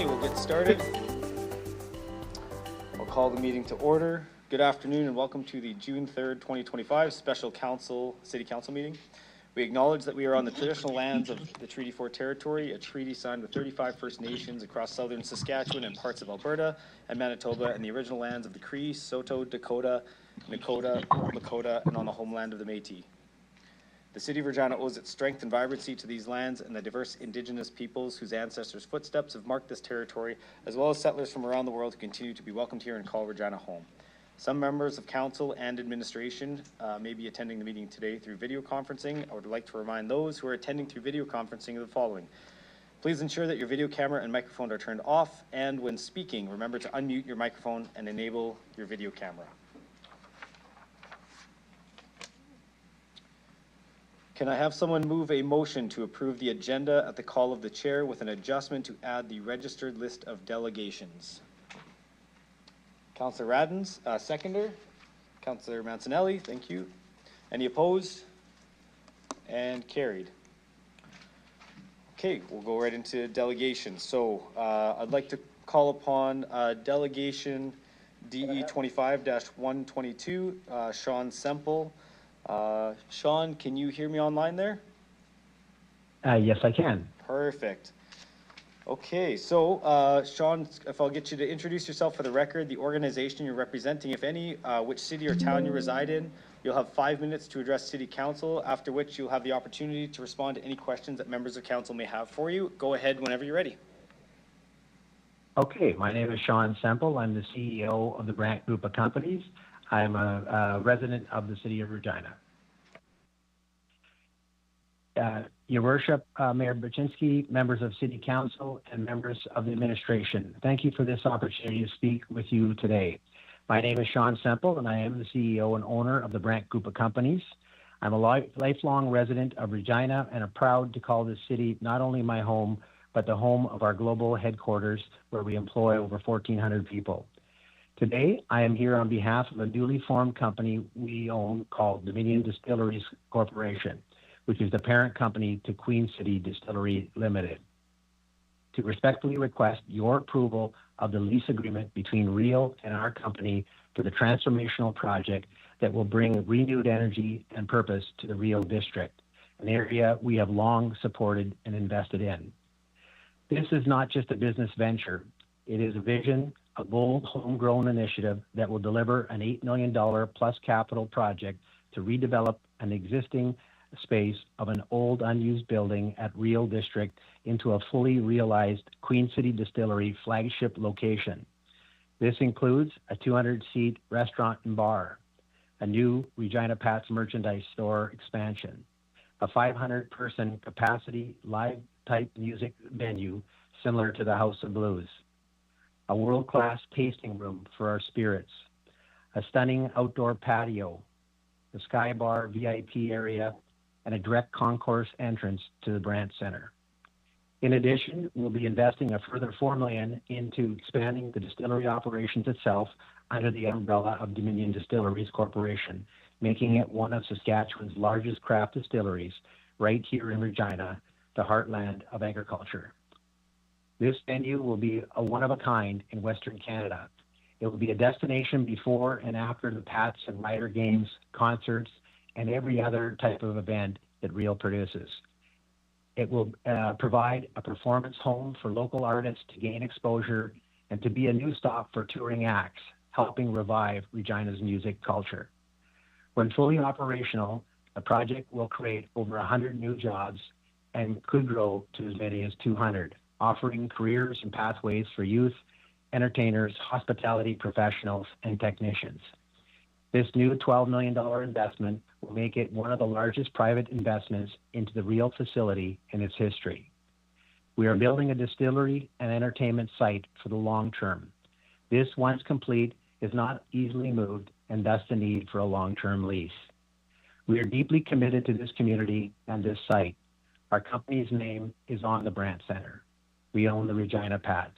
Okay, we'll get started. I'll call the meeting to order. Good afternoon and welcome to the June 3rd, 2025 Special City Council meeting. We acknowledge that we are on the traditional lands of the Treaty 4 territory, a treaty signed with 35 First Nations across southern Saskatchewan and parts of Alberta and Manitoba, and the original lands of the Cree, Saulteaux, Dakota, Nakota, Lakota, and on the homeland of the Métis. The City of Regina owes its strength and vibrancy to these lands and the diverse Indigenous peoples whose ancestors' footsteps have marked this territory, as well as settlers from around the world who continue to be welcomed here and call Regina home. Some members of council and administration may be attending the meeting today through video conferencing. I would like to remind those who are attending through video conferencing of the following. Please ensure that your video camera and microphone are turned off, and when speaking, remember to unmute your microphone and enable your video camera. Can I have someone move a motion to approve the agenda at the call of the chair with an adjustment to add the registered list of delegations? Councillor Radens, seconder. Councillor Mancinelli, thank you. Any opposed? And carried. Okay, we'll go right into delegations. So I'd like to call upon delegation DE 25-122, Sean Semple. Sean, can you hear me online there? Yes, I can. Perfect. Okay, so Sean, if I'll get you to introduce yourself for the record, the organization you're representing, if any, which city or town you reside in. You'll have 5 minutes to address City Council, after which you'll have the opportunity to respond to any questions that members of Council may have for you. Go ahead whenever you're ready. Okay, my name is Sean Semple. I'm the CEO of the Brandt Group of Companies. I'm a resident of the City of Regina. Your Worship, Mayor Baczynski, members of City Council, and members of the administration, thank you for this opportunity to speak with you today. My name is Sean Semple, and I am the CEO and owner of the Brandt Group of Companies. I'm a lifelong resident of Regina and am proud to call this city not only my home, but the home of our global headquarters, where we employ over 1,400 people. Today, I am here on behalf of a newly formed company we own called Dominion Distilleries Corporation, which is the parent company to Queen City Distillery Limited, to respectfully request your approval of the lease agreement between Real and our company for the transformational project that will bring renewed energy and purpose to the Real District, an area we have long supported and invested in. This is not just a business venture. It is a vision, a bold homegrown initiative that will deliver an $8 million plus capital project to redevelop an existing space of an old unused building at Real District into a fully realized Queen City Distillery flagship location. This includes a 200-seat restaurant and bar, a new Regina Pats merchandise store expansion, a 500-person capacity live-type music venue similar to the House of Blues, a world-class tasting room for our spirits, a stunning outdoor patio, the Sky Bar VIP area, and a direct concourse entrance to the Brandt Center. In addition, we'll be investing a further $4 million into expanding the distillery operations itself under the umbrella of Dominion Distilleries Corporation, making it one of Saskatchewan's largest craft distilleries right here in Regina, the heartland of agriculture. This venue will be a one-of-a-kind in Western Canada. It will be a destination before and after the Pats and Rider games, concerts, and every other type of event that Real produces. It will provide a performance home for local artists to gain exposure and to be a new stop for touring acts, helping revive Regina's music culture. When fully operational, the project will create over 100 new jobs and could grow to as many as 200, offering careers and pathways for youth, entertainers, hospitality professionals, and technicians. This new $12 million investment will make it one of the largest private investments into the Real facility in its history. We are building a distillery and entertainment site for the long term. This, once complete, is not easily moved, and thus the need for a long-term lease. We are deeply committed to this community and this site. Our company's name is on the Brandt Center. We own the Regina Pats.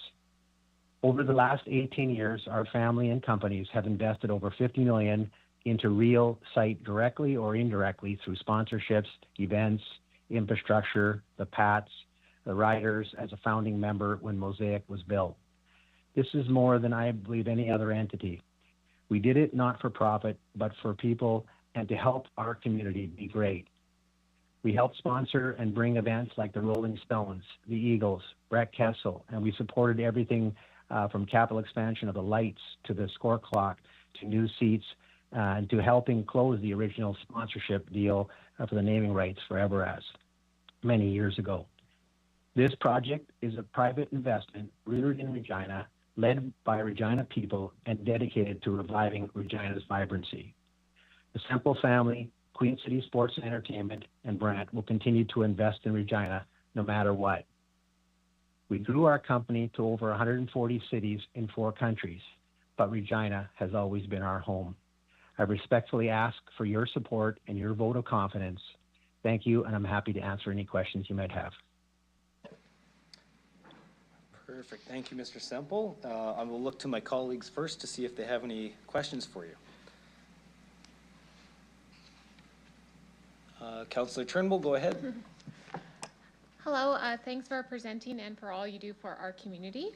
Over the last 18 years, our family and companies have invested over $50 million into Real site directly or indirectly through sponsorships, events, infrastructure, the Pats, the riders as a founding member when Mosaic was built. This is more than I believe any other entity. We did it not for profit, but for people and to help our community be great. We helped sponsor and bring events like the Rolling Stones, the Eagles, Brett Kessel, and we supported everything from capital expansion of the lights to the score clock to new seats and to helping close the original sponsorship deal for the naming rights for Everaz many years ago. This project is a private investment rooted in Regina, led by Regina people, and dedicated to reviving Regina's vibrancy. The Semple family, Queen City Sports and Entertainment, and Brant will continue to invest in Regina no matter what. We grew our company to over 140 cities in 4 countries, but Regina has always been our home. I respectfully ask for your support and your vote of confidence. Thank you, and I'm happy to answer any questions you might have. Perfect. Thank you, Mr. Semple. I will look to my colleagues first to see if they have any questions for you. Councillor Turnbull, go ahead. Hello, thanks for presenting and for all you do for our community.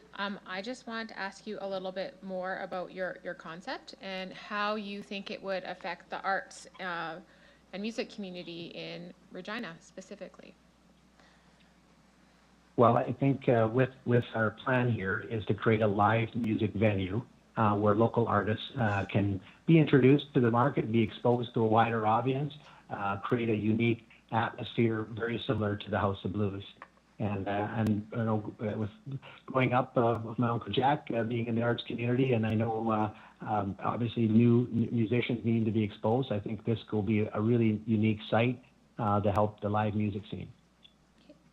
I just want to ask you a little bit more about your concept and how you think it would affect the arts and music community in Regina specifically. Well, I think with our plan here is to create a live music venue where local artists can be introduced to the market, be exposed to a wider audience, create a unique atmosphere very similar to the House of Blues. And you know, with growing up with my Uncle Jack being in the arts community, and I know obviously new musicians need to be exposed, I think this will be a really unique site to help the live music scene.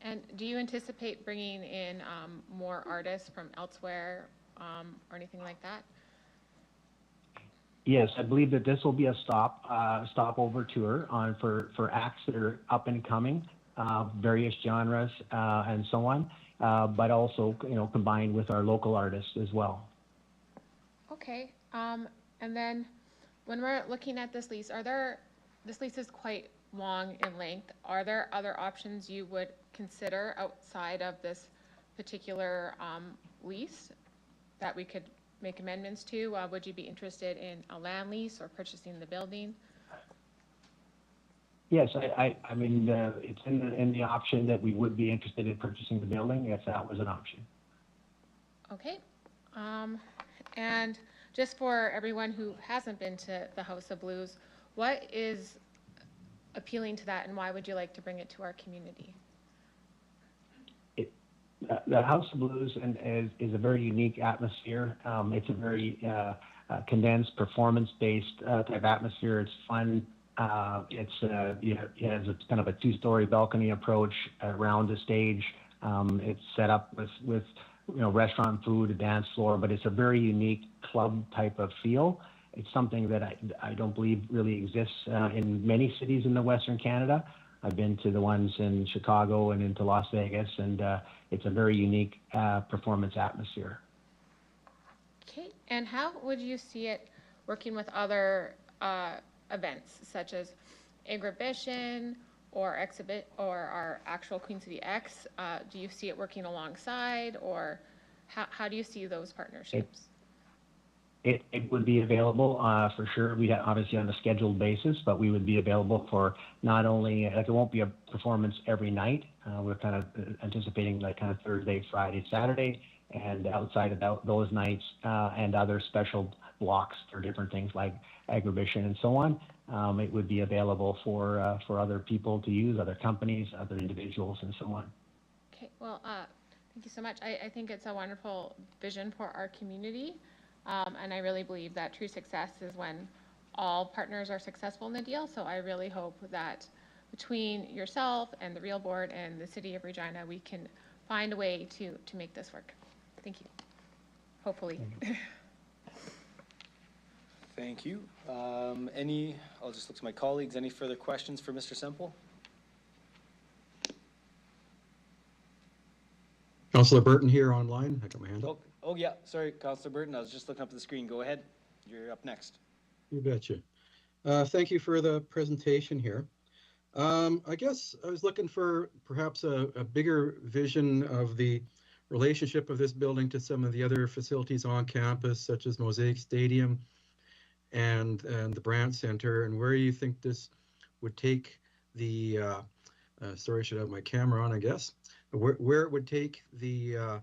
And do you anticipate bringing in more artists from elsewhere or anything like that? Yes, I believe that this will be a stopover tour for acts that are up and coming, various genres and so on, but also combined with our local artists as well. Okay, and then when we're looking at this lease, this lease is quite long in length. Are there other options you would consider outside of this particular lease that we could make amendments to? Would you be interested in a land lease or purchasing the building? Yes, I mean, it's in the option that we would be interested in purchasing the building if that was an option. Okay, and just for everyone who hasn't been to the House of Blues, what is appealing to that and why would you like to bring it to our community? The House of Blues is a very unique atmosphere. It's a very condensed, performance-based type atmosphere. It's fun. It has a kind of a 2-story balcony approach around the stage. It's set up with restaurant food, a dance floor, but it's a very unique club type of feel. It's something that I don't believe really exists in many cities in the Western Canada. I've been to the ones in Chicago and into Las Vegas, and it's a very unique performance atmosphere. Okay, and how would you see it working with other events such as Exhibition or our actual Queen City X? Do you see it working alongside, or how do you see those partnerships? It would be available for sure. We obviously on a scheduled basis, but we would be available for not only, like it won't be a performance every night. We're kind of anticipating like kind of Thursday, Friday, Saturday, and outside of those nights and other special blocks for different things like Exhibition and so on. It would be available for other people to use, other companies, other individuals, and so on. Okay, well, thank you so much. I think it's a wonderful vision for our community. And I really believe that true success is when all partners are successful in the deal. So I really hope that between yourself and the Real Board and the City of Regina, we can find a way to make this work. Thank you. Hopefully. Thank you. I'll just look to my colleagues. Any further questions for Mr. Semple? Councillor Burton here online. I got my hand up. Oh yeah, sorry, Councillor Burton. I was just looking up at the screen. Go ahead. You're up next. You betcha. Thank you for the presentation here. I guess I was looking for perhaps a bigger vision of the relationship of this building to some of the other facilities on campus, such as Mosaic Stadium and the Brandt Center, and where you think this would take the, sorry, I should have my camera on, I guess, where it would take uh,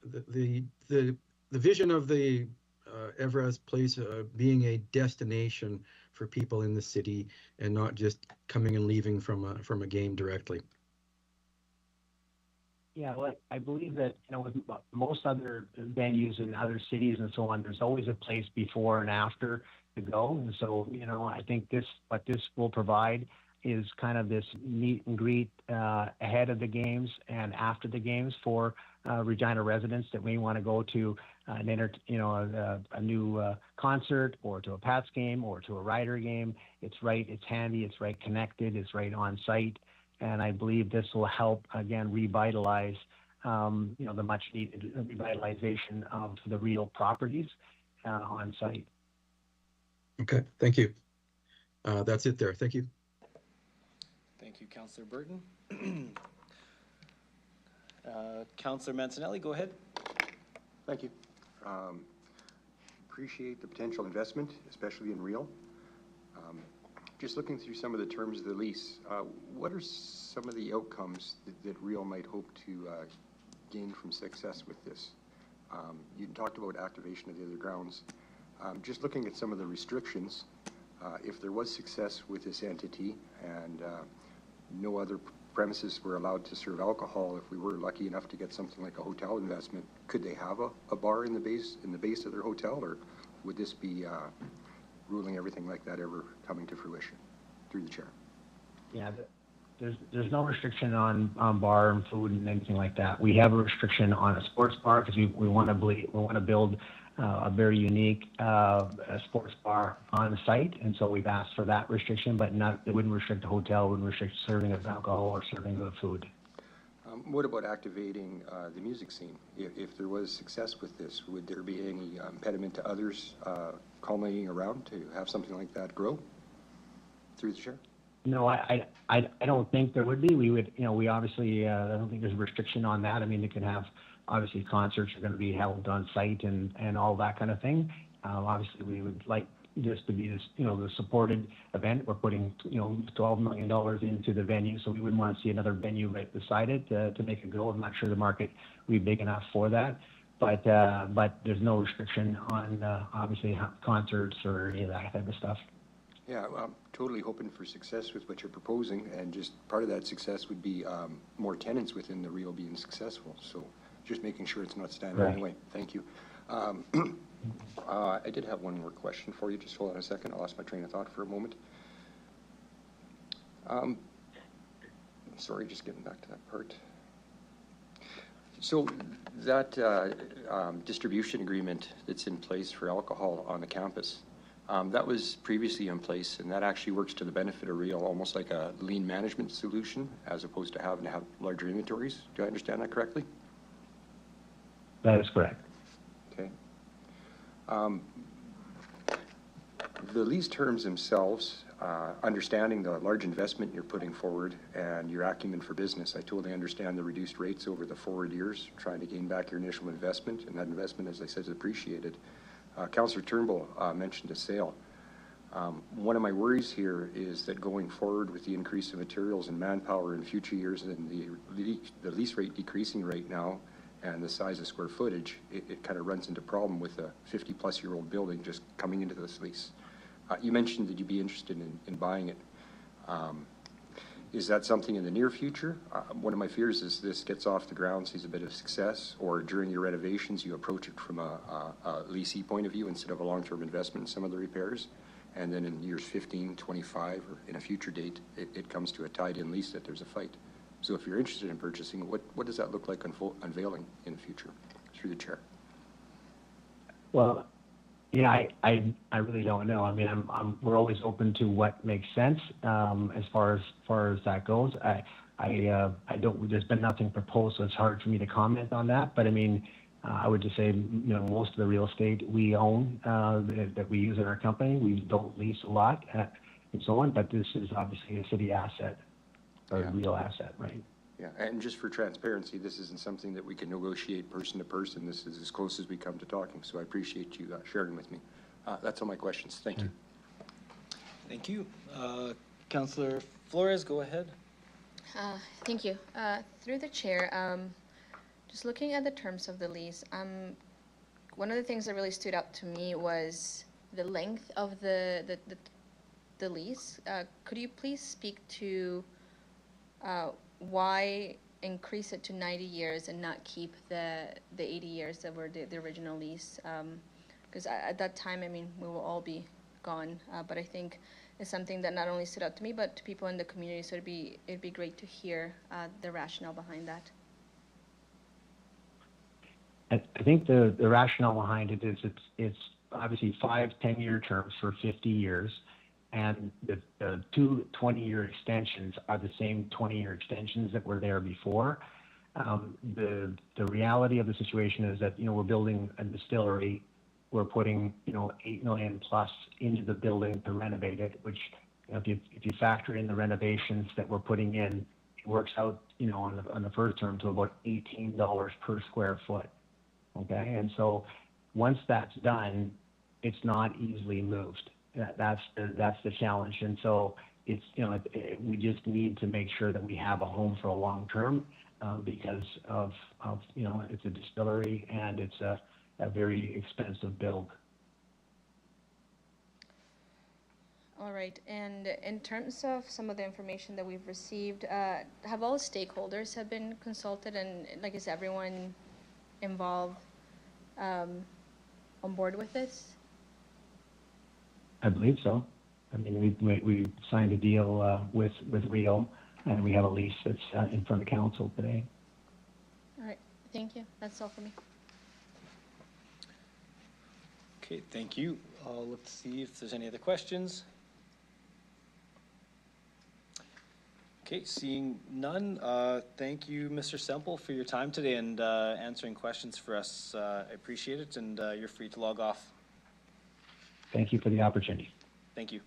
the vision of the Everest Place being a destination for people in the city and not just coming and leaving from a game directly. Yeah, well, I believe that, with most other venues in other cities and so on, there's always a place before and after to go. And so, I think what this will provide is kind of this meet and greet ahead of the games and after the games for Regina residents that may want to go to a new concert or to a Pats game or to a Rider game. It's handy, it's right connected, it's right on site. And I believe this will help, again, revitalize, the much needed revitalization of the real properties on site. Okay, thank you. That's it there. Thank you. Thank you, Councillor Burton. Councillor Mancinelli, go ahead. Thank you. Appreciate the potential investment, especially in real. Just looking through some of the terms of the lease, what are some of the outcomes that real might hope to gain from success with this? You talked about activation of the other grounds. Just looking at some of the restrictions, if there was success with this entity and no other premises were allowed to serve alcohol, if we were lucky enough to get something like a hotel investment, could they have a bar in the base of their hotel, or would this be ruling everything like that ever coming to fruition? Through the chair. Yeah, there's no restriction on bar and food and anything like that. We have a restriction on a sports bar because we want to build a very unique sports bar on the site, and so we've asked for that restriction, but it wouldn't restrict the hotel, wouldn't restrict serving of alcohol or serving of food. What about activating the music scene? If there was success with this, would there be any impediment to others culminating around to have something like that grow? Through the chair. No, I don't think there would be. We would, we obviously, I don't think there's a restriction on that. I mean, they can have, obviously concerts are going to be held on site and all that kind of thing. Obviously we would like this to be this, the supported event. We're putting, $12 million into the venue, so we wouldn't want to see another venue right beside it to make it go. I'm not sure the market would be big enough for that, but there's no restriction on obviously concerts or any of that type of stuff. Yeah, I'm totally hoping for success with what you're proposing, and just part of that success would be more tenants within the Rio being successful. So just making sure it's not standing in the way. Thank you. I did have one more question for you. Just hold on a second. I lost my train of thought for a moment. Sorry, just getting back to that part. So that distribution agreement that's in place for alcohol on the campus, that was previously in place, and that actually works to the benefit of Rio, almost like a lean management solution, as opposed to having to have larger inventories. Do I understand that correctly? That is correct. Okay. The lease terms themselves, understanding the large investment you're putting forward and your acumen for business, I totally understand the reduced rates over the forward years, trying to gain back your initial investment, and that investment, as I said, is appreciated. Councillor Turnbull mentioned a sale. One of my worries here is that going forward with the increase of materials and manpower in future years and the lease rate decreasing right now and the size of square footage, it kind of runs into problem with a 50-plus-year-old building just coming into this lease. You mentioned that you'd be interested in buying it. Is that something in the near future? One of my fears is this gets off the ground, sees a bit of success, or during your renovations you approach it from a leasee point of view instead of a long-term investment in some of the repairs, and then in years 15, 25, or in a future date, it comes to a tied-in lease that there's a fight. So if you're interested in purchasing, what does that look like unveiling in the future? Through the chair. Well, yeah, I really don't know. I mean, we're always open to what makes sense as far as that goes. I don't. There's been nothing proposed, so it's hard for me to comment on that. But I mean, I would just say, most of the real estate we own that we use in our company, we don't lease a lot. and so on, but this is obviously a city asset, or Yeah. a real asset, right? Yeah, and just for transparency, this isn't something that we can negotiate person to person. This is as close as we come to talking, so I appreciate you sharing with me. That's all my questions. Thank you. Thank you. Councillor Flores, go ahead. Thank you. Through the chair, just looking at the terms of the lease, one of the things that really stood out to me was the length of the lease. Could you please speak to why increase it to 90 years and not keep the 80 years that were the original lease? Because at that time, I mean, we will all be gone, but I think it's something that not only stood out to me, but to people in the community, so it'd be great to hear the rationale behind that. I think the rationale behind it is it's obviously 5 10-year terms for 50 years, and the 2 20-year extensions are the same 20-year extensions that were there before. The reality of the situation is that, we're building a distillery. We're putting, $8 million plus into the building to renovate it, which, if you factor in the renovations that we're putting in, it works out, on the first term to about $18 per square foot. Okay, and so once that's done, it's not easily moved. That's the challenge, and so it's we just need to make sure that we have a home for a long term, because of it's a distillery and it's a very expensive build. All right, and in terms of some of the information that we've received, have all stakeholders have been consulted, and is everyone involved on board with this? I believe so. I mean, we signed a deal with Rio, and we have a lease that's in front of council today. All right, thank you. That's all for me. Okay, thank you. Let's see if there's any other questions. Okay, seeing none, thank you, Mr. Semple, for your time today and answering questions for us. I appreciate it, and you're free to log off. Thank you for the opportunity. Thank you.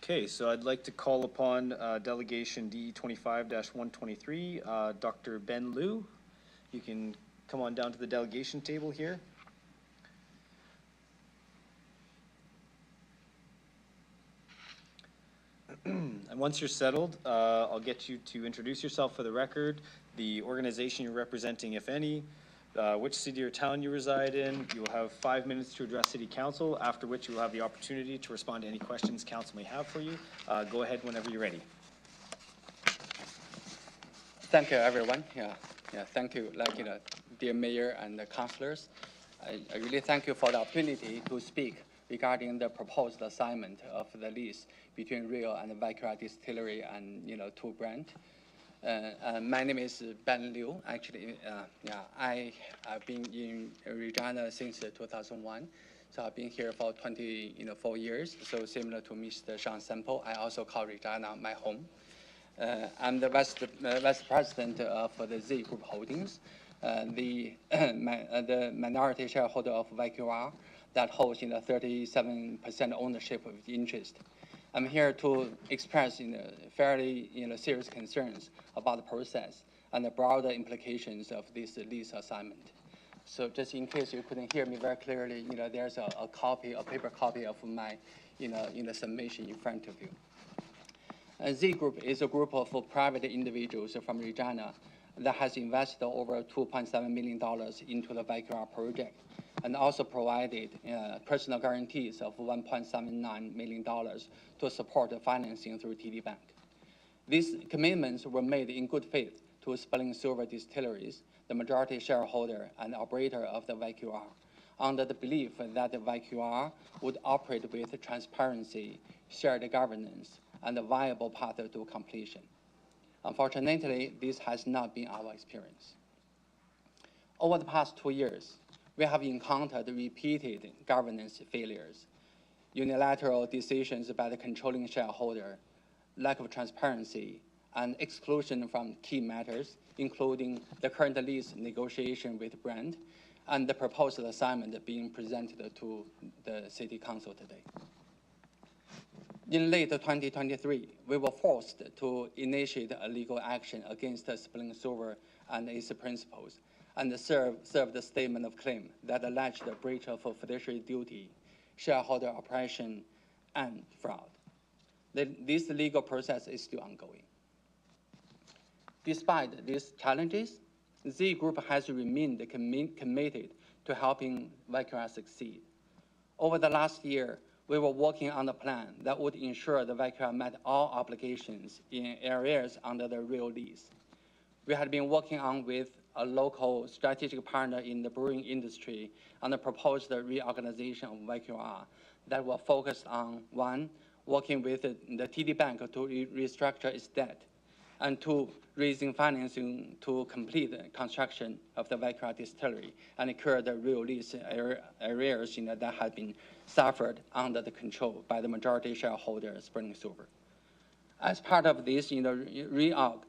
Okay, so I'd like to call upon Delegation DE 25-123, Dr. Ben Liu. You can come on down to the delegation table here. And once you're settled, I'll get you to introduce yourself for the record, the organization you're representing, if any, which city or town you reside in. You will have 5 minutes to address City Council, after which you will have the opportunity to respond to any questions Council may have for you. Go ahead whenever you're ready. Thank you, everyone. Thank you, dear Mayor and the councillors. I really thank you for the opportunity to speak regarding the proposed assignment of the lease between Rio and the Vicura Distillery and, two brand. My name is Ben Liu. Actually, I have been in Regina since 2001. So I've been here for 4 years. So similar to Mr. Sean Semple, I also call Regina my home. I'm the vice president for the Z Group Holdings, the minority shareholder of Vicura that holds 37% ownership of the interest. I'm here to express fairly serious concerns about the process and the broader implications of this lease assignment. So just in case you couldn't hear me very clearly, there's a paper copy of my submission in front of you. Z Group is a group of private individuals from Regina that has invested over $2.7 million into the Vicura project, and also provided personal guarantees of $1.79 million to support the financing through TD Bank. These commitments were made in good faith to Spelling Silver Distilleries, the majority shareholder and operator of the Vicura, under the belief that the Vicura would operate with transparency, shared governance, and a viable path to completion. Unfortunately, this has not been our experience. Over the past 2 years, we have encountered repeated governance failures, unilateral decisions by the controlling shareholder, lack of transparency, and exclusion from key matters, including the current lease negotiation with Brand and the proposed assignment being presented to the City Council today. In late 2023, we were forced to initiate a legal action against Spring Silver and its principals and served a statement of claim that alleged a breach of fiduciary duty, shareholder oppression, and fraud. This legal process is still ongoing. Despite these challenges, Z Group has remained committed to helping VQR succeed. Over the last year, we were working on a plan that would ensure the VQR met all obligations in areas under the real lease. We had been working on with a local strategic partner in the brewing industry on the proposed reorganization of VQR that were focused on, one, working with the TD Bank to restructure its debt, and two, raising financing to complete the construction of the VQR distillery and cure the real lease areas that had been suffered under the control by the majority shareholder, Spring Silver. As part of this reorg,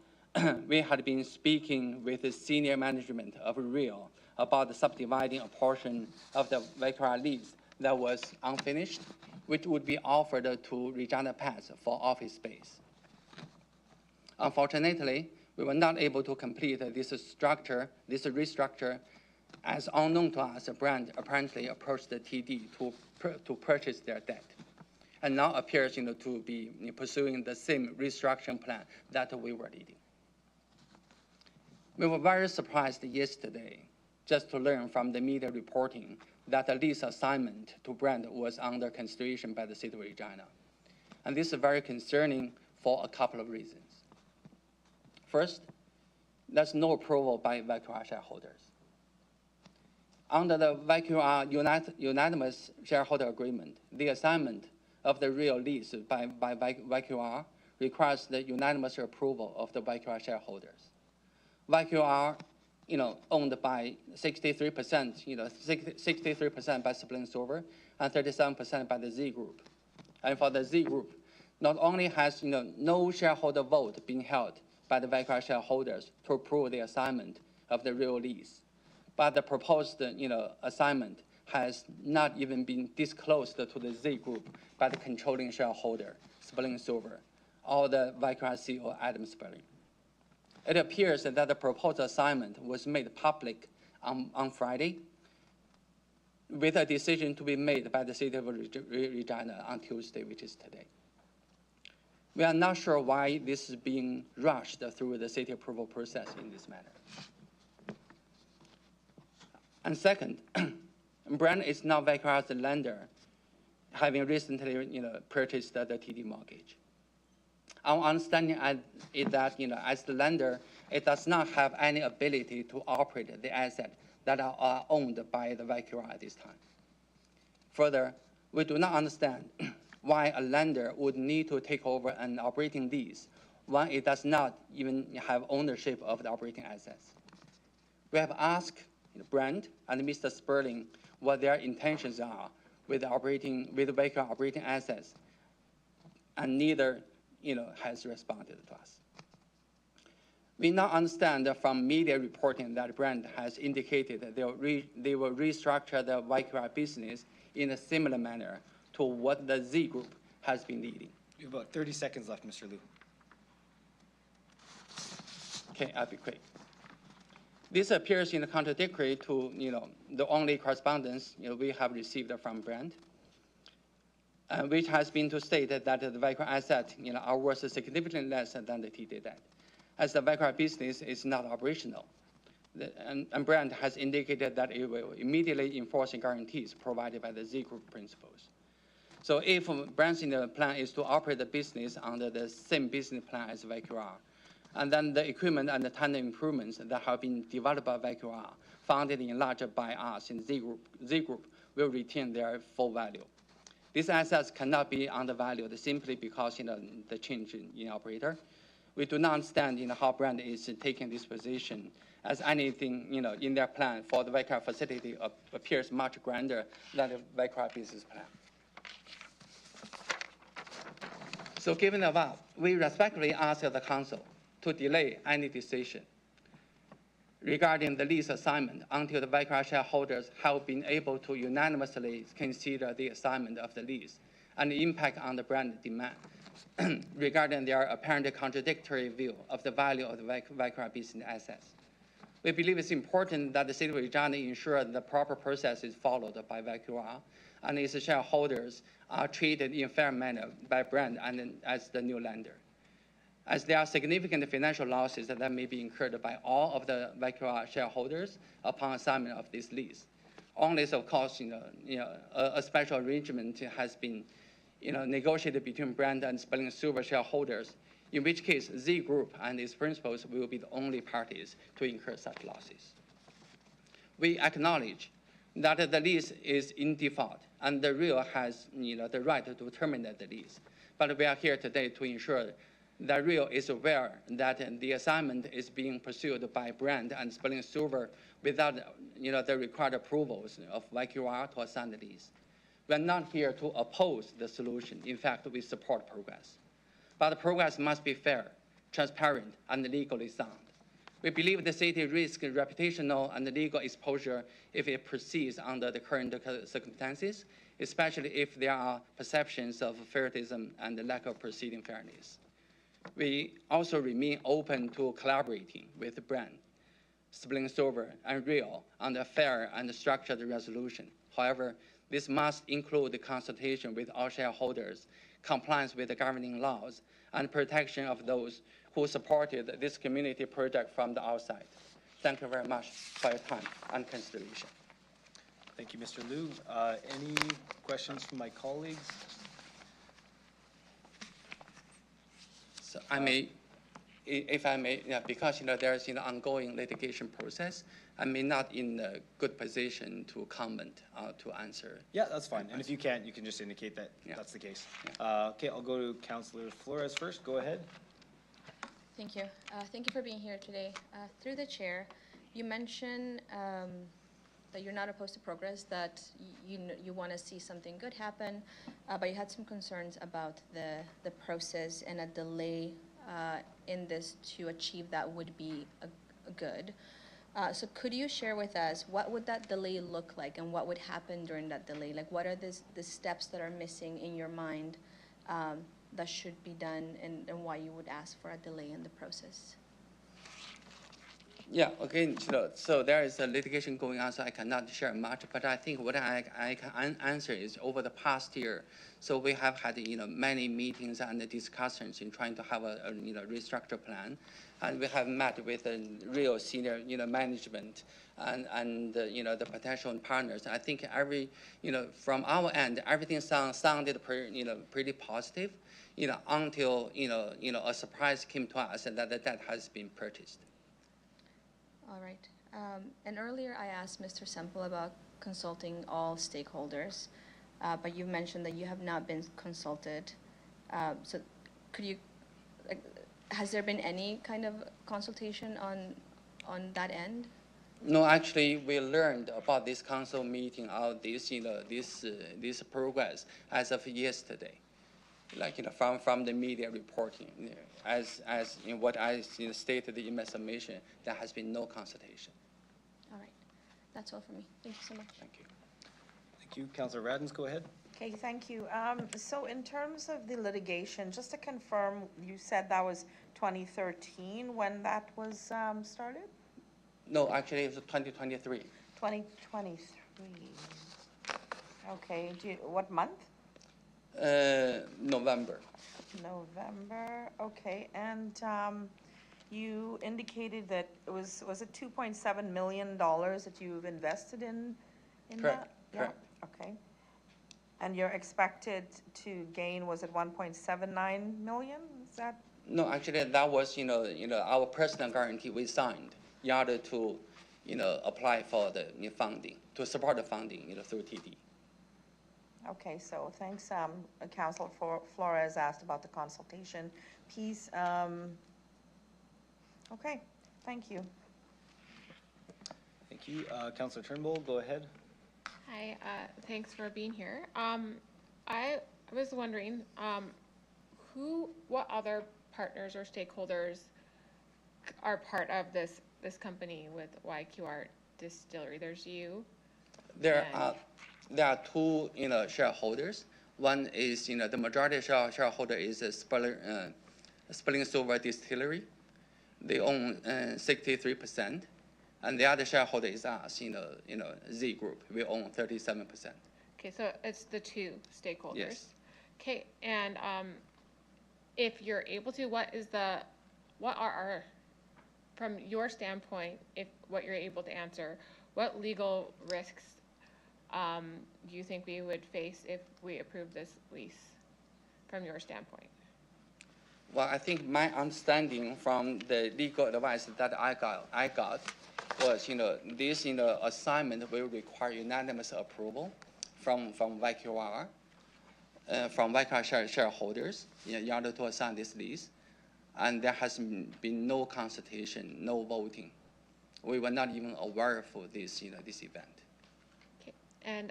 we had been speaking with the senior management of Real about subdividing a portion of the VQR lease that was unfinished, which would be offered to Regina Pass for office space. Unfortunately, we were not able to complete this restructure, as unknown to us, Brand apparently approached the TD to purchase their debt, and now appears to be pursuing the same restructuring plan that we were leading. We were very surprised yesterday just to learn from the media reporting that the lease assignment to Brand was under consideration by the City of Regina. And this is very concerning for a couple of reasons. First, there's no approval by VQR shareholders. Under the VQR unanimous shareholder agreement, the assignment of the real lease by VQR requires the unanimous approval of the VQR shareholders. VQR, owned by 63%, 63% by Spring Silver and 37% by the Z Group. And for the Z Group, not only has no shareholder vote been held by the VQR shareholders to approve the assignment of the real lease, but the proposed assignment has not even been disclosed to the Z Group by the controlling shareholder, Spring Silver, or the VQR CEO, Adam Sperling. It appears that the proposed assignment was made public on Friday, with a decision to be made by the City of Regina on Tuesday, which is today. We are not sure why this is being rushed through the city approval process in this manner. And second, Brand is now VQR's lender, having recently purchased the TD mortgage. Our understanding is that as the lender, it does not have any ability to operate the assets that are owned by the VQR at this time. Further, we do not understand why a lender would need to take over an operating lease when it does not even have ownership of the operating assets. We have asked Brand and Mr. Sperling what their intentions are with the VQR operating assets, and neither has responded to us. We now understand from media reporting that Brand has indicated that they will restructure the VQR business in a similar manner to what the Z Group has been leading. You have about 30 seconds left, Mr. Liu. Okay, I'll be quick. This appears contradictory to the only correspondence we have received from Brand, which has been to state that the VQR assets are worth significantly less than the TD debt, as the VQR business is not operational. And Brand has indicated that it will immediately enforce guarantees provided by the Z Group principals. So if Brand's plan is to operate the business under the same business plan as VQR, and then the equipment and the tenant improvements that have been developed by VQR, funded in large by us in Z Group will retain their full value. These assets cannot be undervalued simply because the change in operator. We do not understand how Brand is taking this position, as anything in their plan for the VQR facility appears much grander than the VQR business plan. So given the above, we respectfully ask the Council to delay any decision regarding the lease assignment until the Vicra shareholders have been able to unanimously consider the assignment of the lease and the impact on the brand demand regarding their apparently contradictory view of the value of the Vicra business assets. We believe it's important that the City of Regina ensure the proper process is followed by Vicra and its shareholders are treated in a fair manner by brand and as the new lender. As there are significant financial losses that may be incurred by all of the Vicra shareholders upon assignment of this lease. Unless, of course, a special arrangement has been negotiated between brand and Spelling Silver shareholders, in which case Z Group and its principals will be the only parties to incur such losses. We acknowledge that the lease is in default and the REAL has the right to terminate the lease. But we are here today to ensure that REAL is aware that the assignment is being pursued by brand and Spelling Silver without the required approvals of Vicra to assign the lease. We are not here to oppose the solution. In fact, we support progress. But the progress must be fair, transparent, and legally sound. We believe the city risks reputational and legal exposure if it proceeds under the current circumstances, especially if there are perceptions of favoritism and the lack of proceeding fairness. We also remain open to collaborating with the brand, Spelling Silver, and REAL on a fair and structured resolution. However, this must include the consultation with all shareholders, compliance with the governing laws, and protection of those who supported this community project from the outside. Thank you very much for your time and consideration. Thank you, Mr. Liu. Any questions from my colleagues? So I may, if I may, because there is an ongoing litigation process, I may not in a good position to comment to answer. Yeah, that's fine. And if you can't, you can just indicate that that's the case. Yeah. Okay, I'll go to Councillor Flores first. Go ahead. Thank you. Thank you for being here today. Through the chair, you mentioned that you're not opposed to progress, that you want to see something good happen, but you had some concerns about the process and a delay in this to achieve that would be a good. So could you share with us what would that delay look like and what would happen during that delay? Like what are the steps that are missing in your mind that should be done and why you would ask for a delay in the process? Yeah, again, so there is a litigation going on, so I cannot share much, but I think what I can answer is over the past year, so we have had, many meetings and discussions in trying to have a restructure plan, and we have met with the real senior, management and the potential partners. I think from our end, everything sounded pretty positive, until, a surprise came to us and that has been purchased. All right. And earlier I asked Mr. Semple about consulting all stakeholders, but you mentioned that you have not been consulted. So could you, has there been any kind of consultation on that end? No, actually, we learned about this council meeting, this progress as of yesterday. From the media reporting, as in what I stated in my submission, there has been no consultation. All right, that's all for me. Thank you so much. Thank you. Thank you. Councillor Radens, go ahead. Okay, thank you. So in terms of the litigation, just to confirm, you said that was 2013 when that was started? No, actually, it was 2023. 2023. Okay, what month? November. November, okay. And you indicated that it was it $2.7 million that you've invested in Correct. that? Correct. Yeah, okay. And you're expected to gain, was it 1.79 million? Is that? No, actually, that was, our personal guarantee we signed in order to, apply for the funding, to support the funding, through TD. Okay, so thanks. Councillor Flores asked about the consultation piece. Okay, thank you. Thank you. Councillor Turnbull, go ahead. Hi, thanks for being here. I was wondering, what other partners or stakeholders are part of this this company with YQR Distillery? There's you. There are two, shareholders. One is, the majority shareholder is Spring Silver Distillery. They own 63%, and the other shareholder is us, Z Group. We own 37%. Okay, so it's the two stakeholders. Yes. Okay, and if you're able to, what are our, from your standpoint, if what you're able to answer, what legal risks do you think we would face if we approve this lease, from your standpoint? Well, I think my understanding from the legal advice that I got was, this, assignment will require unanimous approval from YQR, from YQR shareholders in order to assign this lease. And there has been no consultation, no voting. We were not even aware of this, this event. Okay. And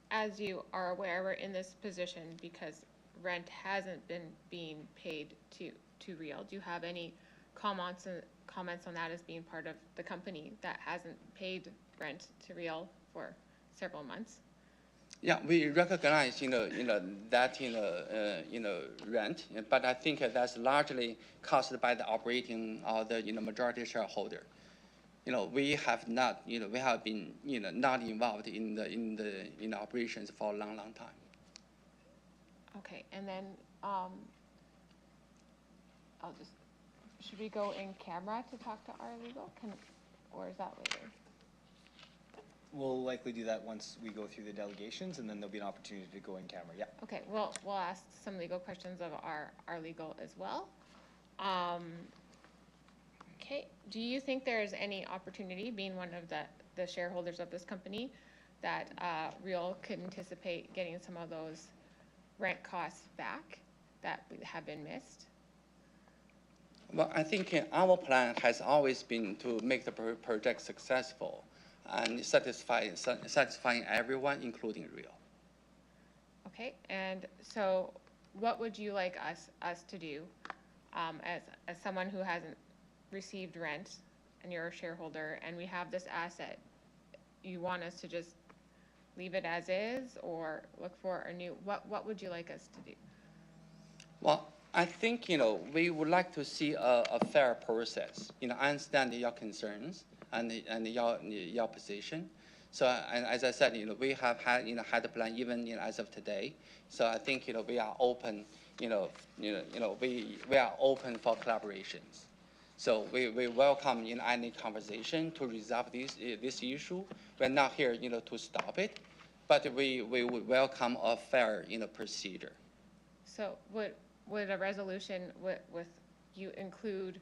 as you are aware, we're in this position because rent hasn't been being paid to Real. Do you have any comments on that as being part of the company that hasn't paid rent to Real for several months? Yeah, we recognize, that, rent, but I think that's largely caused by the operating of the, majority shareholder. We have not, we have been, not involved in the operations for a long time. Okay, and then should we go in camera to talk to our legal? Or is that later? We'll likely do that once we go through the delegations, and then there'll be an opportunity to go in camera. Yeah. Okay, we'll ask some legal questions of our legal as well. Okay, do you think there's any opportunity, being one of the shareholders of this company, that Real could anticipate getting some of those rent costs back that have been missed? Well, I think our plan has always been to make the project successful and satisfying everyone, including Real. Okay, and so what would you like us to do as someone who hasn't received rent and you're a shareholder and we have this asset? You want us to just leave it as is or look for a new, what would you like us to do? Well, I think, we would like to see a fair process. I understand your concerns and your position. So, and as I said, we have had, had a plan even, as of today. So I think, we are open, we are open for collaborations. So we welcome, any conversation to resolve this issue. We're not here, to stop it, but we would welcome a fair, procedure. So would a resolution with you include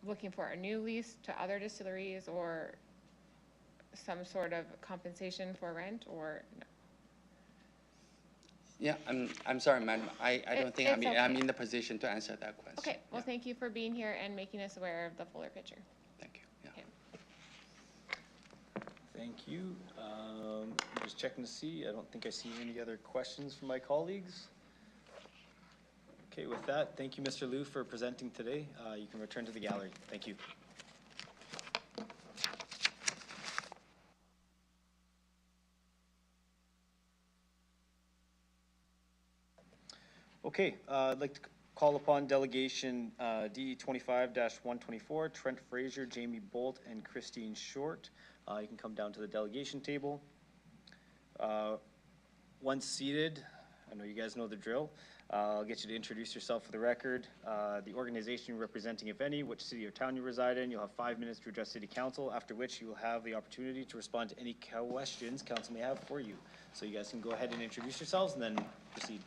looking for a new lease to other distilleries or some sort of compensation for rent, or no? Yeah, I'm sorry, madam. I don't think okay. I'm in the position to answer that question. Okay, well, yeah. Thank you for being here and making us aware of the fuller picture. Thank you. Yeah. Okay. Thank you. I'm just checking to see. I don't think I see any other questions from my colleagues. Okay, with that, thank you, Mr. Liu, for presenting today. You can return to the gallery. Thank you. Okay, I'd like to call upon Delegation D25-124, Trent Fraser, Jamie Bolt, and Christine Short. You can come down to the delegation table. Once seated, I know you guys know the drill. I'll get you to introduce yourself for the record, the organization you're representing, if any, which city or town you reside in. You'll have 5 minutes to address City Council, after which you will have the opportunity to respond to any questions Council may have for you. So you guys can go ahead and introduce yourselves and then proceed.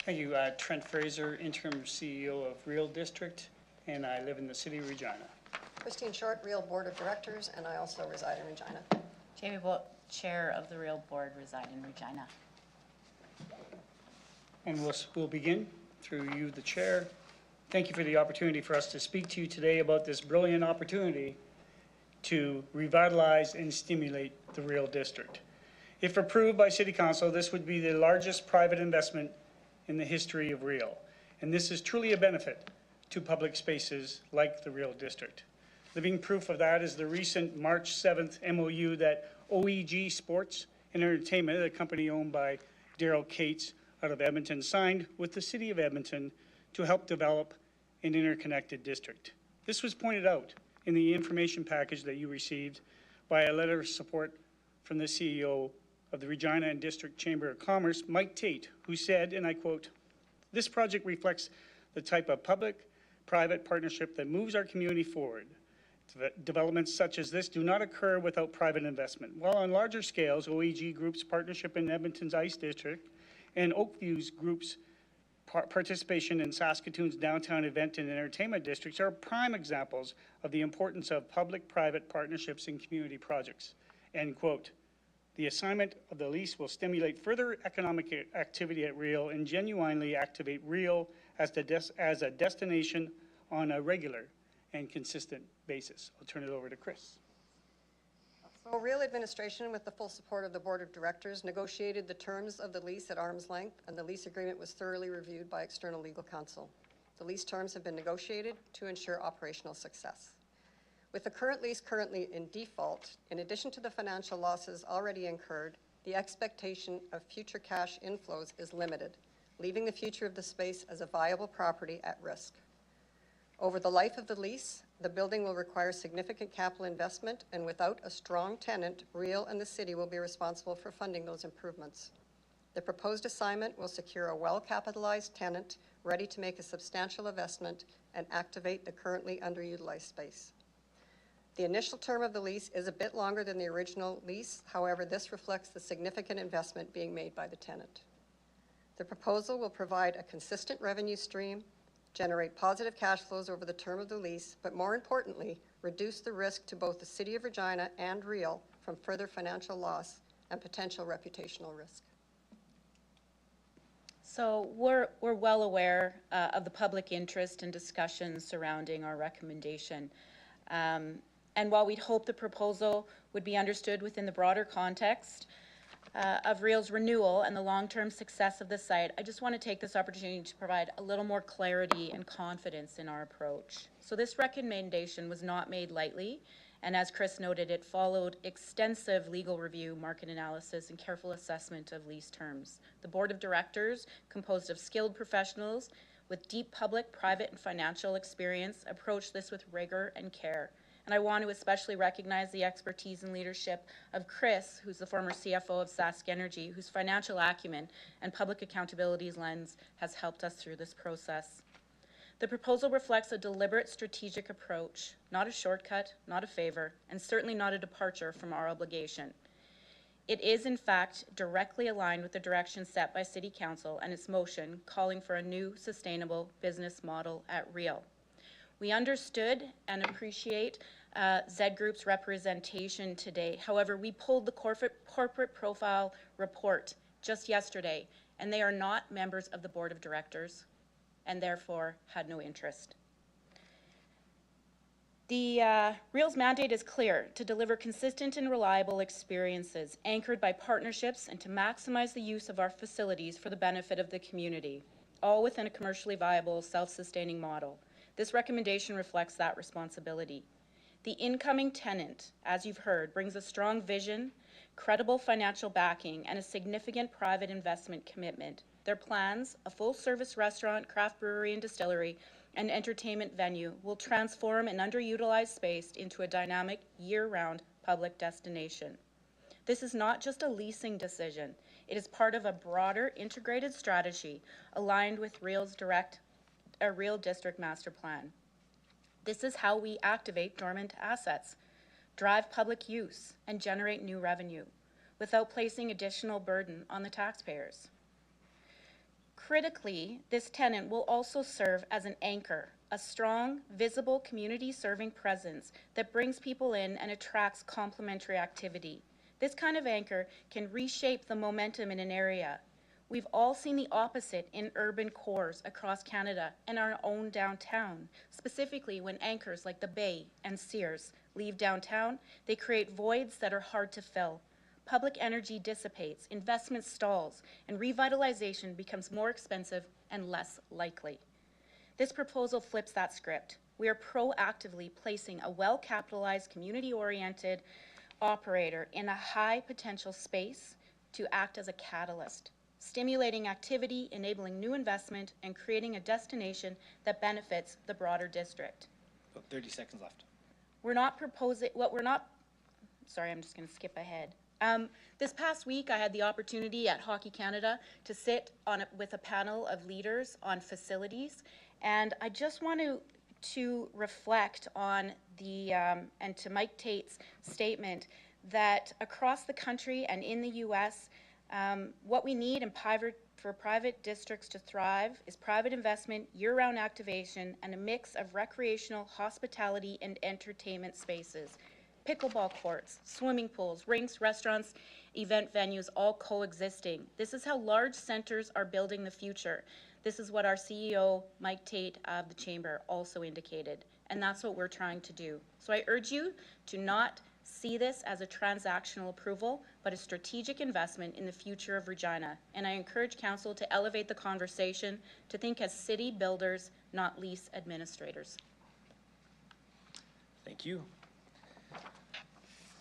Thank you. Trent Fraser, Interim CEO of Real District, and I live in the city of Regina. Christine Short, Real Board of Directors, and I also reside in Regina. Jamie Bolt, Chair of the Real Board, reside in Regina. And we'll begin through you, the chair. Thank you for the opportunity for us to speak to you today about this brilliant opportunity to revitalize and stimulate the Real District. If approved by City Council, this would be the largest private investment in the history of Real. And this is truly a benefit to public spaces like the Real District. Living proof of that is the recent March 7th MOU that OEG Sports and Entertainment, a company owned by Daryl Cates out of Edmonton, signed with the City of Edmonton to help develop an interconnected district. This was pointed out in the information package that you received by a letter of support from the CEO of the Regina and District Chamber of Commerce, Mike Tate, who said, and I quote, "This project reflects the type of public-private partnership that moves our community forward. Developments such as this do not occur without private investment. While on larger scales, OEG Group's partnership in Edmonton's Ice District and Oakview's Group's participation in Saskatoon's downtown event and entertainment districts are prime examples of the importance of public-private partnerships in community projects." End quote. The assignment of the lease will stimulate further economic activity at Real and genuinely activate Real as a destination on a regular and consistent basis. I'll turn it over to Chris. So Real administration, with the full support of the Board of Directors, negotiated the terms of the lease at arm's length, and the lease agreement was thoroughly reviewed by external legal counsel. The lease terms have been negotiated to ensure operational success. With the current lease currently in default, in addition to the financial losses already incurred, the expectation of future cash inflows is limited, leaving the future of the space as a viable property at risk. Over the life of the lease, the building will require significant capital investment, and without a strong tenant, Real and the city will be responsible for funding those improvements. The proposed assignment will secure a well-capitalized tenant ready to make a substantial investment and activate the currently underutilized space. The initial term of the lease is a bit longer than the original lease. However, this reflects the significant investment being made by the tenant. The proposal will provide a consistent revenue stream, generate positive cash flows over the term of the lease, but more importantly, reduce the risk to both the City of Regina and Real from further financial loss and potential reputational risk. So we're well aware of the public interest and discussions surrounding our recommendation. And while we'd hope the proposal would be understood within the broader context of Real's renewal and the long-term success of the site, I just want to take this opportunity to provide a little more clarity and confidence in our approach. So this recommendation was not made lightly, and as Chris noted, it followed extensive legal review, market analysis, and careful assessment of lease terms. The Board of Directors, composed of skilled professionals with deep public, private, and financial experience, approached this with rigor and care. And I want to especially recognize the expertise and leadership of Chris, who's the former CFO of Sask Energy, whose financial acumen and public accountability lens has helped us through this process. The proposal reflects a deliberate strategic approach, not a shortcut, not a favor, and certainly not a departure from our obligation. It is, in fact, directly aligned with the direction set by City Council and its motion calling for a new sustainable business model at Real. We understood and appreciate Z Group's representation today. However, we pulled the corporate profile report just yesterday, and they are not members of the Board of Directors and therefore had no interest. The Real's mandate is clear: to deliver consistent and reliable experiences anchored by partnerships and to maximize the use of our facilities for the benefit of the community, all within a commercially viable, self-sustaining model. This recommendation reflects that responsibility. The incoming tenant, as you've heard, brings a strong vision, credible financial backing, and a significant private investment commitment. Their plans, a full-service restaurant, craft brewery and distillery, and entertainment venue, will transform an underutilized space into a dynamic, year-round public destination. This is not just a leasing decision. It is part of a broader, integrated strategy aligned with Real's Real District Master Plan. This is how we activate dormant assets, drive public use, and generate new revenue without placing additional burden on the taxpayers. Critically, this tenant will also serve as an anchor, a strong, visible, community-serving presence that brings people in and attracts complementary activity. This kind of anchor can reshape the momentum in an area. We've all seen the opposite in urban cores across Canada and our own downtown. Specifically, when anchors like the Bay and Sears leave downtown, they create voids that are hard to fill. Public energy dissipates, investment stalls, and revitalization becomes more expensive and less likely. This proposal flips that script. We are proactively placing a well-capitalized, community-oriented operator in a high-potential space to act as a catalyst, stimulating activity, enabling new investment, and creating a destination that benefits the broader district. About 30 seconds left. We're not proposing, sorry, I'm just going to skip ahead. This past week, I had the opportunity at Hockey Canada to sit with a panel of leaders on facilities, and I just want to reflect on and to Mike Tate's statement that across the country and in the U.S., what we need for private districts to thrive is private investment, year-round activation, and a mix of recreational, hospitality, and entertainment spaces. Pickleball courts, swimming pools, rinks, restaurants, event venues, all coexisting. This is how large centers are building the future. This is what our CEO, Mike Tate of the Chamber, also indicated, and that's what we're trying to do. So I urge you to not see this as a transactional approval, but a strategic investment in the future of Regina. And I encourage Council to elevate the conversation to think as city builders, not lease administrators. Thank you.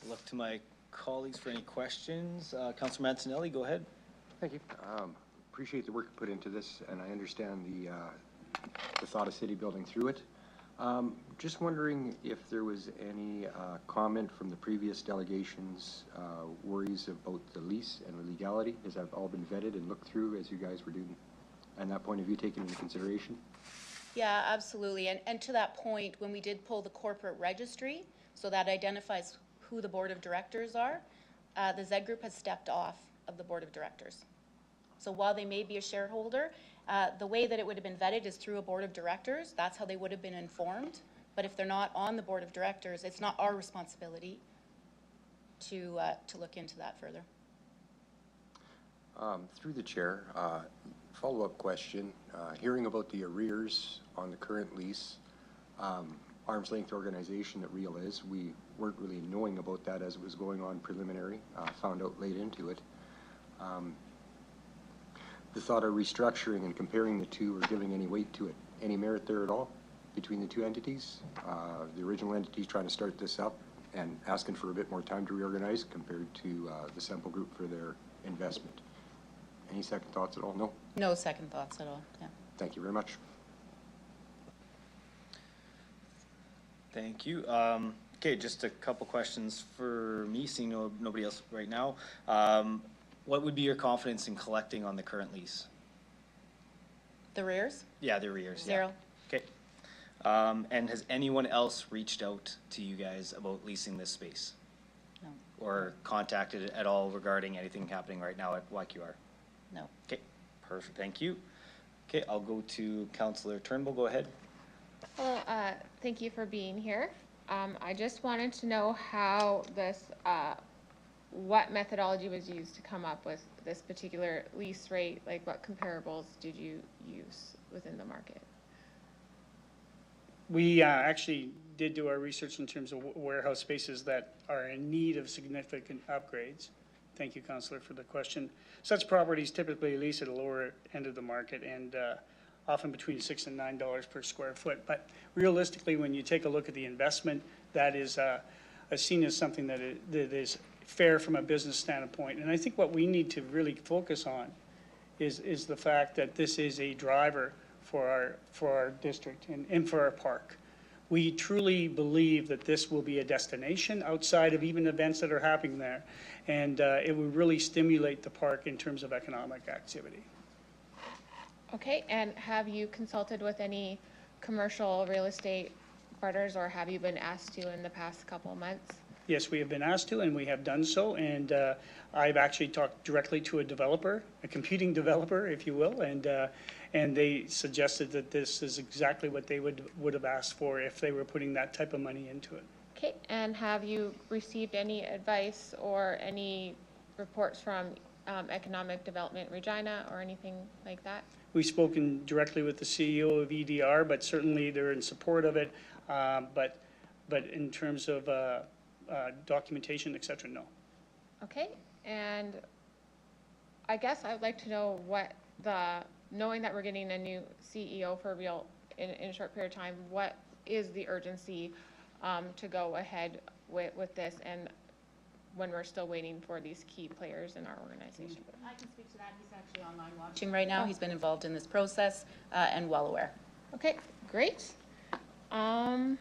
Look to my colleagues for any questions. Councilor Mancinelli, go ahead. Thank you. Appreciate the work put into this, and I understand the thought of city building through it. Just wondering if there was any comment from the previous delegations, worries about the lease and the legality. Has that all been vetted and looked through as you guys were doing, and that point of view taken into consideration? Yeah, absolutely. And to that point, when we did pull the corporate registry, so that identifies who the board of directors are, the Z Group has stepped off of the board of directors. So while they may be a shareholder, the way that it would have been vetted is through a board of directors. That's how they would have been informed. But if they're not on the board of directors, it's not our responsibility to look into that further. Through the chair, follow-up question. Hearing about the arrears on the current lease, arm's length organization that Real is, we weren't really knowing about that as it was going on preliminary, found out late into it. The thought of restructuring and comparing the two or giving any weight to it, any merit there at all between the two entities? The original entities trying to start this up and asking for a bit more time to reorganize compared to the Semple Group for their investment. Any second thoughts at all? No? No second thoughts at all, yeah. Thank you very much. Thank you. Okay, just a couple questions for me, seeing nobody else right now. What would be your confidence in collecting on the current lease? The rears? Yeah, the arrears. Zero. Yeah. Okay. And has anyone else reached out to you guys about leasing this space? No. Or contacted at all regarding anything happening right now at YQR? No. Okay, perfect, thank you. Okay, I'll go to Councillor Turnbull, go ahead. Hello, thank you for being here. I just wanted to know how this, what methodology was used to come up with this particular lease rate? Like, what comparables did you use within the market? We actually did do our research in terms of warehouse spaces that are in need of significant upgrades. Thank you, Councillor, for the question. Such properties typically lease at a lower end of the market and often between $6 and $9 per square foot. But realistically, when you take a look at the investment, that is seen as something that is fair from a business standpoint. And I think what we need to really focus on is the fact that this is a driver for our district and for our park. We truly believe that this will be a destination outside of even events that are happening there, and it will really stimulate the park in terms of economic activity. Okay, and have you consulted with any commercial real estate partners, or have you been asked to in the past couple of months? Yes, we have been asked to, and we have done so, and I've actually talked directly to a developer, a competing developer, if you will, and they suggested that this is exactly what they would have asked for if they were putting that type of money into it. Okay, and have you received any advice or any reports from Economic Development Regina or anything like that? We've spoken directly with the CEO of EDR, but certainly they're in support of it, but in terms of documentation, et cetera, no. Okay, and I guess I would like to know what knowing that we're getting a new CEO for Real, in a short period of time, what is the urgency to go ahead with this, and when we're still waiting for these key players in our organization? I can speak to that. He's actually online watching right now. He's been involved in this process and well aware. Okay, great. And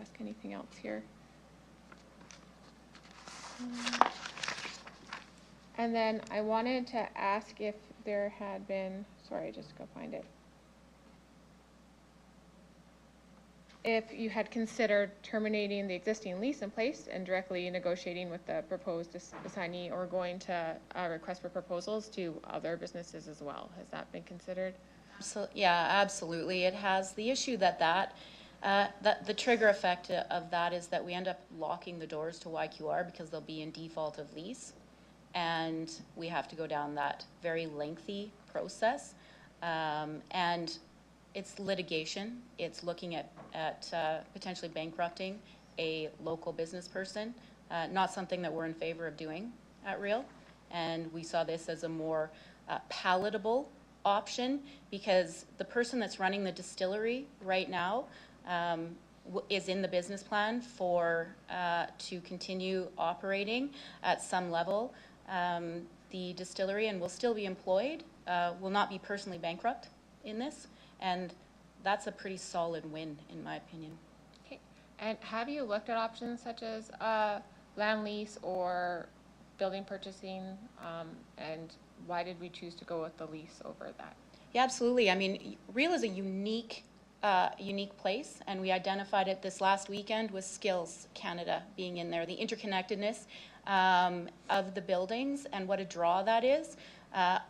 ask anything else here? And then I wanted to ask if there had been, sorry, just go find it. If you had considered terminating the existing lease in place and directly negotiating with the proposed assignee, or going to request for proposals to other businesses as well. Has that been considered? So, yeah, absolutely. It has. The issue that the trigger effect of that is that we end up locking the doors to YQR because they'll be in default of lease. And we have to go down that very lengthy process. And it's litigation. It's looking at potentially bankrupting a local business person. Not something that we're in favor of doing at Real. And we saw this as a more palatable option, because the person that's running the distillery right now is in the business plan for to continue operating at some level the distillery, and will still be employed, will not be personally bankrupt in this, and that's a pretty solid win in my opinion. Okay. And have you looked at options such as land lease or building purchasing, and why did we choose to go with the lease over that? Yeah, absolutely. I mean, Real is a unique place, and we identified it this last weekend with Skills Canada being in there, the interconnectedness of the buildings and what a draw that is.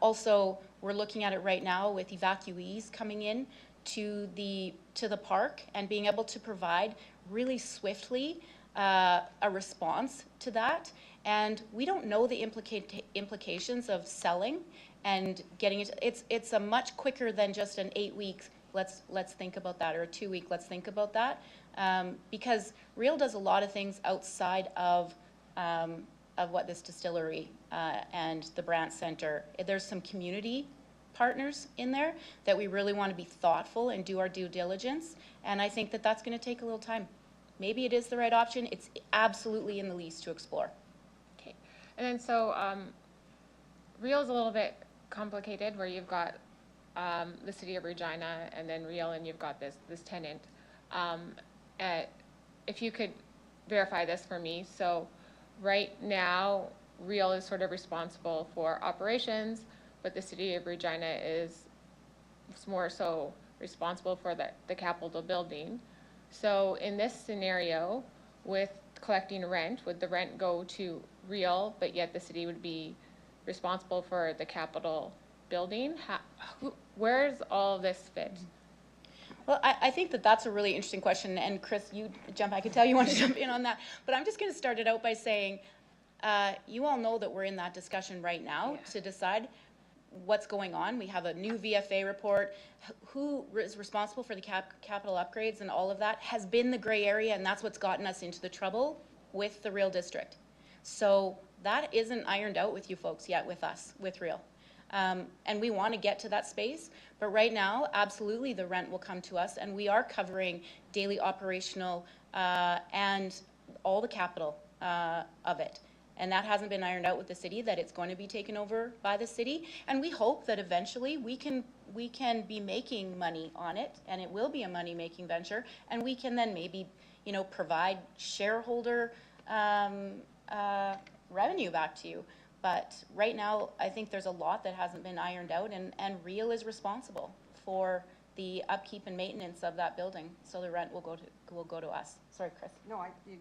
Also, we're looking at it right now with evacuees coming in to the park and being able to provide really swiftly a response to that. And we don't know the implications of selling and getting it. It's a much quicker than just an 8 week. Let's think about that, or a 2 week. Let's think about that, because Real does a lot of things outside of what this distillery and the Brandt Center. There's some community partners in there that we really want to be thoughtful and do our due diligence. And I think that that's going to take a little time. Maybe it is the right option. It's absolutely in the lease to explore. Okay. And then so Real is a little bit complicated, where you've got the city of Regina and then Real, and you've got this tenant. If you could verify this for me. So right now, Real is sort of responsible for operations, but the city of Regina is more so responsible for the Capitol building. So in this scenario, with collecting rent, would the rent go to Real, but yet the city would be responsible for the Capitol building? Where's all this fit? Well, I think that that's a really interesting question, and Chris, I could tell you want to jump in on that, but I'm just going to start it out by saying, you all know that we're in that discussion right now to decide what's going on. We have a new VFA report. Who is responsible for the capital upgrades and all of that has been the gray area, and that's what's gotten us into the trouble with the Real District. So that isn't ironed out with you folks yet, with us, with Real. And we want to get to that space, but right now, absolutely, the rent will come to us, and we are covering daily operational and all the capital of it. And that hasn't been ironed out with the city, that it's going to be taken over by the city. And we hope that eventually we can be making money on it, and it will be a money-making venture, and we can then maybe, provide shareholder revenue back to you. But right now, I think there's a lot that hasn't been ironed out, and Real is responsible for the upkeep and maintenance of that building. So the rent will go to us. Sorry, Chris. No, you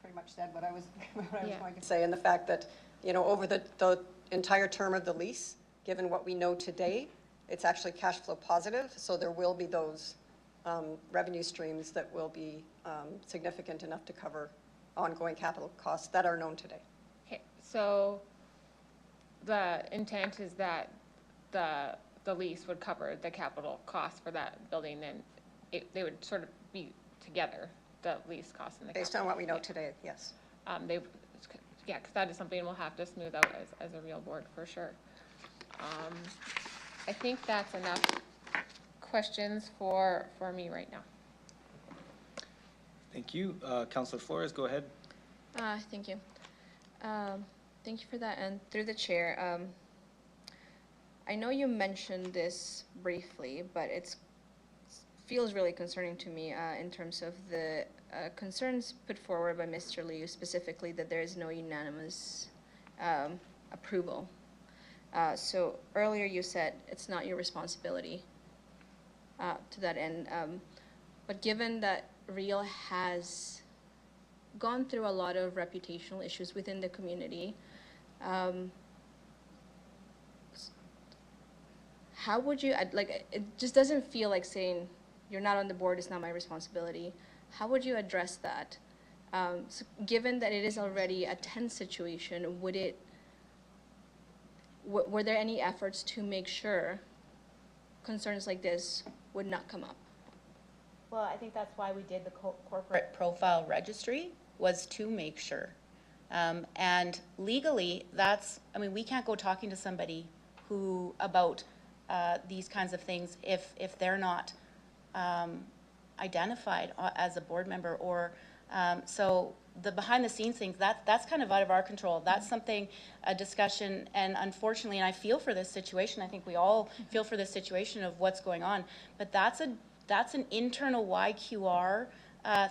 pretty much said what I was going to say, and the fact that, over the entire term of the lease, given what we know today, it's actually cash flow positive, so there will be those revenue streams that will be significant enough to cover ongoing capital costs that are known today. Okay, so the intent is that the lease would cover the capital costs for that building, and they would sort of be together, the lease costs and the Based on what we know today, yes. Because that is something we'll have to smooth out as a Real board for sure. I think that's enough questions for me right now. Thank you. Councillor Flores, go ahead. Thank you. Thank you for that. And through the chair, I know you mentioned this briefly, but it feels really concerning to me in terms of the concerns put forward by Mr. Liu, specifically that there is no unanimous approval. So earlier you said it's not your responsibility to that end, but given that Real has gone through a lot of reputational issues within the community, how would you, like, it just doesn't feel like saying, you're not on the board, it's not my responsibility. How would you address that? So given that it is already a tense situation, were there any efforts to make sure concerns like this would not come up? Well, I think that's why we did the corporate profile registry, was to make sure. And legally, we can't go talking to somebody about these kinds of things if they're not identified as a board member, or so the behind the scenes things, that's kind of out of our control. That's something, a discussion, and unfortunately, and I feel for this situation, I think we all feel for this situation of what's going on, but that's an internal YQR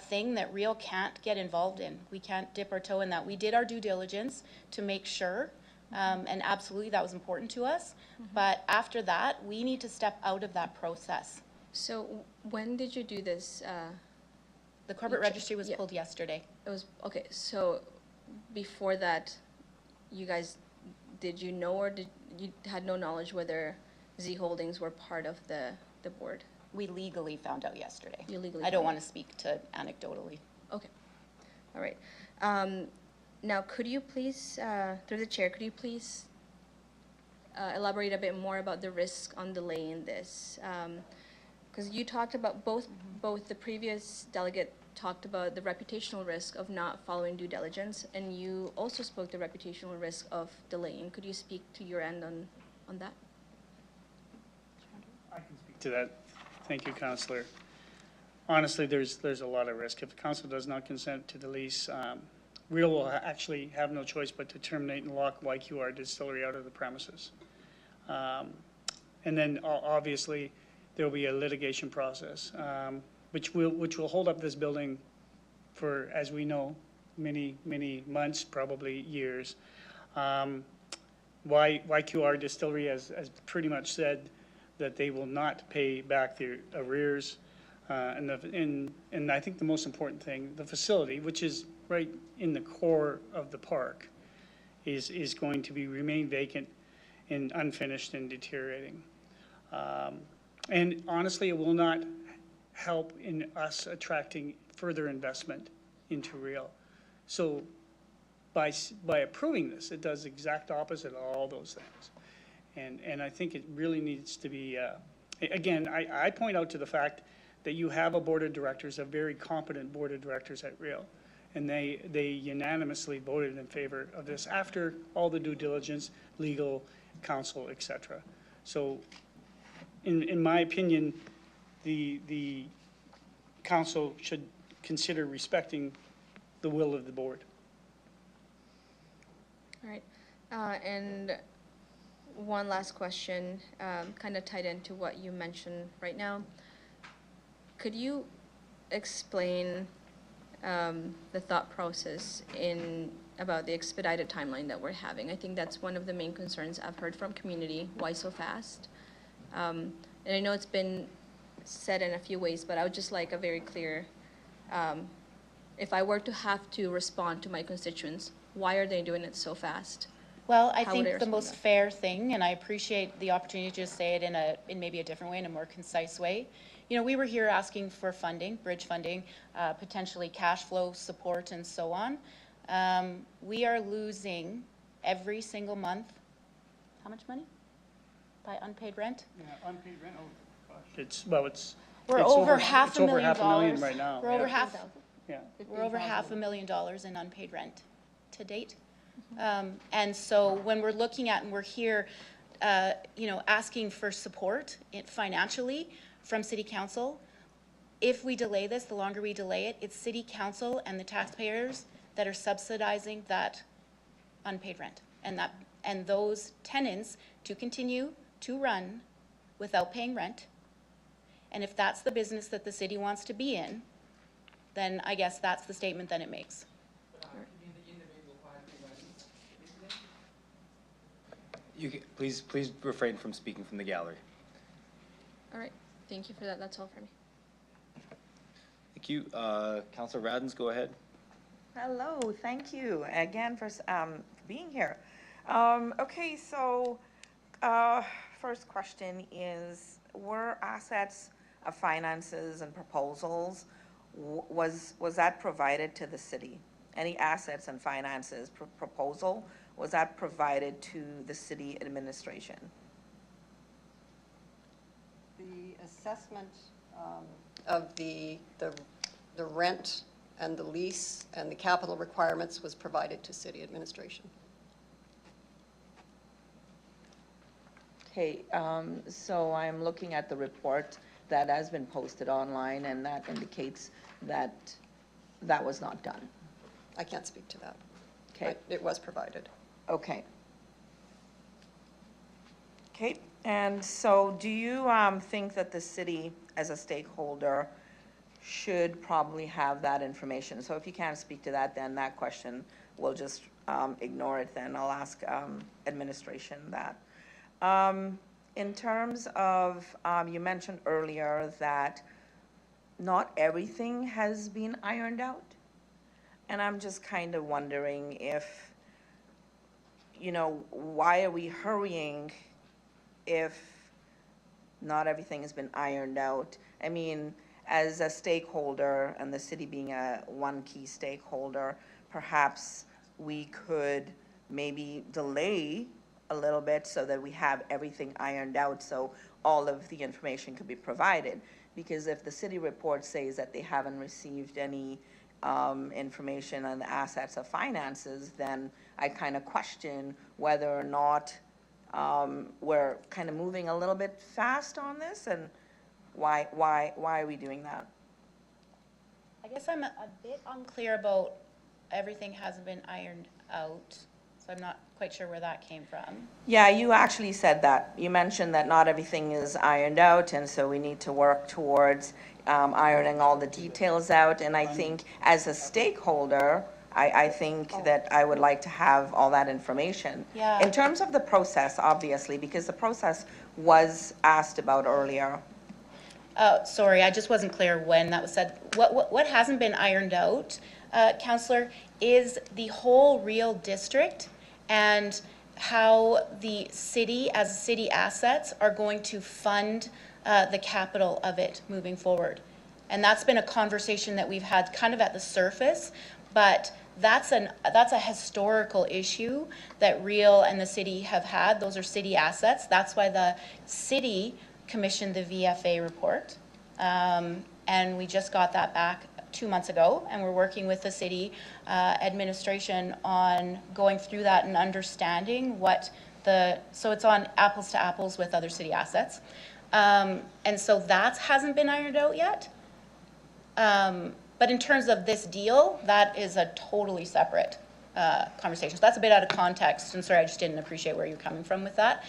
thing that Real can't get involved in. We can't dip our toe in that. We did our due diligence to make sure, and absolutely that was important to us, but after that, we need to step out of that process. So when did you do this? The corporate registry was pulled yesterday. It was, okay, so before that, you guys, did you know, or you had no knowledge whether Z Holdings were part of the board? We legally found out yesterday. You legally I don't want to speak to anecdotally. Okay, all right. Now, could you please, through the chair, could you please elaborate a bit more about the risk on delaying this? Because you talked about both the previous delegate talked about the reputational risk of not following due diligence, and you also spoke the reputational risk of delaying. Could you speak to your end on that? I can speak to that. Thank you, Councillor. Honestly, there's a lot of risk. If the council does not consent to the lease, Real will actually have no choice but to terminate and lock YQR Distillery out of the premises. And then obviously there will be a litigation process, which will hold up this building for, as we know, many months, probably years. YQR Distillery has pretty much said that they will not pay back their arrears. And I think the most important thing, the facility, which is right in the core of the park, is going to remain vacant and unfinished and deteriorating. And honestly, it will not help in us attracting further investment into Real. So by approving this, it does the exact opposite of all those things. And I think it really needs to be, again, I point out to the fact that you have a board of directors, a very competent board of directors at Real, and they unanimously voted in favor of this after all the due diligence, legal, counsel, etc. So in my opinion, the council should consider respecting the will of the board. All right, and one last question, kind of tied into what you mentioned right now. Could you explain the thought process about the expedited timeline that we're having? I think that's one of the main concerns I've heard from community. Why so fast? And I know it's been said in a few ways, but I would just like a very clear, if I were to have to respond to my constituents, why are they doing it so fast? Well, I think the most fair thing, and I appreciate the opportunity to just say it in maybe a different way, in a more concise way. You know, we were here asking for funding, bridge funding, potentially cash flow support, and so on. We are losing every single month, how much money? By unpaid rent? Yeah, unpaid rent, oh gosh. We're over $500,000. It's over $500,000 right now. We're over half. Yeah. We're over $500,000 in unpaid rent to date. And so when we're looking at, and we're here, asking for support financially from City Council. If we delay this, the longer we delay it, it's City Council and the taxpayers that are subsidizing that unpaid rent. And those tenants to continue to run without paying rent. And if that's the business that the city wants to be in, then I guess that's the statement that it makes. You can, please refrain from speaking from the gallery. All right, thank you for that. That's all for me. Thank you. Councilor Radens, go ahead. Hello, thank you again for being here. Okay, so first question is, were assets of finances and proposals, was that provided to the city? Any assets and finances proposal, was that provided to the city administration? The assessment of the rent and the lease and the capital requirements was provided to city administration. Okay, so I'm looking at the report that has been posted online, and that indicates that that was not done. I can't speak to that. Okay. But it was provided. Okay. Okay, and so do you think that the city, as a stakeholder, should probably have that information? So if you can't speak to that, then that question, we'll just ignore it then. I'll ask administration that. In terms of, you mentioned earlier that not everything has been ironed out. And I'm just kind of wondering if, why are we hurrying if not everything has been ironed out? I mean, as a stakeholder, and the city being one key stakeholder, perhaps we could maybe delay a little bit so that we have everything ironed out, so all of the information could be provided. Because if the city report says that they haven't received any information on the assets of finances, then I kind of question whether or not we're kind of moving a little bit fast on this, and why are we doing that? I guess I'm a bit unclear about everything hasn't been ironed out, so I'm not quite sure where that came from. Yeah, you actually said that. You mentioned that not everything is ironed out, and so we need to work towards ironing all the details out. And I think as a stakeholder, I think that I would like to have all that information. Yeah. In terms of the process, obviously, because the process was asked about earlier. Sorry, I just wasn't clear when that was said. What hasn't been ironed out, Councillor, is the whole real district and how the city, as city assets, are going to fund the capital of it moving forward. And that's been a conversation that we've had kind of at the surface, but that's a historical issue that Real and the city have had. Those are city assets. That's why the city commissioned the VFA report. And we just got that back 2 months ago, and we're working with the city administration on going through that and understanding so it's on apples to apples with other city assets. And so that hasn't been ironed out yet. But in terms of this deal, that is a totally separate conversation. So that's a bit out of context, and sorry, I just didn't appreciate where you're coming from with that.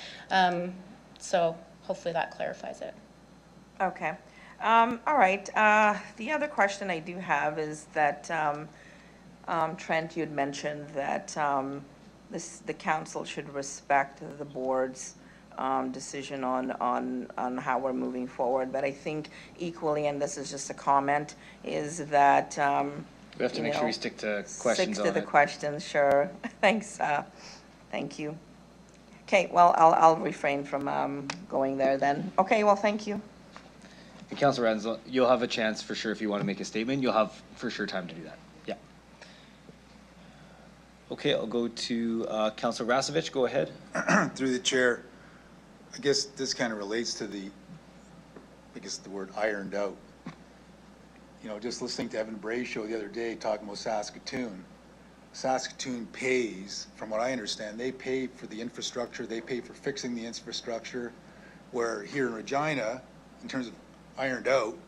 So hopefully that clarifies it. Okay. All right. The other question I do have is that, Trent, you had mentioned that the council should respect the board's decision on how we're moving forward. But I think equally, and this is just a comment, is that We have to make sure we stick to questions. Stick to the questions, sure. Thanks. Thank you. Okay, well, I'll refrain from going there then. Okay, well, thank you. And Councilor Radens, you'll have a chance for sure if you want to make a statement. You'll have for sure time to do that. Yeah. Okay, I'll go to Councilor Rasevich. Go ahead. Through the chair, I guess this kind of relates to the word ironed out. You know, just listening to Evan Bray's show the other day talking about Saskatoon. Saskatoon pays, from what I understand, they pay for the infrastructure, they pay for fixing the infrastructure, where here in Regina, in terms of ironed out,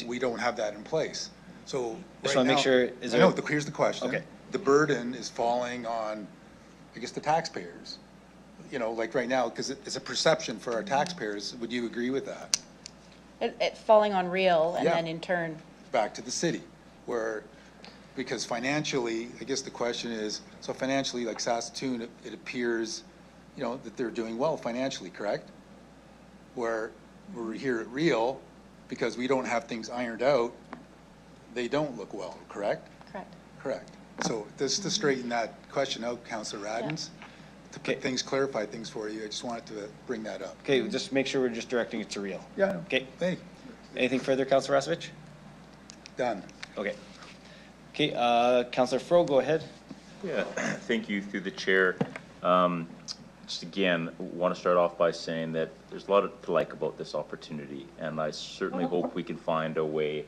we don't have that in place. So Just right want to now, make sure, is I there? know, here's the question. Okay. The burden is falling on, I guess, the taxpayers. You know, like right now, because it's a perception for our taxpayers. Would you agree with that? It falling on real and Yeah. then in turn, Back to the city, where, because financially, I guess the question is, so financially, like Saskatoon, it appears, you know, that they're doing well financially, correct? Where we're here at Real, because we don't have things ironed out, they don't look well, correct? correct. Correct. So just to straighten that question out, Councillor Radens, to put Okay. things, clarify things for you, I just wanted to bring that up. Okay, just make sure we're just directing it to real. Yeah. Okay, Hey, anything further, Councillor Rasevich? done. Okay. Okay, Councillor Fro, go ahead. Yeah, thank you through the chair. Just again, want to start off by saying that there's a lot to like about this opportunity, and I certainly hope we can find a way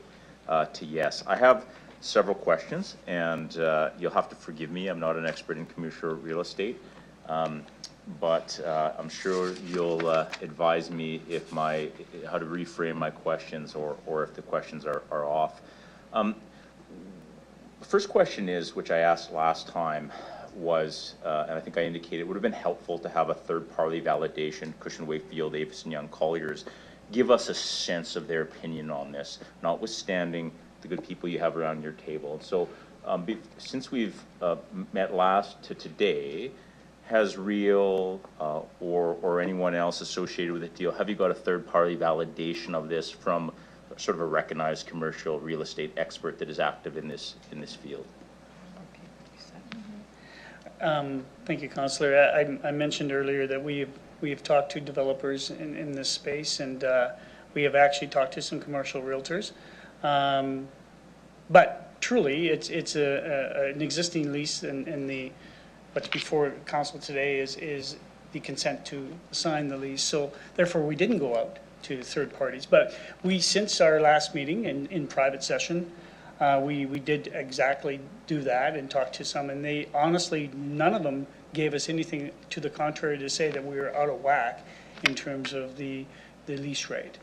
to yes. I have several questions, and you'll have to forgive me. I'm not an expert in commercial real estate, but I'm sure you'll advise me if how to reframe my questions or if the questions are off. The first question is, which I asked last time, was, and I think I indicated, it would have been helpful to have a third-party validation, Cushman Wakefield, Avison Young Colliers, give us a sense of their opinion on this, notwithstanding the good people you have around your table. And so, since we've met last to today, has Real or anyone else associated with the deal, have you got a third-party validation of this from sort of a recognized commercial real estate expert that is active in this field? Thank you, Councillor. I mentioned earlier that we have talked to developers in this space, and we have actually talked to some commercial realtors. But truly, it's an existing lease, and what's before council today is the consent to sign the lease. So therefore, we didn't go out to third parties. But since our last meeting in private session, we did exactly do that and talk to some, and they honestly, none of them gave us anything to the contrary to say that we were out of whack in terms of the lease rate.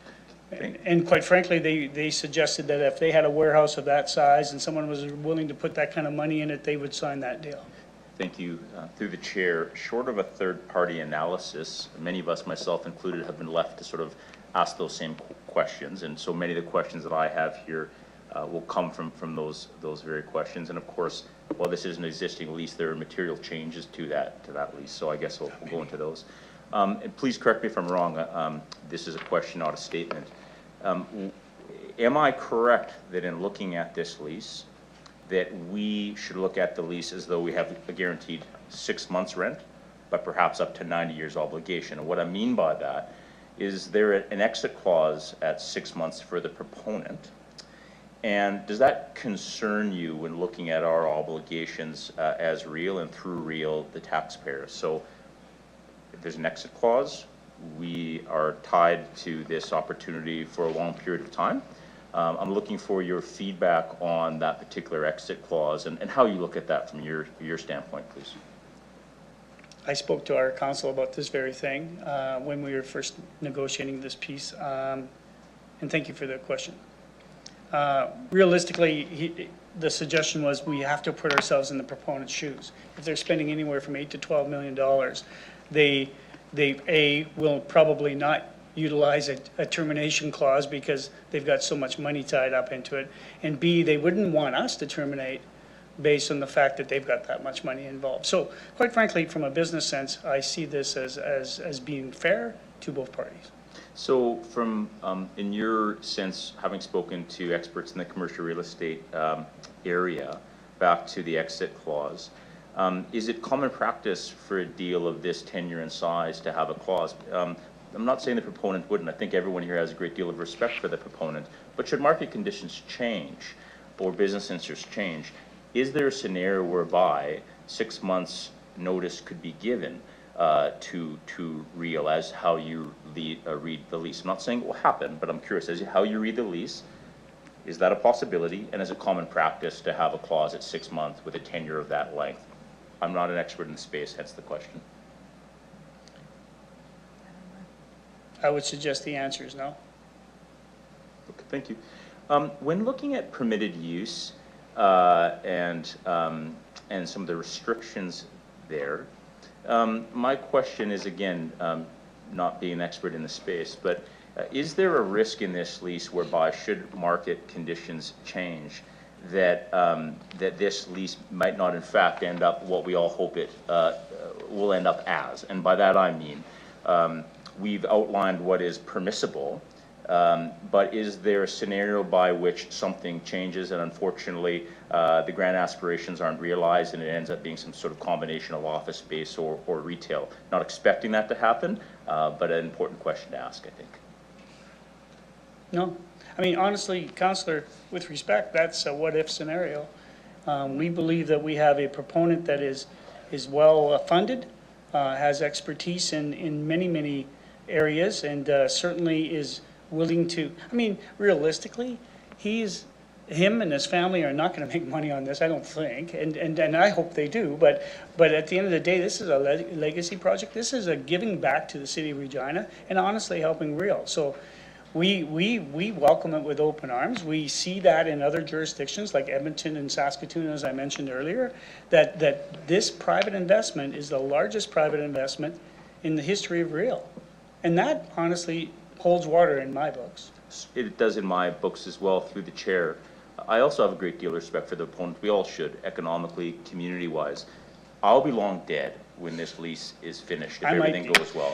And quite frankly, they suggested that if they had a warehouse of that size and someone was willing to put that kind of money in it, they would sign that deal. Thank you. Through the chair, short of a third-party analysis, many of us, myself included, have been left to sort of ask those same questions, and so many of the questions that I have here will come from those very questions. And of course, while this is an existing lease, there are material changes to that lease. So I guess we'll go into those. And please correct me if I'm wrong. This is a question, not a statement. Am I correct that in looking at this lease, that we should look at the lease as though we have a guaranteed 6 months rent, but perhaps up to 90 years obligation? And what I mean by that is there an exit clause at 6 months for the proponent? And does that concern you when looking at our obligations as Real and through Real, the taxpayers? So if there's an exit clause, we are tied to this opportunity for a long period of time. I'm looking for your feedback on that particular exit clause and how you look at that from your standpoint, please. I spoke to our council about this very thing when we were first negotiating this piece, and thank you for the question. Realistically, the suggestion was we have to put ourselves in the proponent's shoes. If they're spending anywhere from $8 to $12 million, they will probably not utilize a termination clause because they've got so much money tied up into it, and B, they wouldn't want us to terminate based on the fact that they've got that much money involved. So quite frankly, from a business sense, I see this as being fair to both parties. So from, in your sense, having spoken to experts in the commercial real estate area, back to the exit clause, is it common practice for a deal of this tenure and size to have a clause? I'm not saying the proponent wouldn't. I think everyone here has a great deal of respect for the proponent. But should market conditions change or business interests change, is there a scenario whereby 6 months notice could be given to Real as how you read the lease? I'm not saying it will happen, but I'm curious as to how you read the lease. Is that a possibility, and is it common practice to have a clause at 6 months with a tenure of that length? I'm not an expert in the space, hence the question. I would suggest the answer is no. Okay, thank you. When looking at permitted use and some of the restrictions there, my question is, again, not being an expert in the space, but is there a risk in this lease whereby, should market conditions change, that that this lease might not in fact end up what we all hope it will end up as? And by that I mean, we've outlined what is permissible, but is there a scenario by which something changes and unfortunately the grand aspirations aren't realized and it ends up being some sort of combination of office space or retail? Not expecting that to happen, but an important question to ask, I think. No, I mean, honestly, Councillor, with respect, that's a what-if scenario. We believe that we have a proponent that is well funded, has expertise in many areas, and certainly is willing to, I mean, realistically, him and his family are not going to make money on this, I don't think, and I hope they do, but at the end of the day, this is a legacy project. This is a giving back to the city of Regina and honestly helping real. So we welcome it with open arms. We see that in other jurisdictions like Edmonton and Saskatoon, as I mentioned earlier, that this private investment is the largest private investment in the history of real. And that honestly holds water in my books. It does in my books as well, through the chair. I also have a great deal of respect for the opponent. We all should, economically, community-wise. I'll be long dead when this lease is finished, if everything goes well.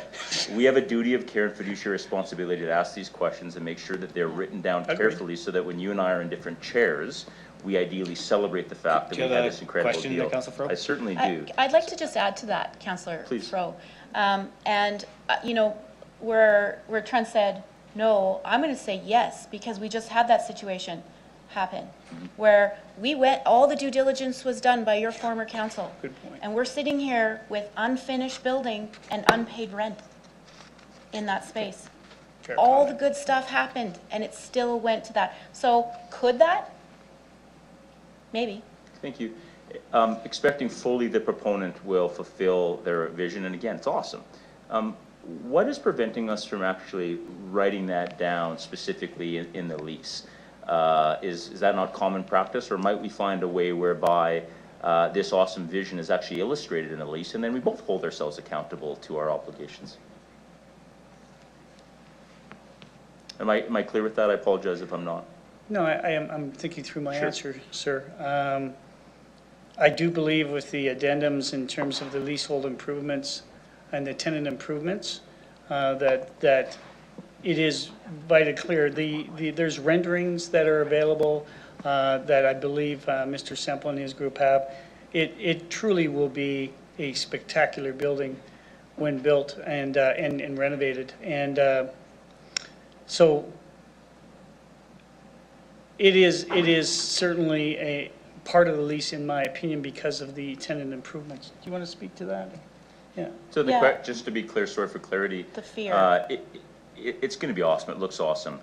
We have a duty of care and fiduciary responsibility to ask these questions and make sure that they're written down carefully so that when you and I are in different chairs, we ideally celebrate the fact that we had this incredible deal. I certainly do. I'd like to just add to that, Councillor Fro. You know, where Trent said no, I'm going to say yes, because we just had that situation happen where we went, all the due diligence was done by your former council. Good point. And we're sitting here with unfinished building and unpaid rent in that space. Fair all comment. the good stuff happened and it still went to that. So could that? Maybe. Thank you. Expecting fully the proponent will fulfill their vision, and again, it's awesome. What is preventing us from actually writing that down specifically in the lease? Is that not common practice, or might we find a way whereby this awesome vision is actually illustrated in the lease, and then we both hold ourselves accountable to our obligations? Am I clear with that? I apologize if I'm not. No, I'm thinking through my answer, sir. I do believe with the addendums in terms of the leasehold improvements and the tenant improvements, that it is vitally clear. There's renderings that are available that I believe Mr. Semple and his group have. It truly will be a spectacular building when built and renovated. And so it is certainly a part of the lease, in my opinion, because of the tenant improvements. Do you want to speak to that? Yeah. So just to be clear, sorry for clarity. The fear. It's going to be awesome. It looks awesome.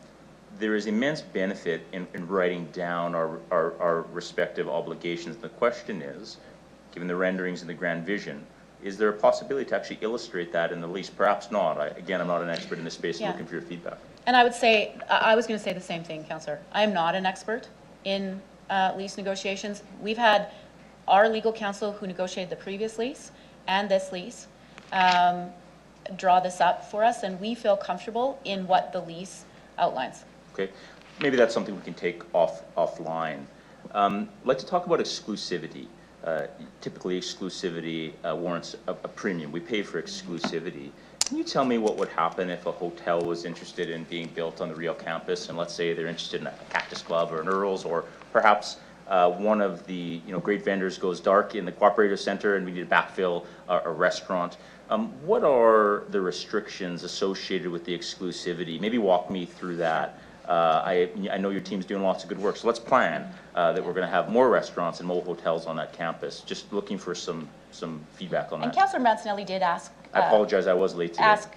There is immense benefit in writing down our respective obligations. The question is, given the renderings and the grand vision, is there a possibility to actually illustrate that in the lease? Perhaps not. Again, I'm not an expert in this space. I'm looking for your feedback. And I would say, I was going to say the same thing, Councillor. I am not an expert in lease negotiations. We've had our legal counsel who negotiated the previous lease and this lease draw this up for us, and we feel comfortable in what the lease outlines. Okay, maybe that's something we can take offline. I'd like to talk about exclusivity. Typically, exclusivity warrants a premium. We pay for exclusivity. Can you tell me what would happen if a hotel was interested in being built on the Real campus, and let's say they're interested in a Cactus Club or an Earl's, or perhaps one of the great vendors goes dark in the Cooperative Center and we need to backfill a restaurant. What are the restrictions associated with the exclusivity? Maybe walk me through that. I know your team's doing lots of good work, so let's plan that we're going to have more restaurants and more hotels on that campus. Just looking for some feedback on that. And Councillor Mancinelli did ask. I apologize, I was late today. Ask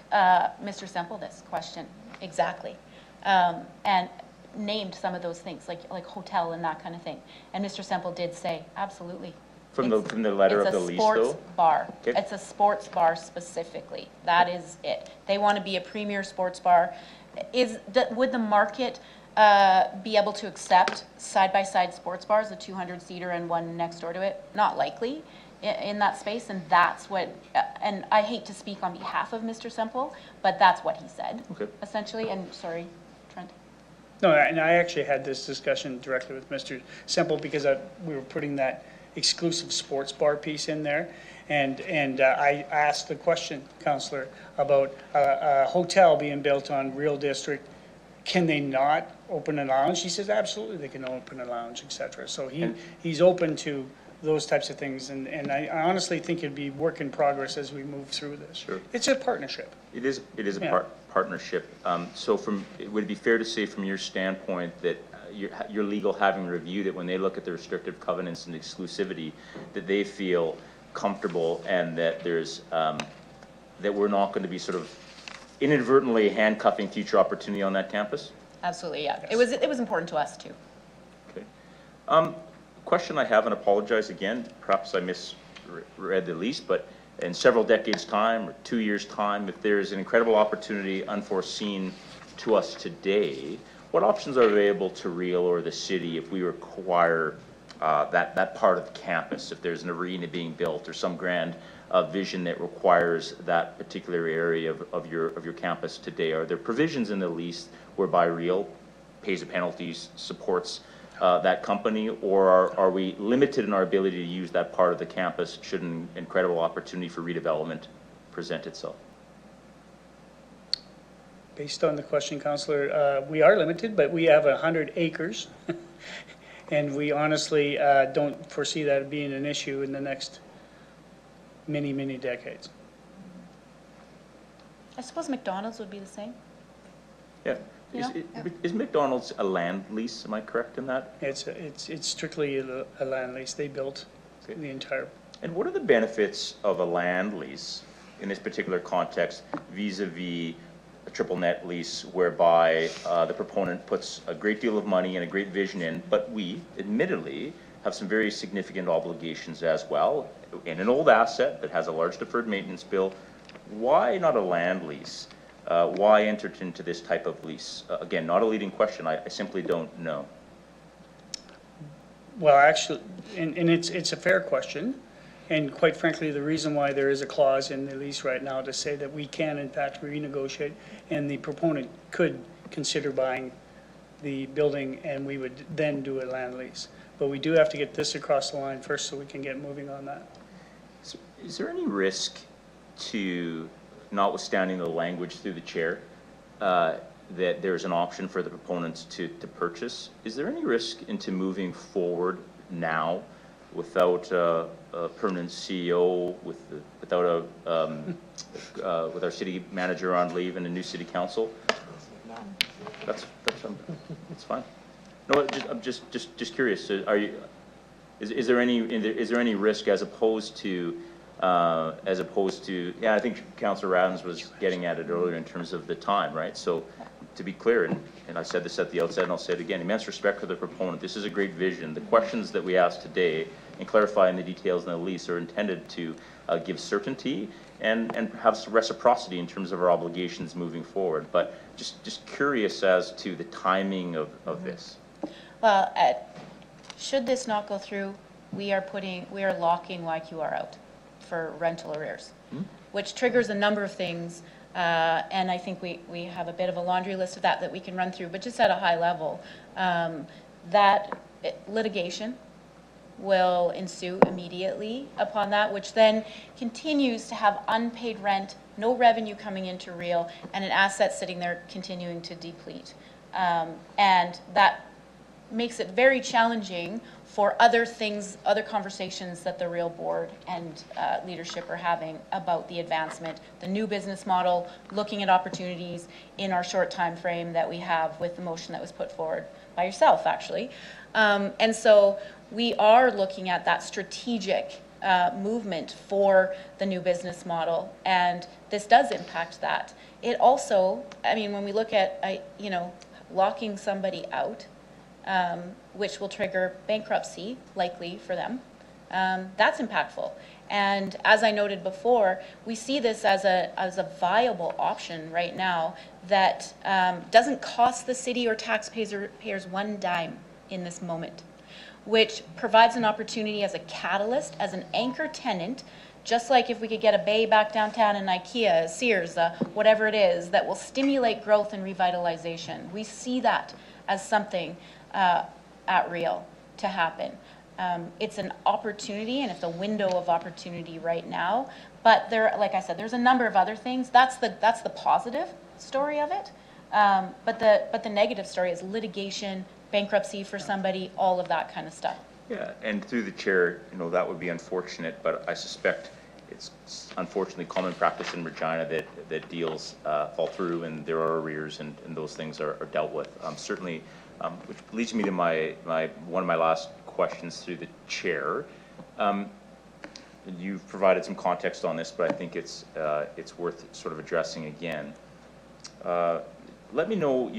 Mr. Semple this question exactly, and named some of those things, like hotel and that kind of thing. And Mr. Semple did say, absolutely. From the letter of the lease, though? It's a sports bar. Okay. It's a sports bar specifically. That is it. They want to be a premier sports bar. Would the market be able to accept side-by-side sports bars, a 200-seater and one next door to it? Not likely in that space, and that's what, and I hate to speak on behalf of Mr. Semple, but that's what he said, essentially, and sorry, Trent. No, and I actually had this discussion directly with Mr. Semple because we were putting that exclusive sports bar piece in there. And I asked the question, Councillor, about a hotel being built on Real District. Can they not open a lounge? He says, absolutely, they can open a lounge, et cetera. So he's open to those types of things. And I honestly think it'd be work in progress as we move through this. Sure. It's a partnership. It is a partnership. So would it be fair to say from your standpoint that your legal, having reviewed it, when they look at the restrictive covenants and exclusivity, that they feel comfortable and that there's that we're not going to be sort of inadvertently handcuffing future opportunity on that campus? Absolutely, yeah. Yes. It was important to us too. Okay. Question I have, and apologize again, perhaps I misread the lease, but in several decades' time or 2 years' time, if there's an incredible opportunity unforeseen to us today, what options are available to Real or the city if we require that part of the campus, if there's an arena being built or some grand vision that requires that particular area of your campus today? Are there provisions in the lease whereby Real pays the penalties, supports that company, or are we limited in our ability to use that part of the campus should an incredible opportunity for redevelopment present itself? Based on the question, Councillor, we are limited, but we have 100 acres. And we honestly don't foresee that being an issue in the next many, many decades. I suppose McDonald's would be the same. Yeah. Is McDonald's a land lease? Am I correct in that? It's strictly a land lease. They built the entire. And what are the benefits of a land lease in this particular context vis-a-vis a triple net lease, whereby the proponent puts a great deal of money and a great vision in, but we admittedly have some very significant obligations as well in an old asset that has a large deferred maintenance bill? Why not a land lease? Why enter into this type of lease? Again, not a leading question. I simply don't know. Well, actually, and it's a fair question. And quite frankly, the reason why there is a clause in the lease right now to say that we can in fact renegotiate, and the proponent could consider buying the building, and we would then do a land lease. But we do have to get this across the line first so we can get moving on that. So is there any risk to, notwithstanding the language through the chair, that there's an option for the proponents to purchase? Is there any risk into moving forward now without a permanent CEO, without with our city manager on leave and a new city council? That's fine. No, I'm just curious. Is there any risk as opposed to yeah, I think Councillor Radens was getting at it earlier in terms of the time, right? So to be clear, and I said this at the outset and I'll say it again, immense respect for the proponent. This is a great vision. The questions that we asked today and clarifying the details in the lease are intended to give certainty and have some reciprocity in terms of our obligations moving forward. But just curious as to the timing of this. Well, should this not go through, we are locking YQR out for rental arrears, which triggers a number of things. And I think we have a bit of a laundry list of that we can run through, but just at a high level, that litigation will ensue immediately upon that, which then continues to have unpaid rent, no revenue coming into Real, and an asset sitting there continuing to deplete. And that makes it very challenging for other things, other conversations that the Real board and leadership are having about the advancement, the new business model, looking at opportunities in our short time frame that we have with the motion that was put forward by yourself, actually. And so we are looking at that strategic movement for the new business model, and this does impact that. It also, I mean, when we look at, locking somebody out, which will trigger bankruptcy, likely for them, that's impactful. And as I noted before, we see this as a viable option right now that doesn't cost the city or taxpayers one dime in this moment, which provides an opportunity as a catalyst, as an anchor tenant, just like if we could get a bay back downtown, an IKEA, a Sears, whatever it is, that will stimulate growth and revitalization. We see that as something at Real to happen. It's an opportunity, and it's a window of opportunity right now. But there, like I said, there's a number of other things. That's the positive story of it. But the negative story is litigation, bankruptcy for somebody, all of that kind of stuff. Yeah, and through the chair, that would be unfortunate, but I suspect it's unfortunately common practice in Regina that deals fall through and there are arrears and those things are dealt with. Certainly, which leads me to one of my last questions through the chair. You've provided some context on this, but I think it's worth sort of addressing again. Let me know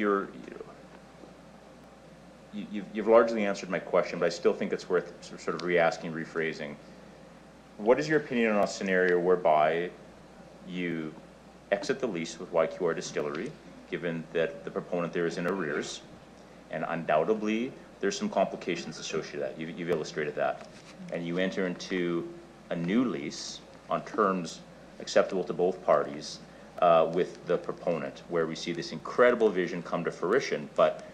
you've largely answered my question, but I still think it's worth sort of re-asking, rephrasing. What is your opinion on a scenario whereby you exit the lease with YQR Distillery, given that the proponent there is in arrears, and undoubtedly there's some complications associated with that. You've illustrated that. And you enter into a new lease on terms acceptable to both parties with the proponent, where we see this incredible vision come to fruition, but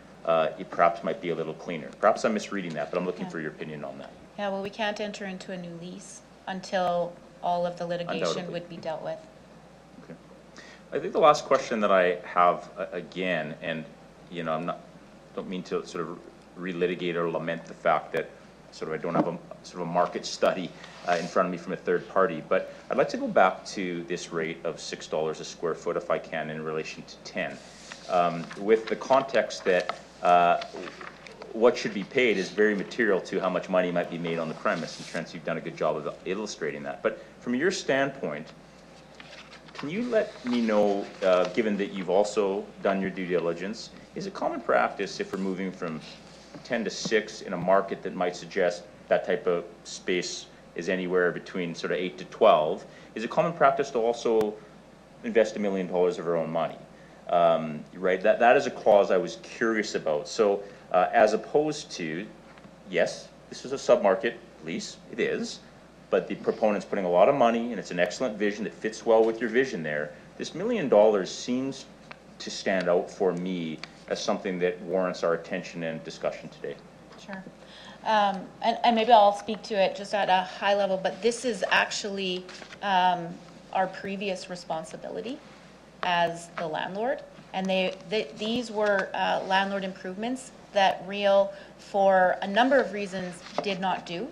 it perhaps might be a little cleaner. Perhaps I'm misreading that, but I'm looking for your opinion on that. Yeah, well, we can't enter into a new lease until all of the litigation would be dealt with. Okay. I think the last question that I have, again, and don't mean to sort of relitigate or lament the fact that I don't have a market study in front of me from a third party, but I'd like to go back to this rate of $6 a square foot, if I can, in relation to 10, with the context that what should be paid is very material to how much money might be made on the premise, and Trent, you've done a good job of illustrating that. But from your standpoint, can you let me know, given that you've also done your due diligence, is it common practice if we're moving from 10 to 6 in a market that might suggest that type of space is anywhere between sort of 8 to 12, is it common practice to also invest $1 million of our own money? Right, that is a clause I was curious about. So as opposed to, yes, this is a sub-market lease, it is, but the proponent's putting a lot of money and it's an excellent vision that fits well with your vision there. This $1 million seems to stand out for me as something that warrants our attention and discussion today. Sure. And maybe I'll speak to it just at a high level, but this is actually our previous responsibility as the landlord. And these were landlord improvements that Real, for a number of reasons, did not do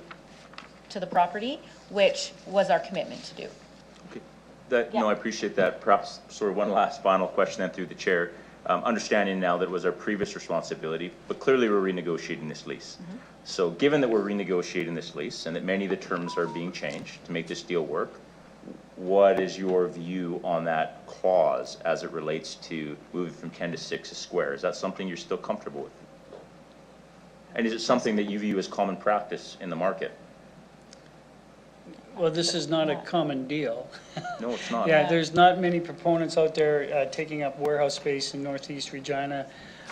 to the property, which was our commitment to do. Okay. No, I appreciate that. Perhaps sort of one last final question then through the chair. Understanding now that it was our previous responsibility, but clearly we're renegotiating this lease. Mm-hmm. So given that we're renegotiating this lease and that many of the terms are being changed to make this deal work, what is your view on that clause as it relates to moving from 10 to 6 a square? Is that something you're still comfortable with? And is it something that you view as common practice in the market? Well, this is not a common deal. No, it's not. Yeah, there's not many proponents out there taking up warehouse space in Northeast Regina,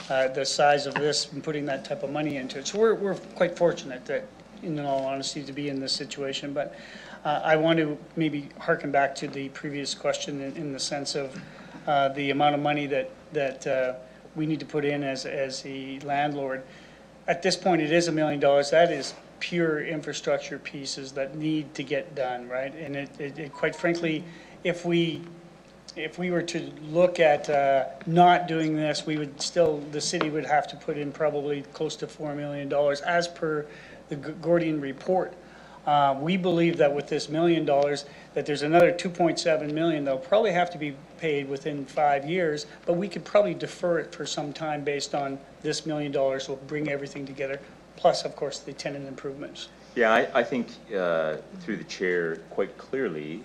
the size of this, and putting that type of money into it. So we're quite fortunate that, in all honesty, to be in this situation. But I want to maybe harken back to the previous question in the sense of the amount of money that we need to put in as a landlord. At this point, it is $1 million. That is pure infrastructure pieces that need to get done, right? And it quite frankly, if we were to look at not doing this, the city would have to put in probably close to $4 million as per the Gordian report. We believe that with this $1 million, that there's another $2.7 million that'll probably have to be paid within 5 years, but we could probably defer it for some time based on this $1 million will bring everything together, plus of course the tenant improvements. Yeah, I think through the chair, quite clearly,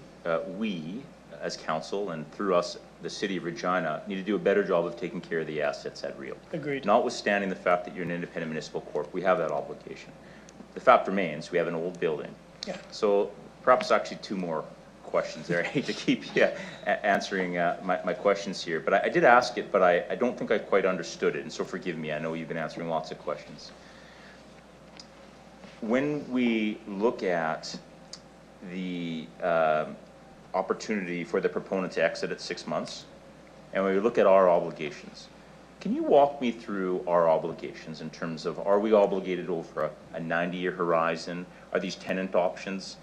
we as council and through us the city of Regina need to do a better job of taking care of the assets at Real. Agreed. Notwithstanding the fact that you're an independent municipal corp, we have that obligation. The fact remains, we have an old building. Yeah. So perhaps actually two more questions there. I hate to keep you answering my questions here, but I did ask it, but I don't think I quite understood it, and so forgive me. I know you've been answering lots of questions. When we look at the opportunity for the proponent to exit at 6 months, and when we look at our obligations, can you walk me through our obligations in terms of, are we obligated over a 90-year horizon? Are these tenant options?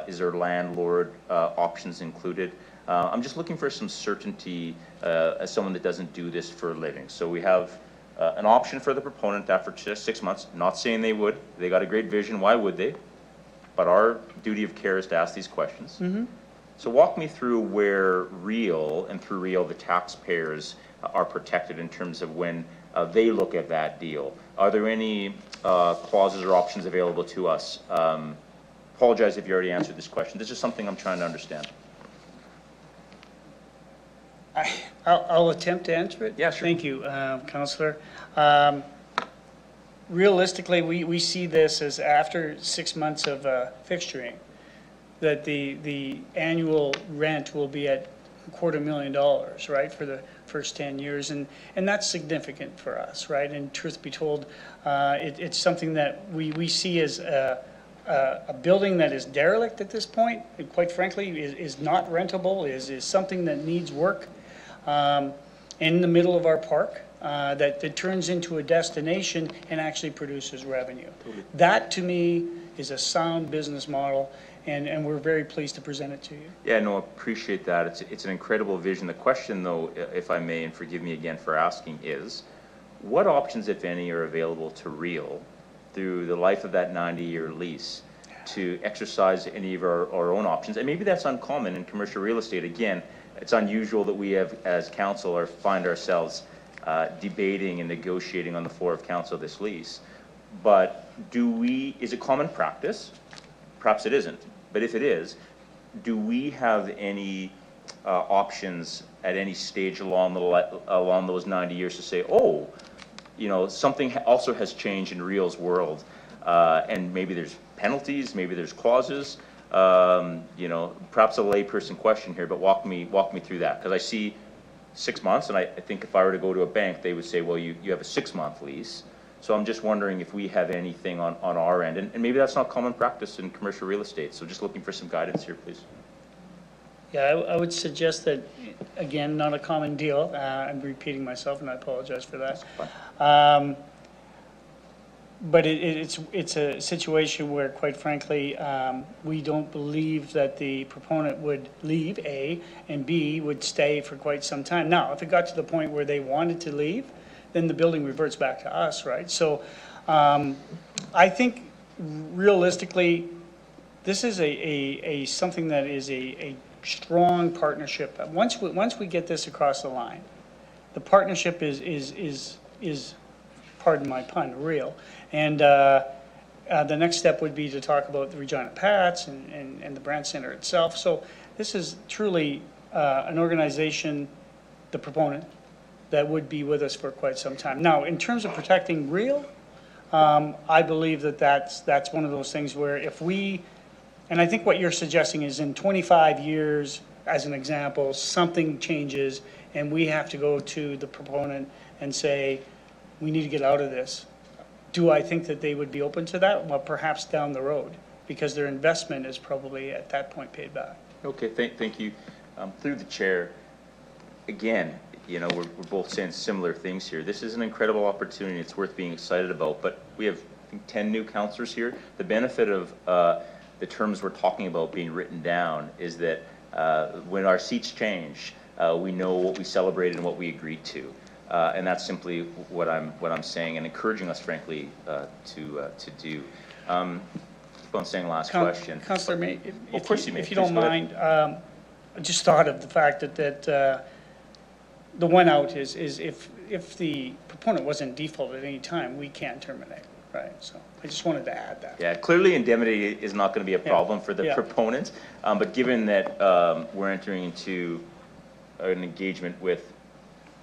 Is there landlord options included? I'm just looking for some certainty as someone that doesn't do this for a living. So we have an option for the proponent after just 6 months, not saying they would. They got a great vision, why would they? But our duty of care is to ask these questions. Mm-hmm. So walk me through where Real, and through Real the taxpayers, are protected in terms of when they look at that deal. Are there any clauses or options available to us? Apologize if you already answered this question. This is something I'm trying to understand. I'll attempt to answer it. Yeah, sure. Thank you, Councillor. Realistically, we see this as after 6 months of fixturing, that the annual rent will be at $250,000, right, for the first 10 years, and that's significant for us, right? And truth be told, it's something that we see as a building that is derelict at this point, and quite frankly, is not rentable, is something that needs work in the middle of our park, that turns into a destination and actually produces revenue. Totally. That, to me, is a sound business model, and we're very pleased to present it to you. Yeah, no, appreciate that. It's an incredible vision. The question, though, if I may, and forgive me again for asking, is what options, if any, are available to Real through the life of that 90-year lease to exercise any of our own options? And maybe that's uncommon in commercial real estate. Again, it's unusual that we have, as council, or find ourselves debating and negotiating on the floor of council this lease. But is it common practice? Perhaps it isn't. But if it is, do we have any options at any stage along those 90 years to say, oh, you know, something also has changed in Real's world, and maybe there's penalties, maybe there's clauses, you know, perhaps a layperson question here, but walk me through that, because I see 6 months, and I think if I were to go to a bank, they would say, well, you have a 6-month lease. So I'm just wondering if we have anything on our end, and maybe that's not common practice in commercial real estate. So just looking for some guidance here, please. Yeah, I would suggest that, again, not a common deal. I'm repeating myself, and I apologize for that. But it's a situation where, quite frankly, we don't believe that the proponent would leave, A, and B, would stay for quite some time. Now, if it got to the point where they wanted to leave, then the building reverts back to us, right? So I think realistically, this is something that is a strong partnership. Once we get this across the line, the partnership is pardon my pun, real. And the next step would be to talk about the Regina Pats and the Brand Center itself. So this is truly an organization, the proponent, that would be with us for quite some time. Now, in terms of protecting Real, I believe that's one of those things where if we, and I think what you're suggesting is in 25 years, as an example, something changes and we have to go to the proponent and say, we need to get out of this. Do I think that they would be open to that? Well, perhaps down the road, because their investment is probably at that point paid back. Okay, thank you. Through the chair, again, you know, we're both saying similar things here. This is an incredible opportunity. It's worth being excited about, but we have, I think, 10 new councillors here. The benefit of the terms we're talking about being written down is that when our seats change, we know what we celebrated and what we agreed to. And that's simply what I'm saying and encouraging us, frankly, to do. Keep on saying last question. Councillor, if you don't Please, mind, I just thought of the fact that the one out is if the proponent was in default at any time, we can't terminate, right? So I just wanted to add that. Yeah, clearly indemnity is not going to be a problem for the proponent, but given that we're entering into an engagement with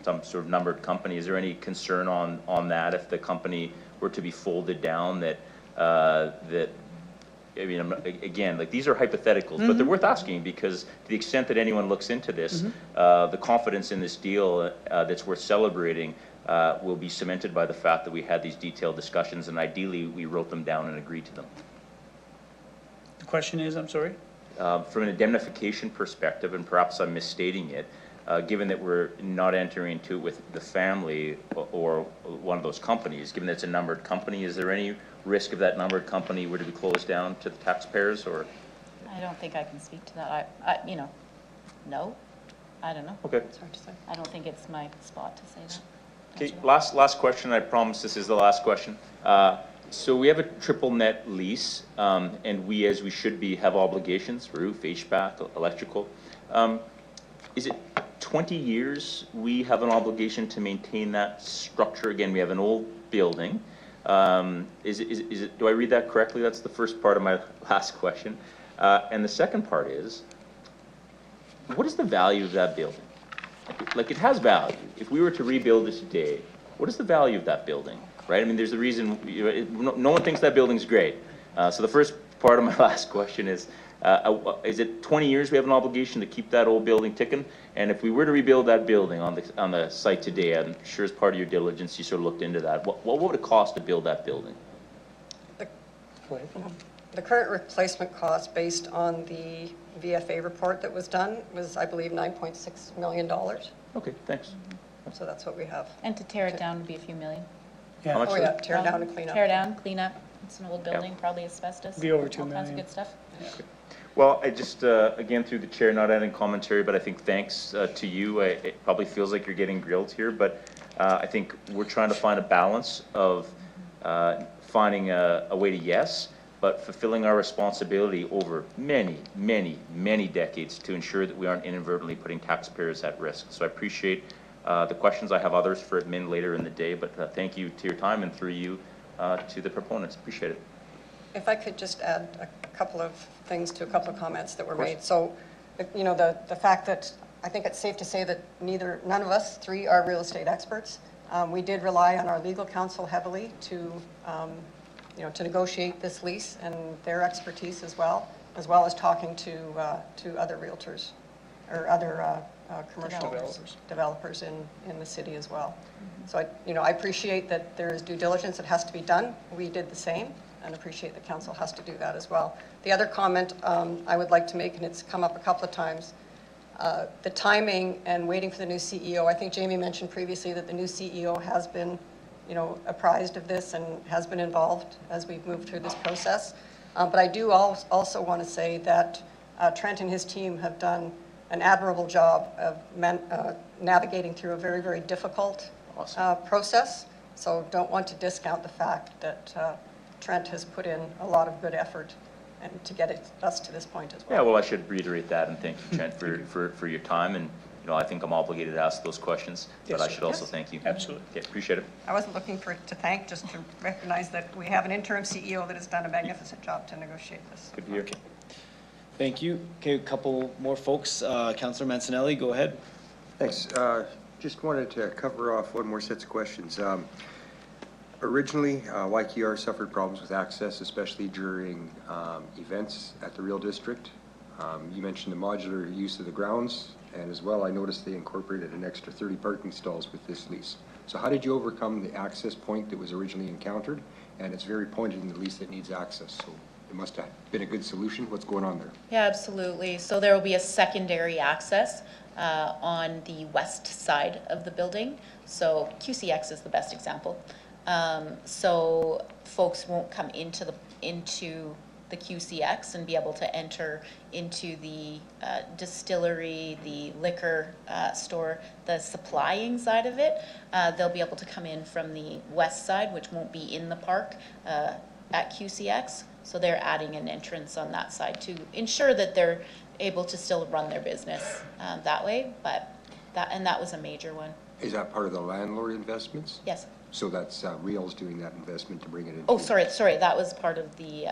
some sort of numbered company. Is there any concern on that if the company were to be folded down that, I mean, again, like these are hypotheticals, but they're worth asking because to the extent that anyone looks into this, the confidence in this deal that's worth celebrating will be cemented by the fact that we had these detailed discussions and ideally we wrote them down and agreed to them. The question is, I'm sorry? From an indemnification perspective, and perhaps I'm misstating it, given that we're not entering into it with the family or one of those companies, given that it's a numbered company, is there any risk if that numbered company were to be closed down to the taxpayers, or? I don't think I can speak to that. You know, no, I don't know. Okay. It's hard to say. I don't think it's my spot to say that. Okay, last question. I promise this is the last question. So we have a triple net lease, and we, as we should be, have obligations, roof, HVAC, electrical. Is it 20 years we have an obligation to maintain that structure? Again, we have an old building. Is it, do I read that correctly? That's the first part of my last question. And the second part is, what is the value of that building? Like it has value. If we were to rebuild it today, what is the value of that building, right? I mean, there's a reason, no one thinks that building's great. So the first part of my last question is it 20 years we have an obligation to keep that old building ticking? And if we were to rebuild that building on the site today, I'm sure as part of your diligence you sort of looked into that, what would it cost to build that building? The current replacement cost based on the VFA report that was done was, I believe, $9.6 million. Okay, thanks. So that's what we have. And to tear it down would be a few million. Yeah. How much Oh, yeah, tear it down and clean up. Tear down, clean up. It's an old building, probably asbestos. Be over 2 all kinds of million. good stuff. Well, I just, again, through the chair, not adding commentary, but I think thanks to you. It probably feels like you're getting grilled here, but I think we're trying to find a balance of finding a way to yes, but fulfilling our responsibility over many, many, many decades to ensure that we aren't inadvertently putting taxpayers at risk. So I appreciate the questions. I have others for admin later in the day, but thank you to your time and through you to the proponents. Appreciate it. If I could just add a couple of things to a couple of comments that were made. So, you know, the fact that I think it's safe to say that none of us three are real estate experts. We did rely on our legal counsel heavily to, you know, to negotiate this lease and their expertise as well as talking to other realtors or other commercial developers in the city as well. So I appreciate that there is due diligence that has to be done. We did the same, and appreciate the council has to do that as well. The other comment I would like to make, and it's come up a couple of times, the timing and waiting for the new CEO. I think Jamie mentioned previously that the new CEO has been, you know, apprised of this and has been involved as we've moved through this process. But I do also want to say that Trent and his team have done an admirable job of navigating through a very, very difficult process. So don't want to discount the fact that Trent has put in a lot of good effort and to get us to this point as well. Yeah, well, I should reiterate that and thank you, Trent, for your time. And, you know, I think I'm obligated to ask those questions, but I should also thank you. Absolutely. Okay, appreciate it. I wasn't looking to thank, just to recognize that we have an interim CEO that has done a magnificent job to negotiate this. Good to hear. Thank you. Okay, a couple more folks. Councillor Mancinelli, go ahead. Thanks. Just wanted to cover off one more set of questions. Originally, YKR suffered problems with access, especially during events at the Real District. You mentioned the modular use of the grounds, and as well, I noticed they incorporated an extra 30 parking stalls with this lease. So how did you overcome the access point that was originally encountered? And it's very pointed in the lease that needs access, so it must have been a good solution. What's going on there? Yeah, absolutely. So there will be a secondary access on the west side of the building. So QCX is the best example. So folks won't come into the QCX and be able to enter into the distillery, the liquor store, the supplying side of it. They'll be able to come in from the west side, which won't be in the park at QCX. So they're adding an entrance on that side to ensure that they're able to still run their business that way. But that was a major one. Is that part of the landlord investments? Yes. So that's Real's doing that investment to bring it in? Oh, sorry, that was part of the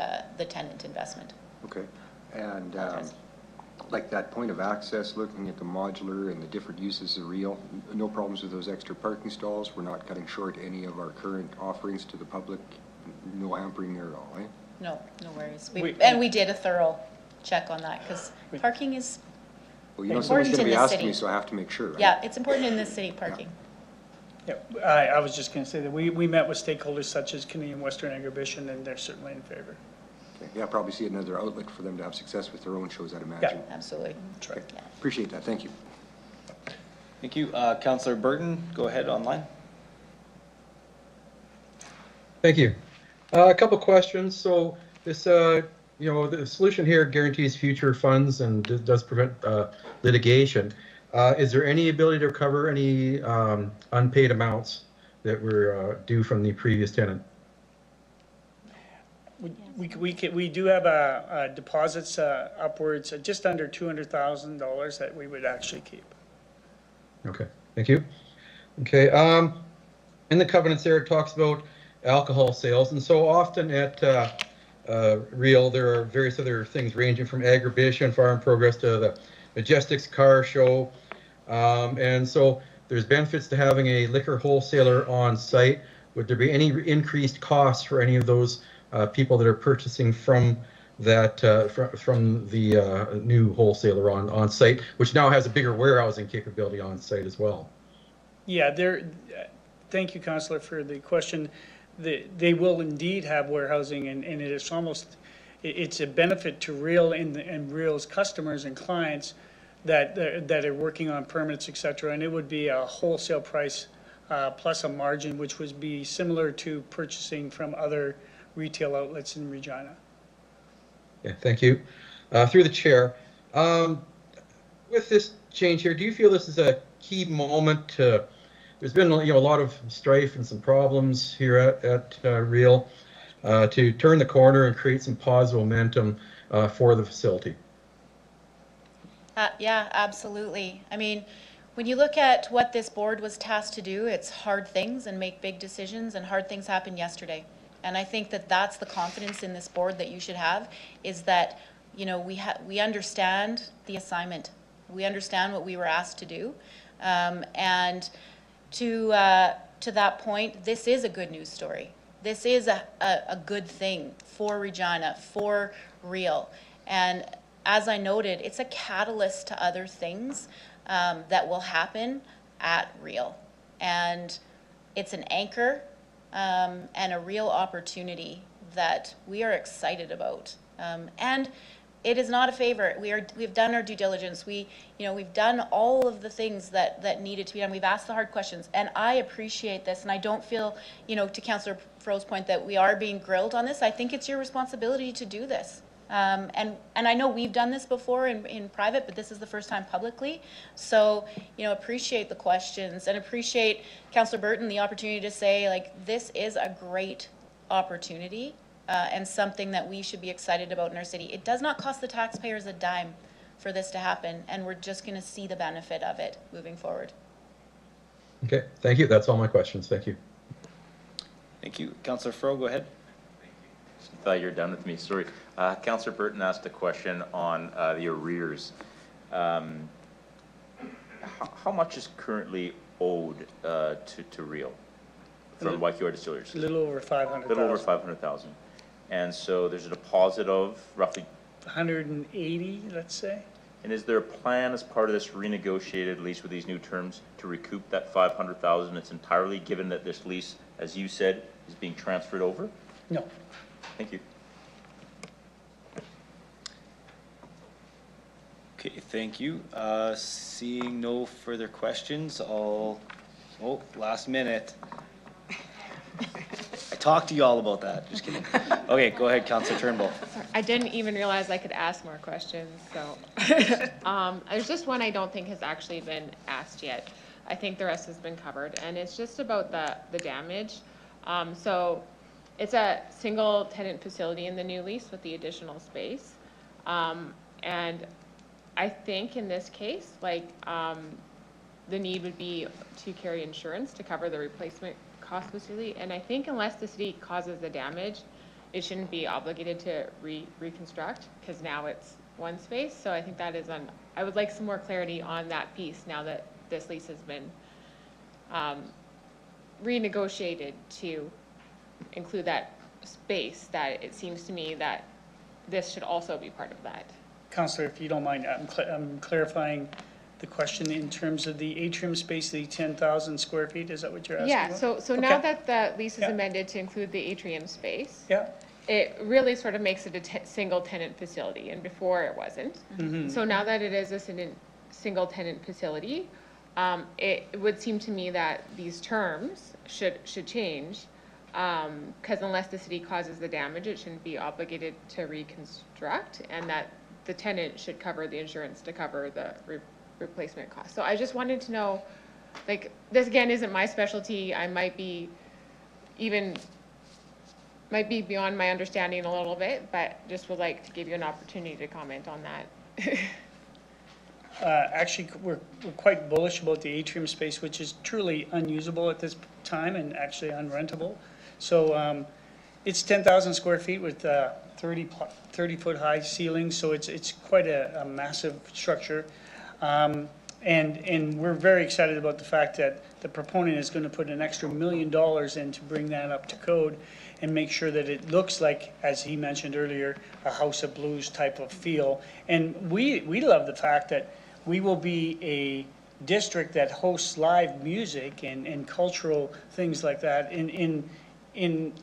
tenant investment. Okay. And like that point of access, looking at the modular and the different uses of real, no problems with those extra parking stalls. We're not cutting short any of our current offerings to the public. No hampering there at all, eh? No, no worries. And we did a thorough check on that because parking is Well, you know, important someone's going to in be this asking city. me, so I have to make sure, right? Yeah, it's important in this city, parking. Yeah, I was just going to say that we met with stakeholders such as Canadian Western Exhibition, and they're certainly in favor. Okay. Yeah, probably see another outlet for them to have success with their own shows, I'd Yeah, imagine. absolutely. That's right. Yeah. Appreciate that. Thank you. Thank you. Councillor Burton, go ahead online. Thank you. A couple questions. So this, you know, the solution here guarantees future funds and does prevent litigation. Is there any ability to recover any unpaid amounts that were due from the previous tenant? We do have deposits upwards just under $200,000 that we would actually keep. Okay, thank you. Okay, in the covenants there, it talks about alcohol sales, and so often at Real, there are various other things ranging from agribition, farm progress to the Majestics car show, and so there's benefits to having a liquor wholesaler on site. Would there be any increased costs for any of those people that are purchasing from that from the new wholesaler on site, which now has a bigger warehousing capability on site as well? Yeah, thank you, Councillor, for the question. They will indeed have warehousing, and it is it's a benefit to Real and Real's customers and clients that are working on permits, et cetera, and it would be a wholesale price plus a margin, which would be similar to purchasing from other retail outlets in Regina. Yeah, thank you. Through the chair, with this change here, do you feel this is a key moment to, there's been, you know, a lot of strife and some problems here at Real, to turn the corner and create some positive momentum for the facility? Yeah, absolutely. I mean, when you look at what this board was tasked to do, it's hard things and make big decisions, and hard things happened yesterday. And I think that that's the confidence in this board that you should have, is that, you know, we understand the assignment. We understand what we were asked to do. And to that point, this is a good news story. This is a good thing for Regina, for Real. And as I noted, it's a catalyst to other things that will happen at Real. And it's an anchor and a real opportunity that we are excited about. And it is not a favor. We've done our due diligence. We've done all of the things that needed to be done. We've asked the hard questions, and I appreciate this. And I don't feel, to Councillor Fro's point, that we are being grilled on this. I think it's your responsibility to do this. And I know we've done this before in private, but this is the first time publicly. So, appreciate the questions and appreciate Councillor Burton the opportunity to say, like, this is a great opportunity and something that we should be excited about in our city. It does not cost the taxpayers a dime for this to happen, and we're just going to see the benefit of it moving forward. Okay, thank you. That's all my questions. Thank you. Thank you. Councillor Fro, go ahead. I thought you were done with me. Sorry. Councillor Burton asked a question on the arrears. How much is currently owed to Real from Waikio Distilleries? A little over 500,000. A little over 500,000. And so there's a deposit of roughly 180, let's say. And is there a plan as part of this renegotiated lease with these new terms to recoup that 500,000? It's entirely, given that this lease, as you said, is being transferred over? No. Thank you. Okay, thank you. Seeing no further questions, last minute. I talked to you all about that, just kidding. Okay, go ahead, Councillor Turnbull. Sorry, I didn't even realize I could ask more questions, so. There's just one I don't think has actually been asked yet. I think the rest has been covered, and it's just about the damage. So it's a single tenant facility in the new lease with the additional space. And I think in this case, the need would be to carry insurance to cover the replacement cost of the facility. And I think unless the city causes the damage, it shouldn't be obligated to reconstruct, because now it's one space. So I think that is I would like some more clarity on that piece now that this lease has been renegotiated to include that space, that it seems to me that this should also be part of that. Councillor, if you don't mind, I'm clarifying the question in terms of the atrium space, the 10,000 square feet, is that what you're asking Yeah, about? so Okay. now that the lease is Yeah. amended to include the atrium space, Yeah, it really sort of makes it a single tenant facility, and before it wasn't. So now that it is a single tenant facility, it would seem to me that these terms should change, because unless the city causes the damage, it shouldn't be obligated to reconstruct, and that the tenant should cover the insurance to cover the replacement cost. So I just wanted to know, like, this again isn't my specialty. I might be beyond my understanding a little bit, but just would like to give you an opportunity to comment on that. actually, we're quite bullish about the atrium space, which is truly unusable at this time and actually unrentable. So it's 10,000 square feet with 30-foot high ceilings, so it's quite a massive structure. And we're very excited about the fact that the proponent is going to put an extra $1 million in to bring that up to code and make sure that it looks like, as he mentioned earlier, a House of Blues type of feel. And we love the fact that we will be a district that hosts live music and cultural things like that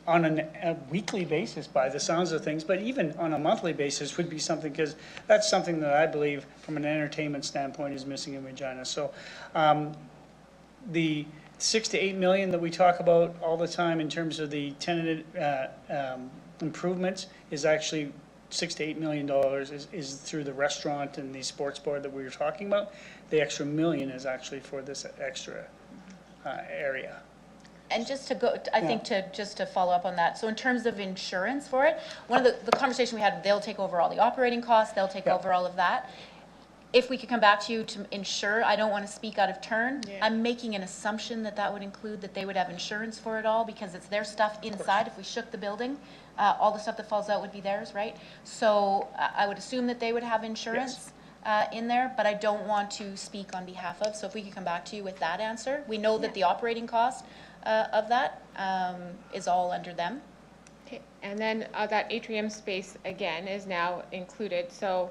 on a weekly basis by the sounds of things, but even on a monthly basis would be something, because that's something that I believe from an entertainment standpoint is missing in Regina. So the 6 to 8 million that we talk about all the time in terms of the tenant improvements is actually $6 to $8 million is through the restaurant and the sports bar that we were talking about. The extra $1 million is actually for this extra area. And just to go, I think just to follow up on that, so in terms of insurance for it, one of the conversation we had, they'll take over all the operating costs, they'll take over all of that. If we could come back to you to insure, I don't want to speak out of turn. Yeah. I'm making an assumption that that would include that they would have insurance for it all, because it's their stuff inside. If we shook the building, all the stuff that falls out would be theirs, right? So I would assume that they would have insurance. Yes. In there, but I don't want to speak on behalf of, so if we could come back to you with that answer. We know that the operating cost of that is all under them. Okay, and then that atrium space again is now included. So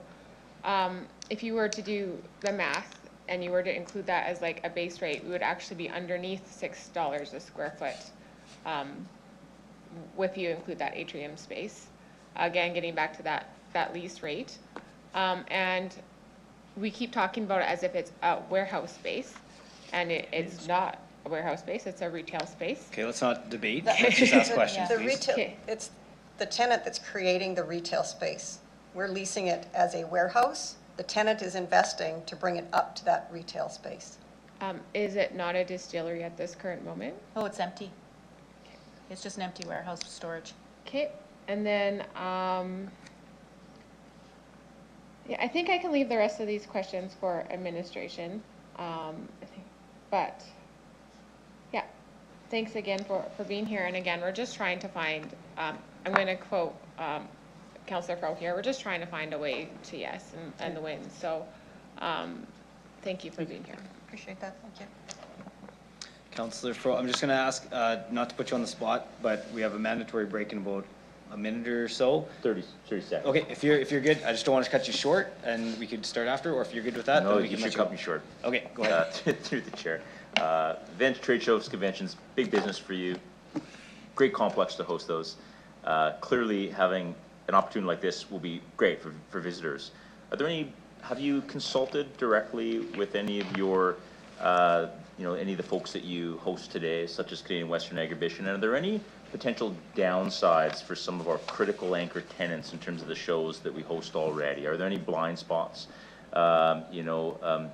if you were to do the math and you were to include that as like a base rate, we would actually be underneath $6 a square foot if you include that atrium space. Again, getting back to that lease rate. And we keep talking about it as if it's a warehouse space, and it's not a warehouse space, it's a retail space. Okay, let's not debate. Let's just ask questions, The please. retail, Okay. it's the tenant that's creating the retail space. We're leasing it as a warehouse. The tenant is investing to bring it up to that retail space. Is it not a distillery at this current moment? Oh, it's empty. It's just an empty warehouse for storage. Okay, and then, yeah, I think I can leave the rest of these questions for administration. But, yeah, thanks again for being here. And again, we're just trying to find, I'm going to quote Councillor Froh here, we're just trying to find a way to yes and the win. So, thank you for being here. Appreciate that, thank you. Councillor Froh, I'm just going to ask, not to put you on the spot, but we have a mandatory break in about a minute or so. 30 seconds. Okay, if you're good, I just don't want to cut you short, and we could start after, or if you're good with that, No, then we you can should let cut me short. Okay, go ahead. Through the chair. Events, trade shows, conventions, big business for you. Great complex to host those. Clearly, having an opportunity like this will be great for visitors. Have you consulted directly with any of your, any of the folks that you host today, such as Canadian Western Agribition? And are there any potential downsides for some of our critical anchor tenants in terms of the shows that we host already? Are there any blind spots?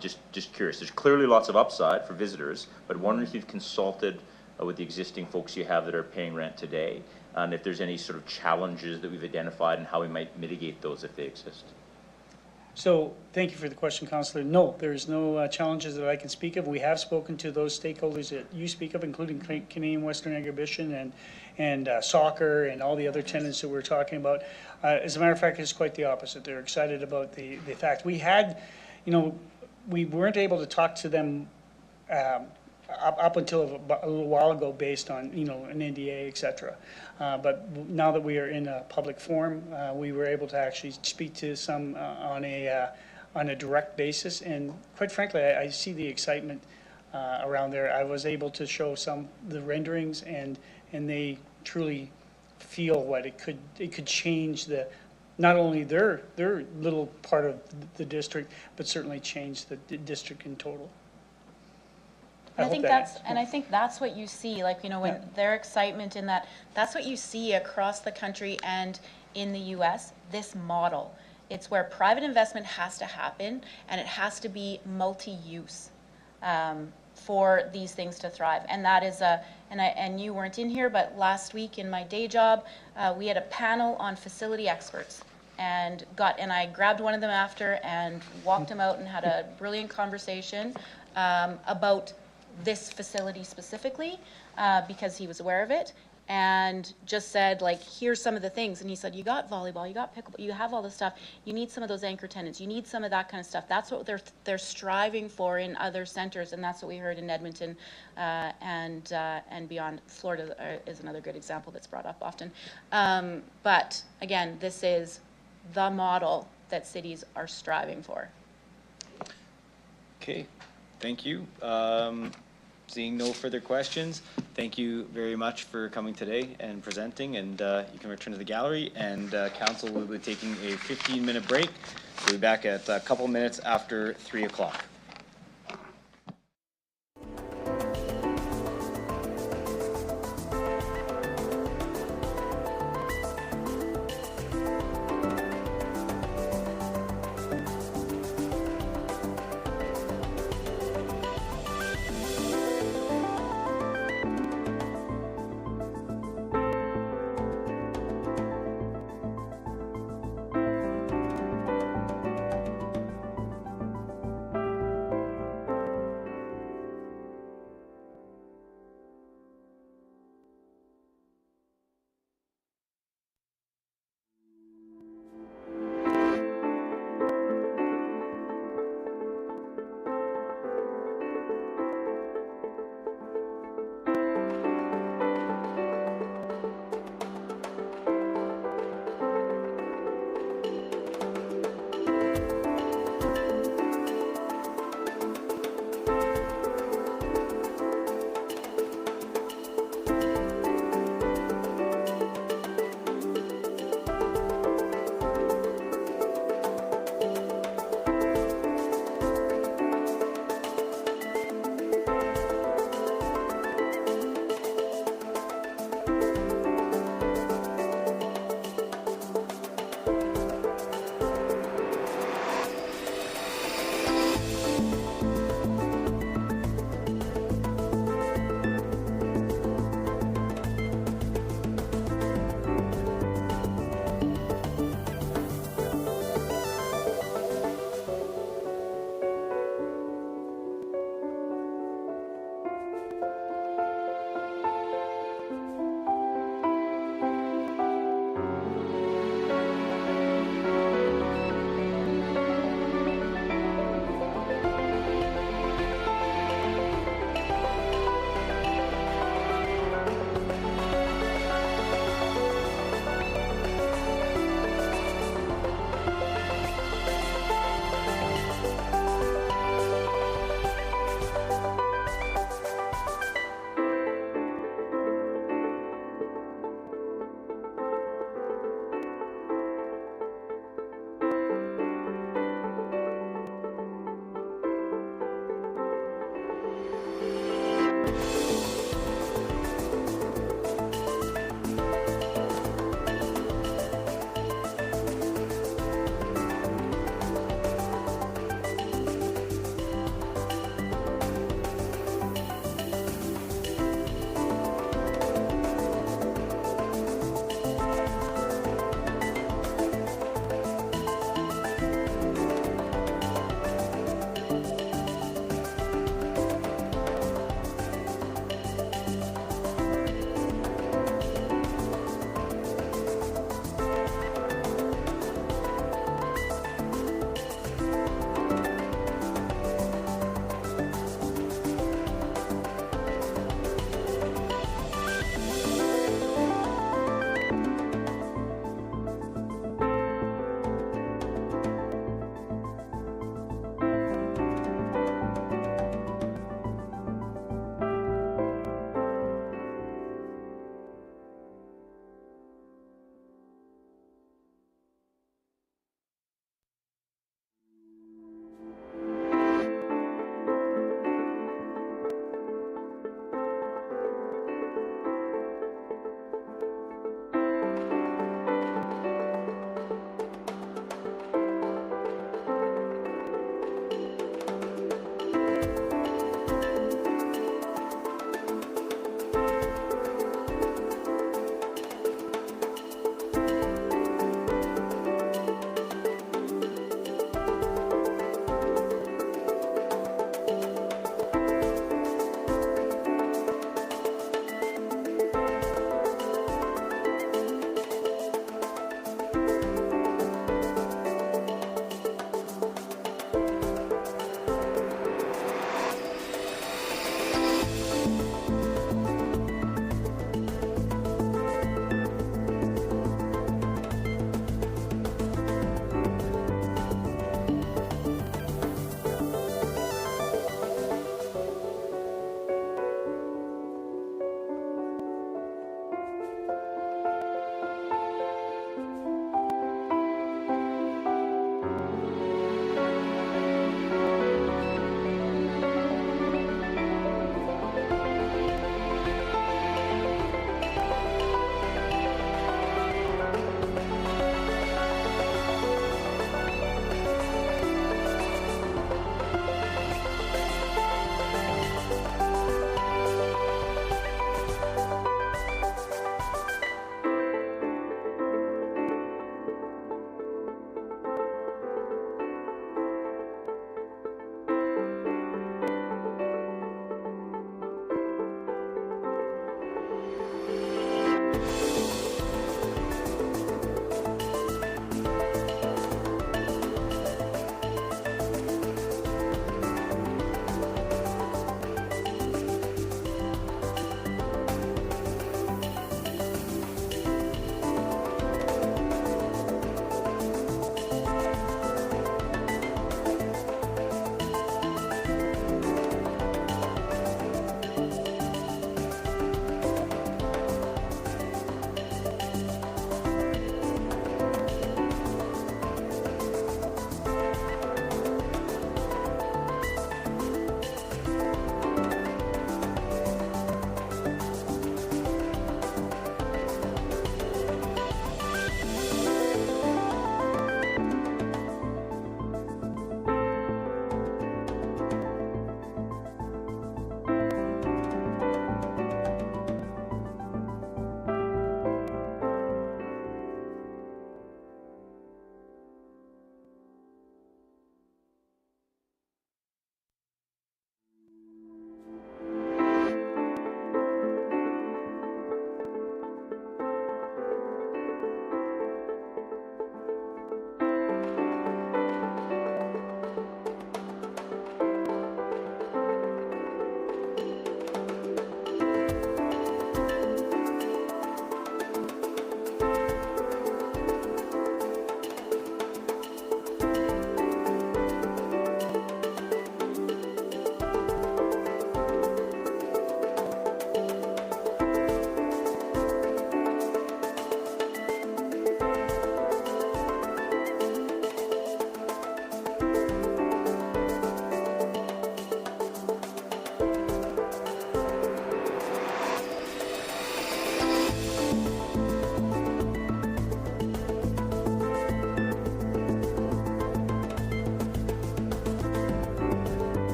Just curious. There's clearly lots of upside for visitors, but wondering if you've consulted with the existing folks you have that are paying rent today, and if there's any sort of challenges that we've identified and how we might mitigate those if they exist. So, thank you for the question, Councillor. No, there's no challenges that I can speak of. We have spoken to those stakeholders that you speak of, including Canadian Western Exhibition and soccer and all the other tenants that we're talking about. As a matter of fact, it's quite the opposite. They're excited about the fact. We had, we weren't able to talk to them up until a little while ago based on, an NDA, et cetera. But now that we are in a public forum, we were able to actually speak to some on a direct basis. And quite frankly, I see the excitement around there. I was able to show some the renderings, and they truly feel what it could change not only their little part of the district, but certainly change the district in total. I think that's what you see, when their excitement in that's what you see across the country and in the US, this model. It's where private investment has to happen, and it has to be multi-use for these things to thrive. And that is and you weren't in here, but last week in my day job, we had a panel on facility experts. And I grabbed one of them after and walked him out and had a brilliant conversation about this facility specifically, because he was aware of it, and just said, here's some of the things. And he said, you got volleyball, you got pickleball, you have all this stuff. You need some of those anchor tenants. You need some of that kind of stuff. That's what they're striving for in other centers, and that's what we heard in Edmonton and beyond. Florida is another good example that's brought up often. But again, this is the model that cities are striving for. Okay, thank you. Seeing no further questions, thank you very much for coming today and presenting, and you can return to the gallery, and council will be taking a 15-minute break. We'll be back at a couple minutes after 3 o'clock.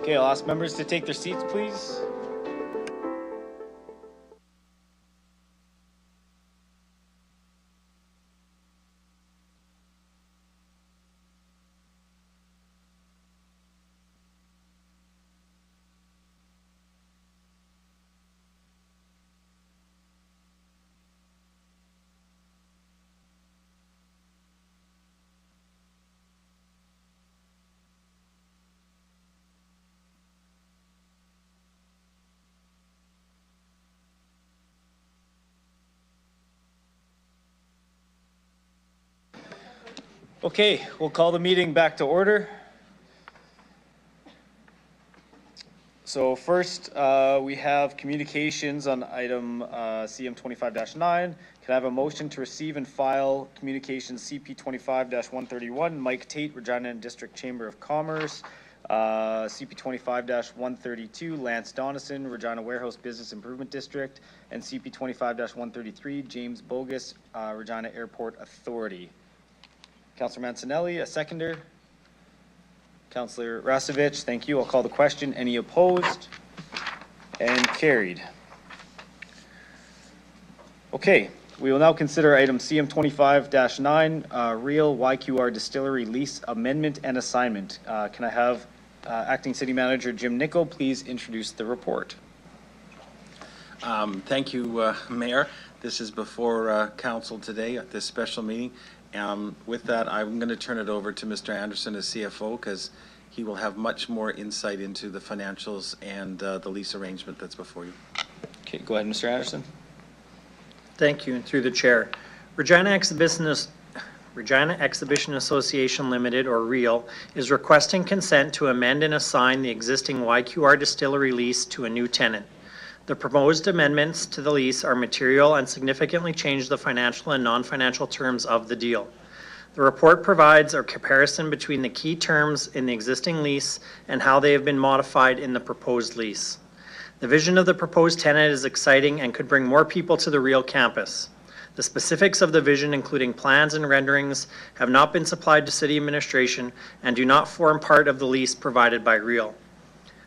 Okay, I'll ask members to take their seats, please. Okay, we'll call the meeting back to order. So first, we have communications on item CM 25-9. Can I have a motion to receive and file communications CP 25-131, Mike Tate, Regina District Chamber of Commerce, CP 25-132, Lance Donison, Regina Warehouse Business Improvement District, and CP 25-133, James Bogus, Regina Airport Authority. Councillor Mancinelli, a seconder. Councillor Rasevich, thank you. I'll call the question. Any opposed? And carried. Okay, we will now consider item CM 25-9, Real YQR Distillery Lease Amendment and Assignment. Can I have Acting City Manager Jim Nicol please introduce the report? Thank you, Mayor. This is before Council today at this special meeting. With that, I'm going to turn it over to Mr. Anderson as CFO because he will have much more insight into the financials and the lease arrangement that's before you. Okay, go ahead, Mr. Anderson. Thank you, and through the chair. Regina Exhibition Association Limited, or REAL, is requesting consent to amend and assign the existing YQR distillery lease to a new tenant. The proposed amendments to the lease are material and significantly change the financial and non-financial terms of the deal. The report provides a comparison between the key terms in the existing lease and how they have been modified in the proposed lease. The vision of the proposed tenant is exciting and could bring more people to the REAL campus. The specifics of the vision, including plans and renderings, have not been supplied to City Administration and do not form part of the lease provided by REAL.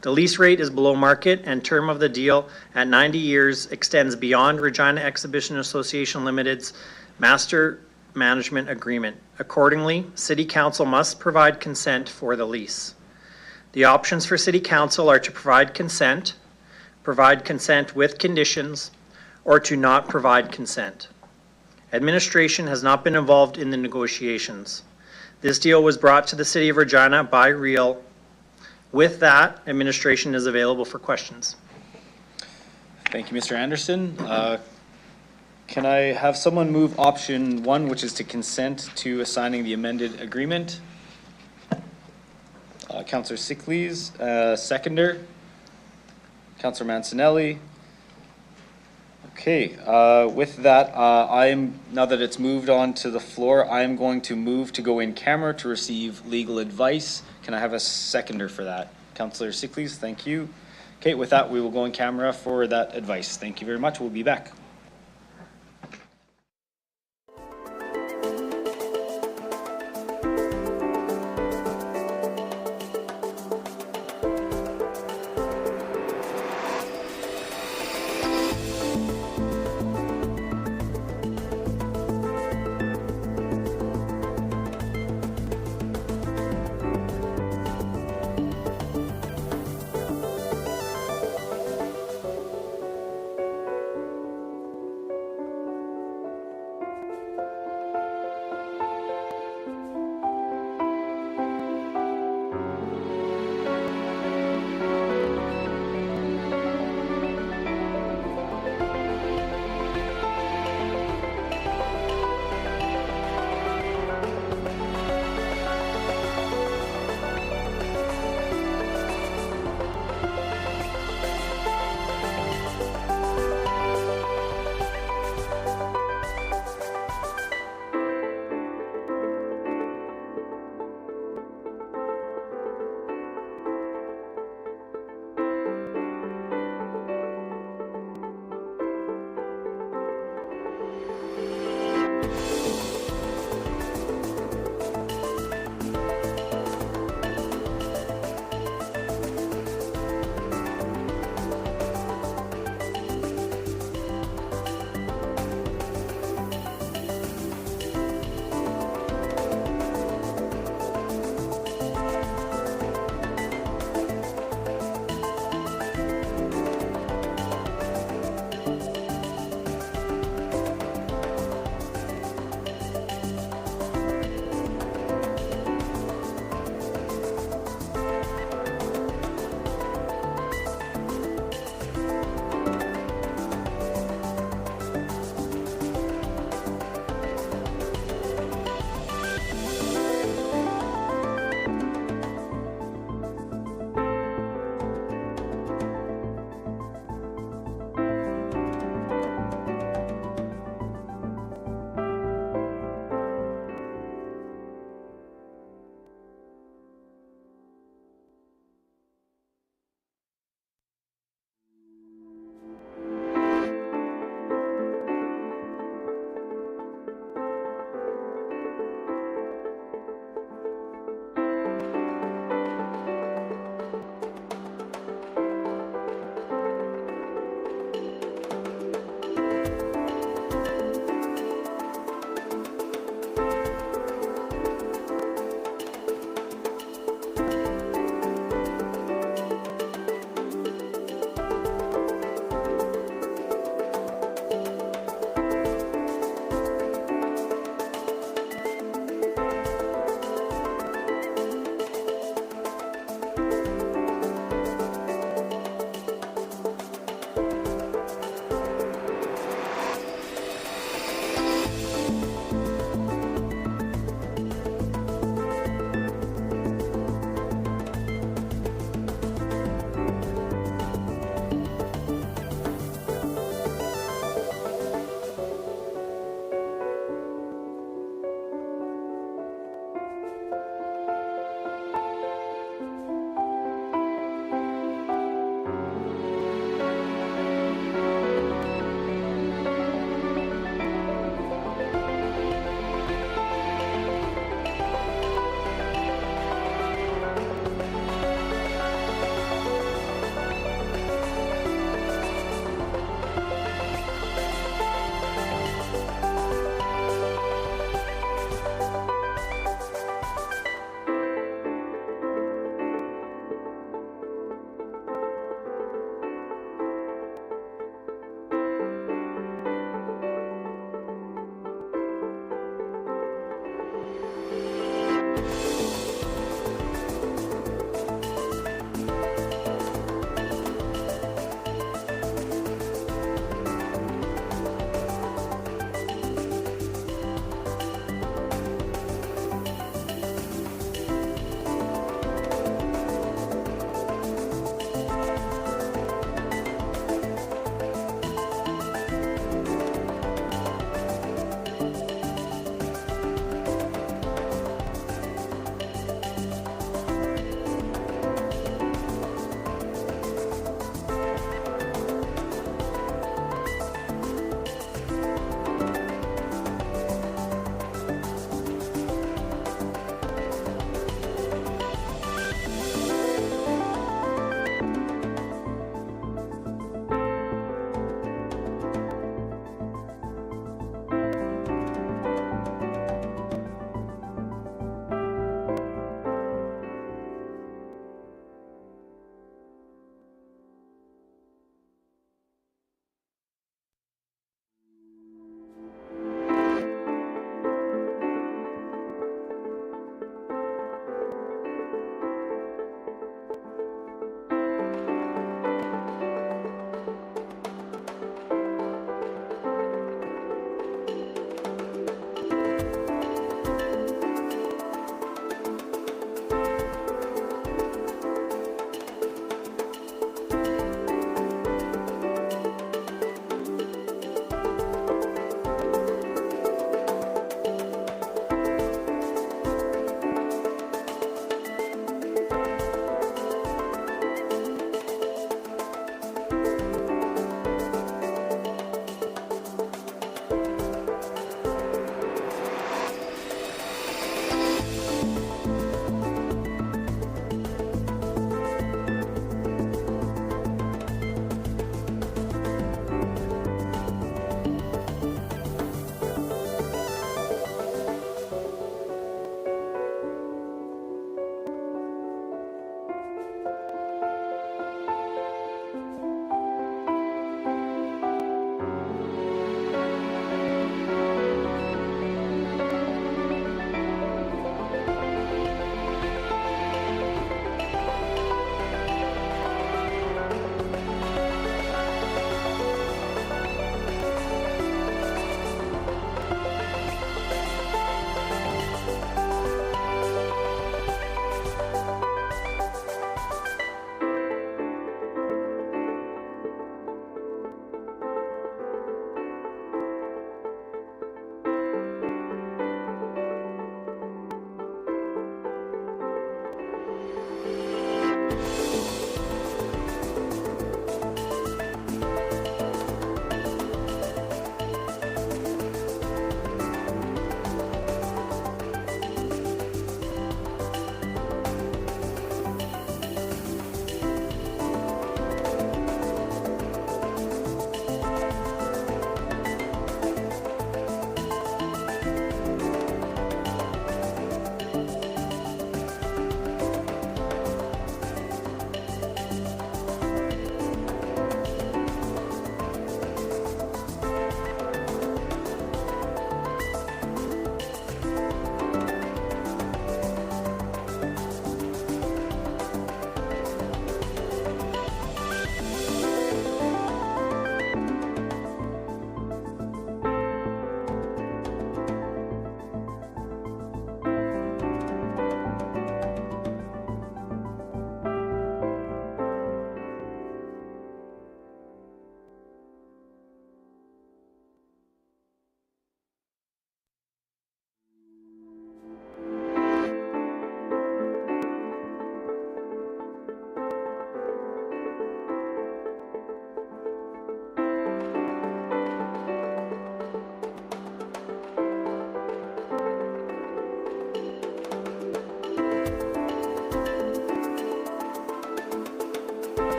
The lease rate is below market and term of the deal at 90 years extends beyond Regina Exhibition Association Limited's Master Management Agreement. Accordingly, City Council must provide consent for the lease. The options for City Council are to provide consent with conditions, or to not provide consent. Administration has not been involved in the negotiations. This deal was brought to the City of Regina by REAL. With that, administration is available for questions. Thank you, Mr. Anderson. Can I have someone move option 1, which is to consent to assigning the amended agreement? Councillor Sickleys, seconder. Councillor Mancinelli. Okay, with that, now that it's moved on to the floor, I am going to move to go in camera to receive legal advice. Can I have a seconder for that? Councillor Sickleys, thank you. Okay, with that, we will go in camera for that advice. Thank you very much. We'll be back.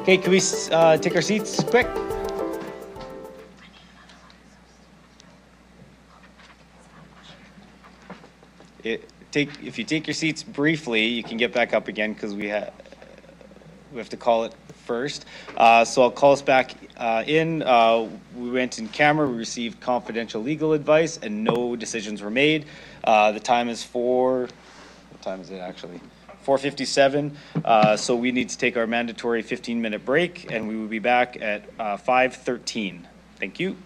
Okay, can we take our seats quick? If you take your seats briefly, you can get back up again because we have to call it first. So I'll call us back in. We went in camera, we received confidential legal advice, and no decisions were made. The time is what time is it actually? 4:57. So we need to take our mandatory 15-minute break, and we will be back at 5:13. Thank you.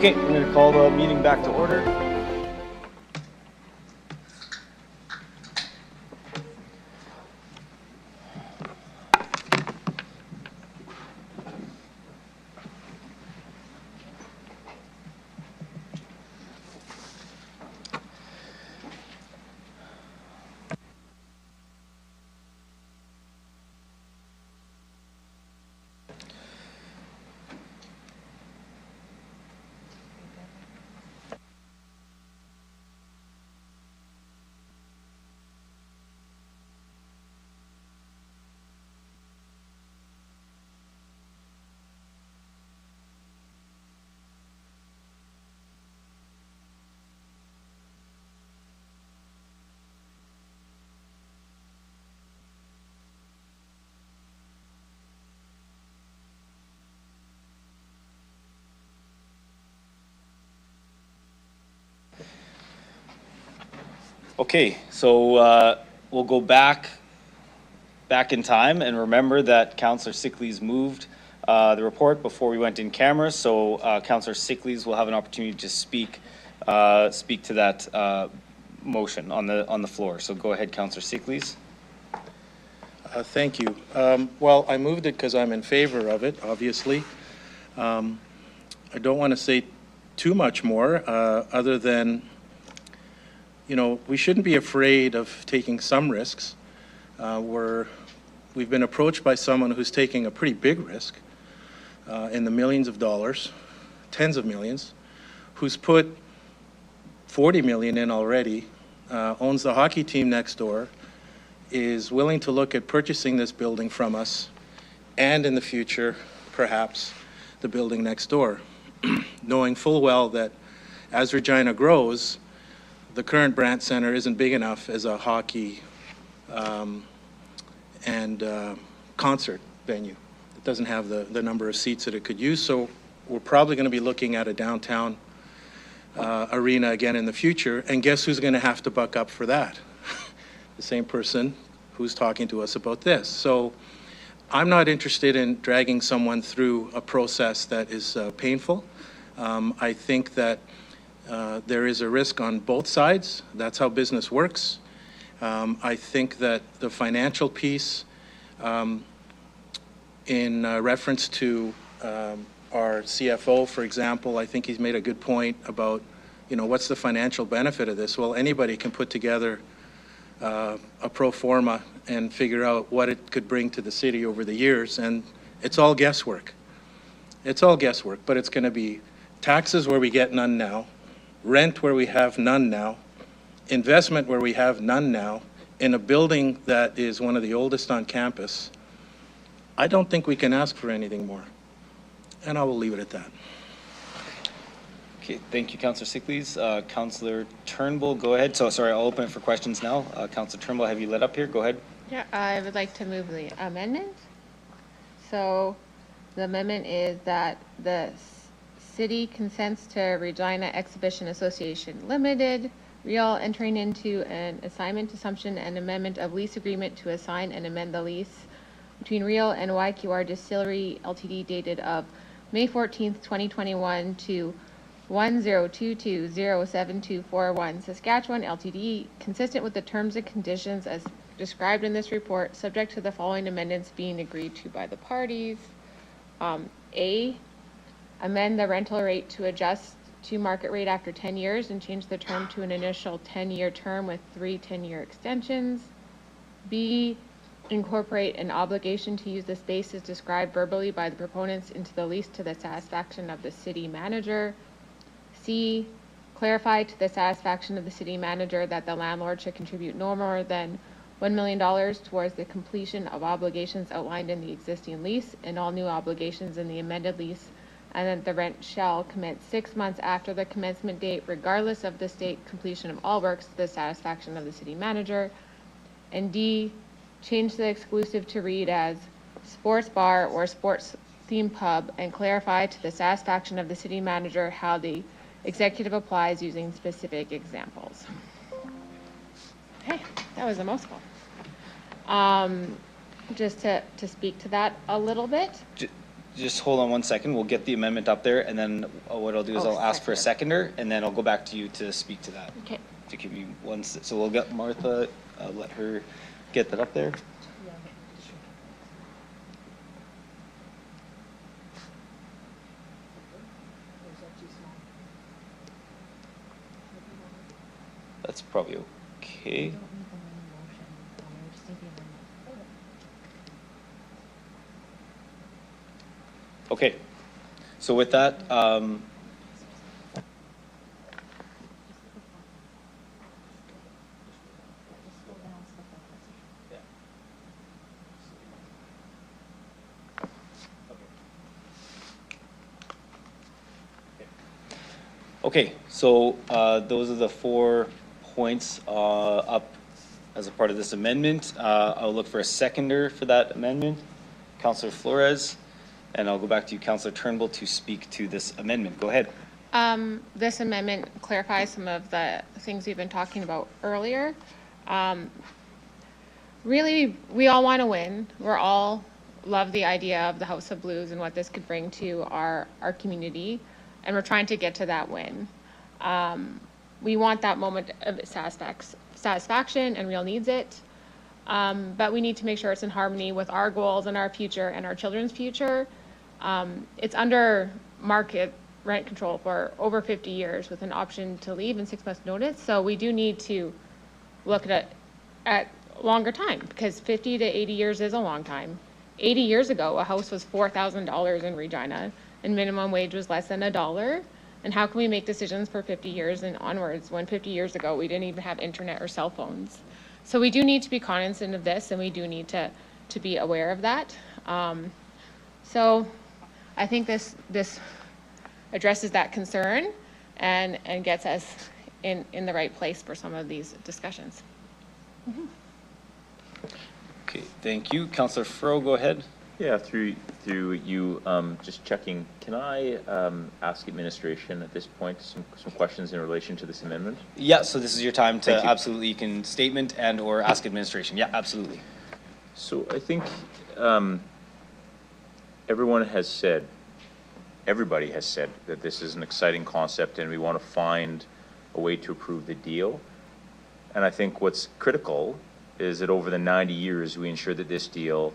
Okay, I'm going to call the meeting back to order. Okay, so we'll go back in time, and remember that Councillor Sickley's moved the report before we went in camera, so Councillor Sickley's will have an opportunity to speak to that motion on the floor. So go ahead, Councillor Sickley's. Thank you. Well, I moved it because I'm in favor of it, obviously. I don't want to say too much more other than, you know, we shouldn't be afraid of taking some risks. We've been approached by someone who's taking a pretty big risk in the millions of dollars, tens of millions, who's put 40 million in already, owns the hockey team next door, is willing to look at purchasing this building from us, and in the future, perhaps, the building next door, knowing full well that as Regina grows, the current Brandt Center isn't big enough as a hockey and concert venue. It doesn't have the number of seats that it could use, so we're probably going to be looking at a downtown arena again in the future, and guess who's going to have to buck up for that? The same person who's talking to us about this. So I'm not interested in dragging someone through a process that is painful. I think that there is a risk on both sides. That's how business works. I think that the financial piece, in reference to our CFO, for example, I think he's made a good point about, you know, what's the financial benefit of this? Well, anybody can put together a pro forma and figure out what it could bring to the city over the years, and it's all guesswork. It's all guesswork, but it's going to be taxes where we get none now, rent where we have none now, investment where we have none now, in a building that is one of the oldest on campus. I don't think we can ask for anything more, and I will leave it at that. Okay, thank you, Councillor Sickley's. Councillor Turnbull, go ahead. So, sorry, I'll open it for questions now. Councillor Turnbull, have you lit up here? Go ahead. Yeah, I would like to move the amendment. So the amendment is that the city consents to Regina Exhibition Association Limited, Real, entering into an assignment, assumption, and amendment of lease agreement to assign and amend the lease between Real and YQR Distillery Ltd. Dated of May 14th, 2021 to 1022072441 Saskatchewan Ltd., consistent with the terms and conditions as described in this report, subject to the following amendments being agreed to by the parties. A, amend the rental rate to adjust to market rate after 10 years and change the term to an initial 10-year term with 3 10-year extensions. B, incorporate an obligation to use the space as described verbally by the proponents into the lease to the satisfaction of the city manager. C, clarify to the satisfaction of the city manager that the landlord should contribute no more than $1 million towards the completion of obligations outlined in the existing lease and all new obligations in the amended lease, and that the rent shall commence 6 months after the commencement date, regardless of the state completion of all works to the satisfaction of the city manager. And D, change the exclusive to read as sports bar or sports theme pub, and clarify to the satisfaction of the city manager how the executive applies using specific examples. Okay, that was a mouthful. Just to speak to that a little bit. just hold on 1 second. We'll get the amendment up there, and then what I'll do is I'll ask for a seconder, and then I'll go back to you to speak to that. Okay. To give you so we'll get Martha, let her get that up there. That's probably okay. Okay, so with that, okay, so those are the 4 points up as a part of this amendment. I'll look for a seconder for that amendment, Councillor Flores, and I'll go back to you, Councillor Turnbull, to speak to this amendment. Go ahead. This amendment clarifies some of the things we've been talking about earlier. Really, we all want to win. We're all love the idea of the House of Blues and what this could bring to our community, and we're trying to get to that win. We want that moment of satisfaction, and Real needs it. But we need to make sure it's in harmony with our goals and our future and our children's future. It's under market rent control for over 50 years with an option to leave in 6 months notice. So we do need to look at longer time, because 50 to 80 years is a long time. 80 years ago, a house was $4,000 in Regina and minimum wage was less than $1. And how can we make decisions for 50 years and onwards when 50 years ago we didn't even have internet or cell phones? So we do need to be cognizant of this, and we do need to be aware of that. So I think this addresses that concern and gets us in the right place for some of these discussions. Mm-hmm. Okay, thank you. Councillor Fro, go ahead. Yeah, through you, just checking, can I ask administration at this point some questions in relation to this amendment? Yeah, so this is your time to absolutely, you can statement and or ask administration. Yeah, absolutely. So I think everybody has said that this is an exciting concept and we want to find a way to approve the deal. And I think what's critical is that over the 90 years, we ensure that this deal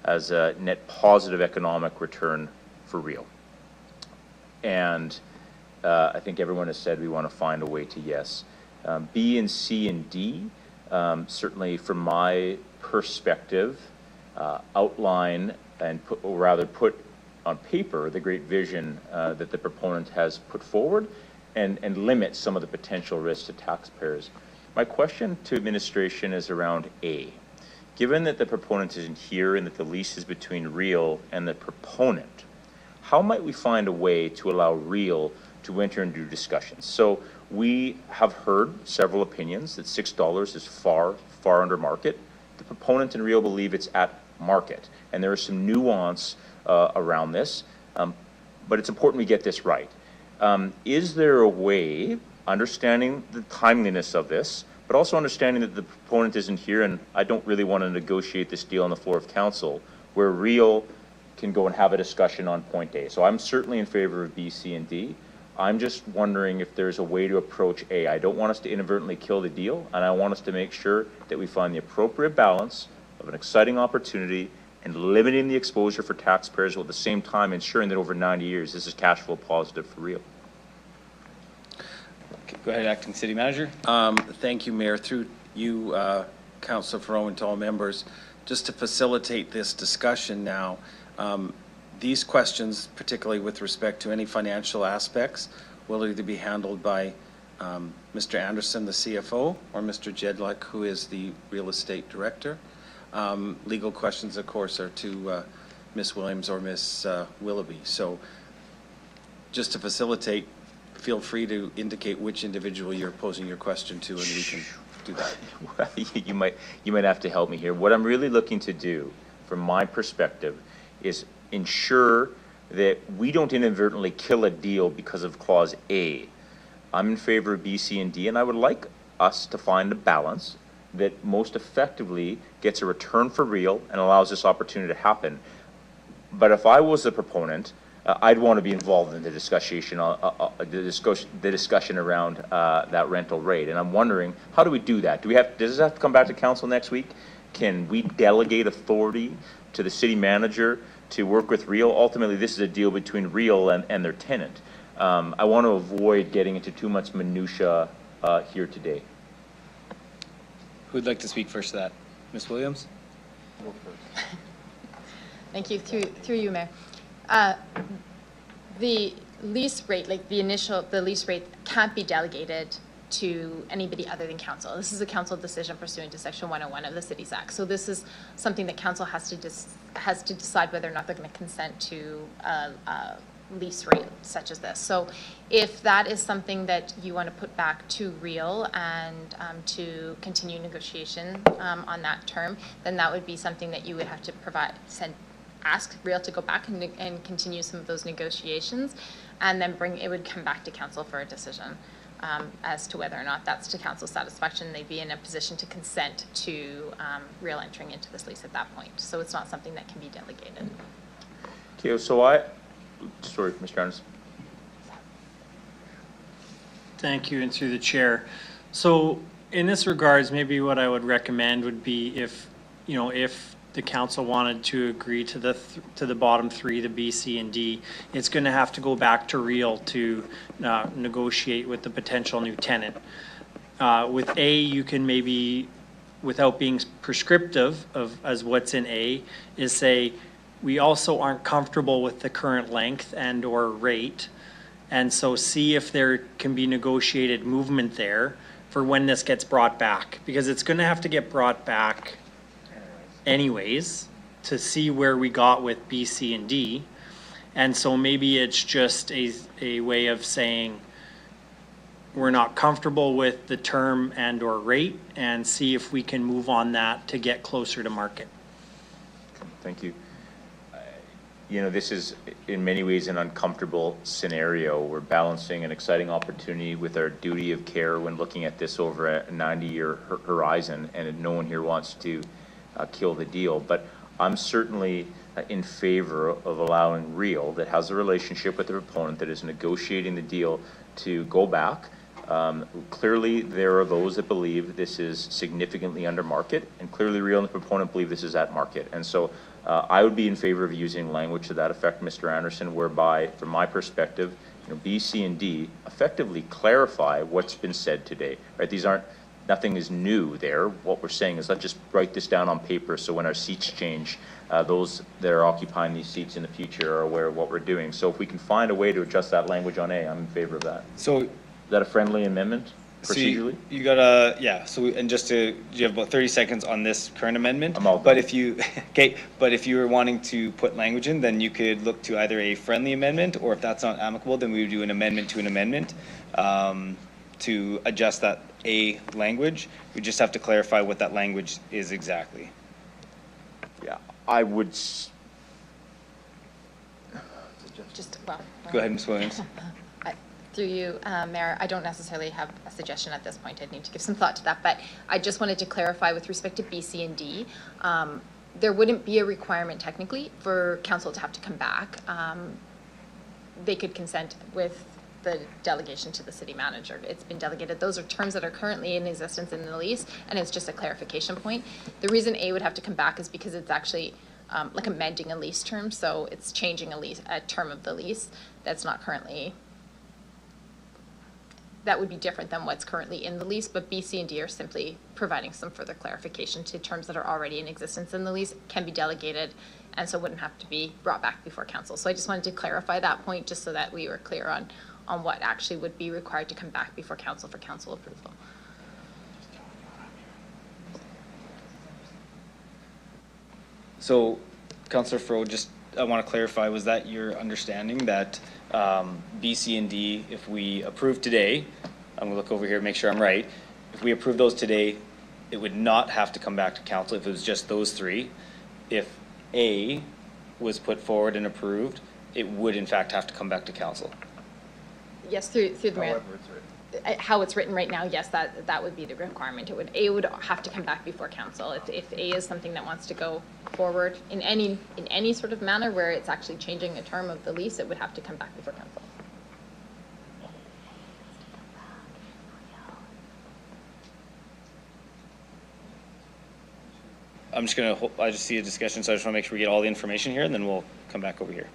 has a net positive economic return for real. And I think everyone has said we want to find a way to yes. B and C and D, certainly from my perspective, outline and put on paper the great vision that the proponent has put forward and limit some of the potential risks to taxpayers. My question to administration is around A. Given that the proponent isn't here and that the lease is between Real and the proponent, how might we find a way to allow Real to enter into discussions? So we have heard several opinions that $6 is far under market. The proponent and Real believe it's at market, and there is some nuance around this, but it's important we get this right. Is there a way, understanding the timeliness of this, but also understanding that the proponent isn't here and I don't really want to negotiate this deal on the floor of council, where Real can go and have a discussion on point A? So I'm certainly in favor of B, C, and D. I'm just wondering if there's a way to approach A. I don't want us to inadvertently kill the deal, and I want us to make sure that we find the appropriate balance of an exciting opportunity and limiting the exposure for taxpayers while at the same time ensuring that over 90 years this is cash flow positive for Real. Okay, go ahead, Acting City Manager. Thank you, Mayor. Through you, Councillor Farrow, and to all members, just to facilitate this discussion now, these questions, particularly with respect to any financial aspects, will either be handled by Mr. Anderson, the CFO, or Mr. Jedlick, who is the Real Estate Director. Legal questions, of course, are to Ms. Williams or Ms. Willoughby. So just to facilitate, feel free to indicate which individual you're posing your question to, and we can do that. Well, you might have to help me here. What I'm really looking to do, from my perspective, is ensure that we don't inadvertently kill a deal because of Clause A. I'm in favor of B, C, and D, and I would like us to find a balance that most effectively gets a return for Real and allows this opportunity to happen. But if I was the proponent, I'd want to be involved in the discussion around that rental rate. And I'm wondering, how do we do that? Does this have to come back to council next week? Can we delegate authority to the city manager to work with Real? Ultimately, this is a deal between Real and their tenant. I want to avoid getting into too much minutia here today. Who'd like to speak first to that? Ms. Williams? Go first. Thank you. Through you, Mayor. The lease rate, like the lease rate can't be delegated to anybody other than council. This is a council decision pursuant to Section 101 of the Cities Act. So this is something that council has to decide whether or not they're going to consent to a lease rate such as this. So if that is something that you want to put back to Real and to continue negotiation on that term, then that would be something that you would have to ask Real to go back and continue some of those negotiations, and then it would come back to council for a decision as to whether or not that's to council's satisfaction. They'd be in a position to consent to Real entering into this lease at that point. So it's not something that can be delegated. Okay, so sorry, Mr. Anderson. Thank you, and through the chair. So in this regards, maybe what I would recommend would be if the council wanted to agree to the bottom three, the B, C, and D, it's going to have to go back to Real to negotiate with the potential new tenant. With A, you can maybe, without being prescriptive as what's in A, is say, we also aren't comfortable with the current length and or rate, and so see if there can be negotiated movement there for when this gets brought back, because it's going to have to get brought back anyways to see where we got with B, C, and D. And so maybe it's just a way of saying we're not comfortable with the term and or rate, and see if we can move on that to get closer to market. Thank you. This is in many ways an uncomfortable scenario. We're balancing an exciting opportunity with our duty of care when looking at this over a 90-year horizon, and no one here wants to kill the deal. But I'm certainly in favor of allowing Real, that has a relationship with the proponent, that is negotiating the deal, to go back. Clearly, there are those that believe this is significantly under market, and clearly Real and the proponent believe this is at market. And so I would be in favor of using language to that effect, Mr. Anderson, whereby, from my perspective, B, C, and D effectively clarify what's been said today. Right? Nothing is new there. What we're saying is, let's just write this down on paper so when our seats change, those that are occupying these seats in the future are aware of what we're doing. So if we can find a way to adjust that language on A, I'm in favor of that. So is that a friendly amendment procedurally? So you got yeah. So you have about 30 seconds on this current amendment. I'm all but if you but if you were wanting to put language in, then you could look to either a friendly amendment, or if that's not amicable, then we would do an amendment to an amendment to adjust that A language. We just have to clarify what that language is exactly. Yeah, I would. Go ahead, Ms. Williams. Through you, Mayor, I don't necessarily have a suggestion at this point. I'd need to give some thought to that, but I just wanted to clarify with respect to B, C, and D. There wouldn't be a requirement technically for council to have to come back. They could consent with the delegation to the city manager. It's been delegated. Those are terms that are currently in existence in the lease, and it's just a clarification point. The reason A would have to come back is because it's actually like amending a lease term, so it's changing a term of the lease that's not currently. That would be different than what's currently in the lease, but B, C, and D are simply providing some further clarification to terms that are already in existence in the lease, can be delegated, and so wouldn't have to be brought back before council. So I just wanted to clarify that point, just so that we were clear on what actually would be required to come back before council for council approval. So, Councillor Fro, I want to clarify, was that your understanding that B, C, and D, if we approve today, I'm going to look over here and make sure I'm right, if we approve those today, it would not have to come back to council if it was just those three. If A was put forward and approved, it would in fact have to come back to council. Yes, through the mayor. how it's written right now, yes, that would be the requirement. A would have to come back before council. If A is something that wants to go forward in any sort of manner where it's actually changing a term of the lease, it would have to come back before council. I just see a discussion, so I just want to make sure we get all the information here, and then we'll come back over here.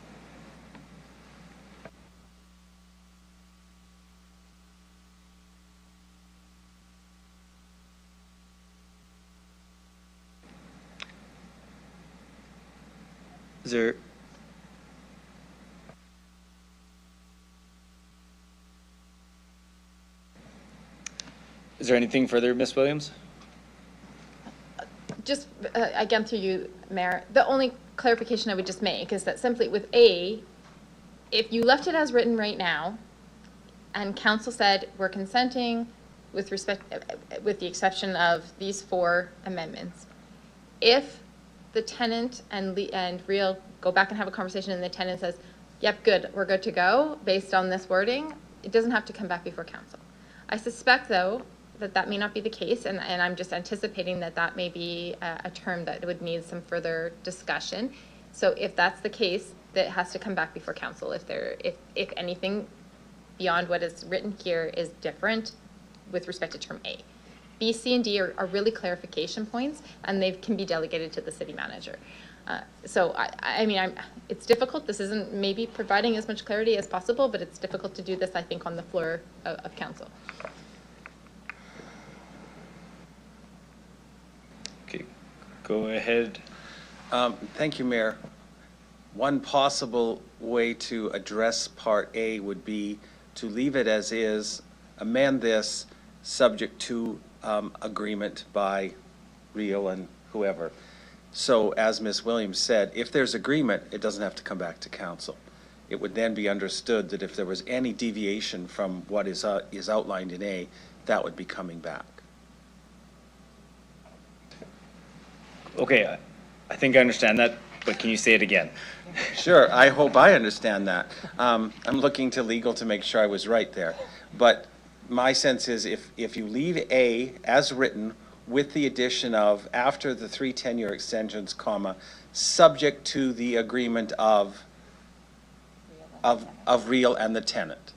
Is there anything further, Ms. Williams? Just, again, through you, Mayor, the only clarification I would just make is that simply with A, if you left it as written right now, and council said we're consenting with respect, with the exception of these 4 amendments, if the tenant and Real go back and have a conversation and the tenant says, yep, good, we're good to go based on this wording, it doesn't have to come back before council. I suspect, though, that may not be the case, and I'm just anticipating that may be a term that would need some further discussion. So if that's the case, that has to come back before council if anything beyond what is written here is different with respect to term A. B, C, and D are really clarification points, and they can be delegated to the city manager. So I mean, it's difficult. This isn't maybe providing as much clarity as possible, but it's difficult to do this, I think, on the floor of council. Go ahead. Thank you, Mayor. One possible way to address Part A would be to leave it as is, amend this subject to agreement by Rio and whoever. So as Ms. Williams said, if there's agreement, it doesn't have to come back to council. It would then be understood that if there was any deviation from what is outlined in A, that would be coming back. Okay, I think I understand that, but can you say it again? Sure, I hope I understand that. I'm looking to legal to make sure I was right there. But my sense is if you leave A as written with the addition of, after the 3 10-year extensions, comma, subject to the agreement of Real and the tenant.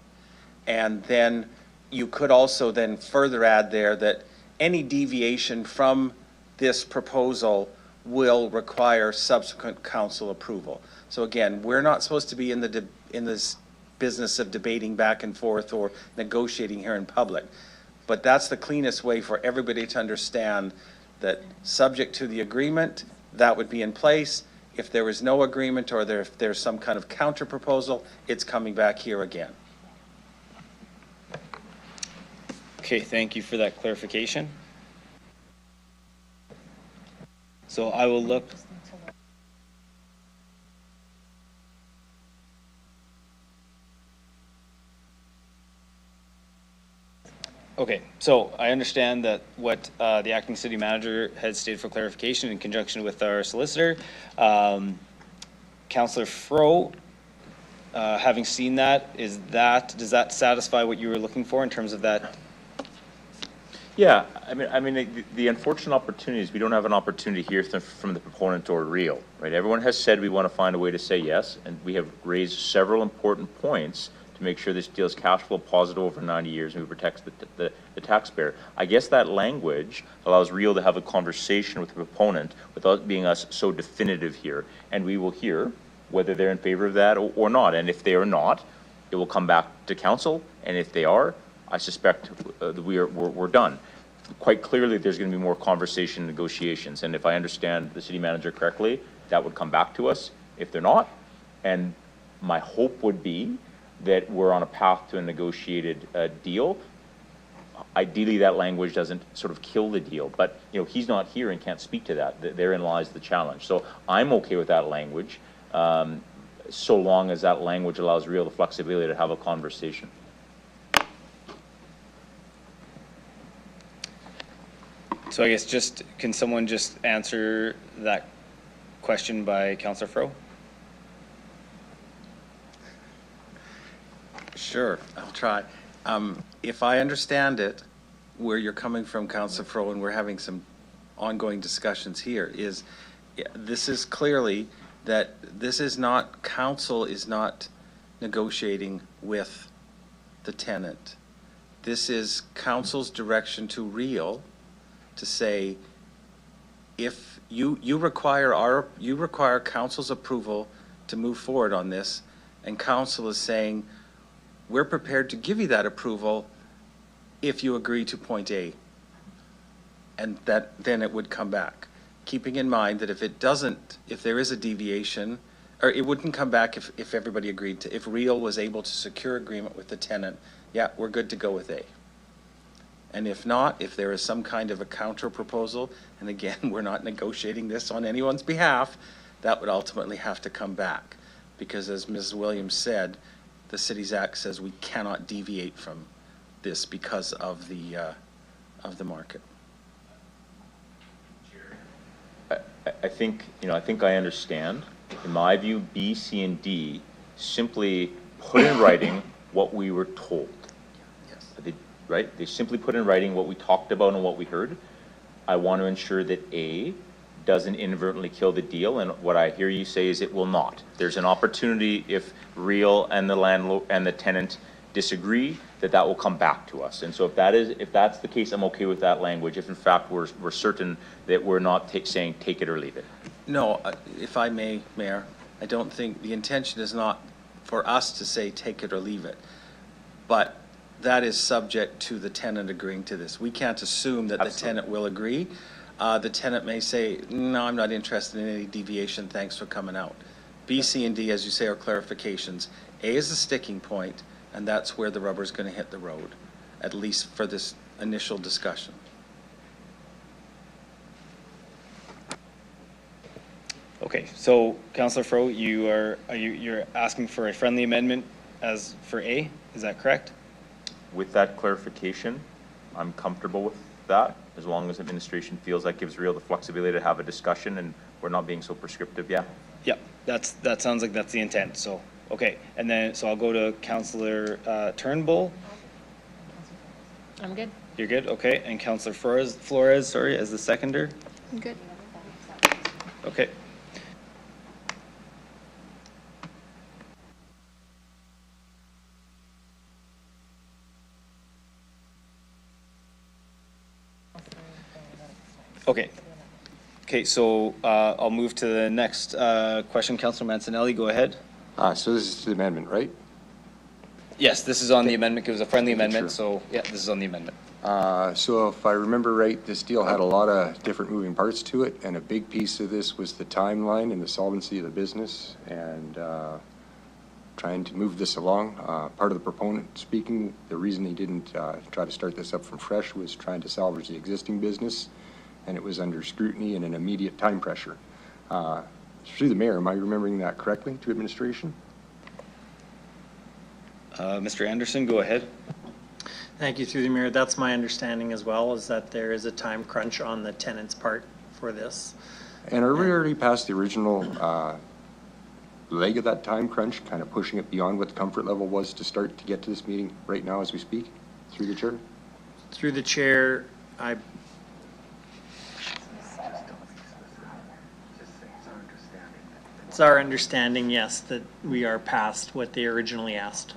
And then you could also then further add there that any deviation from this proposal will require subsequent council approval. So again, we're not supposed to be in this business of debating back and forth or negotiating here in public. But that's the cleanest way for everybody to understand that subject to the agreement, that would be in place. If there is no agreement or if there's some kind of counter proposal, it's coming back here again. Okay, thank you for that clarification. So I will look. Okay, so I understand that what the acting city manager had stated for clarification in conjunction with our solicitor. Councillor Fro, having seen that, does that satisfy what you were looking for in terms of that? Yeah, I mean, the unfortunate opportunity is we don't have an opportunity here from the proponent or Real, right? Everyone has said we want to find a way to say yes, and we have raised several important points to make sure this deal is cash flow positive over 90 years and we protect the taxpayer. I guess that language allows Real to have a conversation with the proponent without being us so definitive here, and we will hear whether they're in favor of that or not. And if they are not, it will come back to council, and if they are, I suspect we're done. Quite clearly, there's going to be more conversation and negotiations, and if I understand the city manager correctly, that would come back to us if they're not. And my hope would be that we're on a path to a negotiated deal. Ideally, that language doesn't sort of kill the deal, but you know, he's not here and can't speak to that. Therein lies the challenge. So I'm okay with that language, so long as that language allows Real the flexibility to have a conversation. So I guess can someone just answer that question by Councillor Fro? Sure, I'll try. If I understand it, where you're coming from, Councillor Fro, and we're having some ongoing discussions here, is this is clearly that this is not, council is not negotiating with the tenant. This is council's direction to Real to say, if you require council's approval to move forward on this, and council is saying, we're prepared to give you that approval if you agree to point A. And that, then it would come back. Keeping in mind that if it doesn't, if there is a deviation, or it wouldn't come back if everybody agreed to, if Real was able to secure agreement with the tenant, yeah, we're good to go with A. And if not, if there is some kind of a counter proposal, and again, we're not negotiating this on anyone's behalf, that would ultimately have to come back. Because as Ms. Williams said, the Cities Act says we cannot deviate from this because of the market. I think, I think I understand. In my view, B, C, and D simply put in writing what we were told. Yes. Right? They simply put in writing what we talked about and what we heard. I want to ensure that A doesn't inadvertently kill the deal, and what I hear you say is it will not. There's an opportunity if Real and the landlord and the tenant disagree, that will come back to us. And so if that's the case, I'm okay with that language. If in fact we're certain that we're not saying take it or leave it. No, if I may, Mayor, I don't think the intention is not for us to say take it or leave it, but that is subject to the tenant agreeing to this. We can't assume that the tenant will agree. The tenant may say, no, I'm not interested in any deviation, thanks for coming out. B, C, and D, as you say, are clarifications. A is the sticking point, and that's where the rubber's going to hit the road, at least for this initial discussion. Okay, so Councillor Fro, you're asking for a friendly amendment as for A, is that correct? With that clarification, I'm comfortable with that, as long as administration feels that gives Real the flexibility to have a discussion and we're not being so prescriptive, yeah. Yeah, that sounds like that's the intent, so, okay. And then, so I'll go to Councillor Turnbull. I'm good. You're good, okay. And Councillor Flores, sorry, as the seconder. I'm good. Okay. Okay, so I'll move to the next question. Councillor Mancinelli, go ahead. So this is the amendment, right? Yes, this is on the amendment. It was a friendly amendment, so yeah, this is on the amendment. So if I remember right, this deal had a lot of different moving parts to it, and a big piece of this was the timeline and the solvency of the business, and trying to move this along. Part of the proponent speaking, the reason he didn't try to start this up from fresh was trying to salvage the existing business, and it was under scrutiny and an immediate time pressure. Through the mayor, am I remembering that correctly to administration? Mr. Anderson, go ahead. Thank you, through the mayor. That's my understanding as well, is that there is a time crunch on the tenant's part for this. And are we already past the original leg of that time crunch, kind of pushing it beyond what the comfort level was to start to get to this meeting right now as we speak, through the chair? Through the chair, it's our understanding, yes, that we are past what they originally asked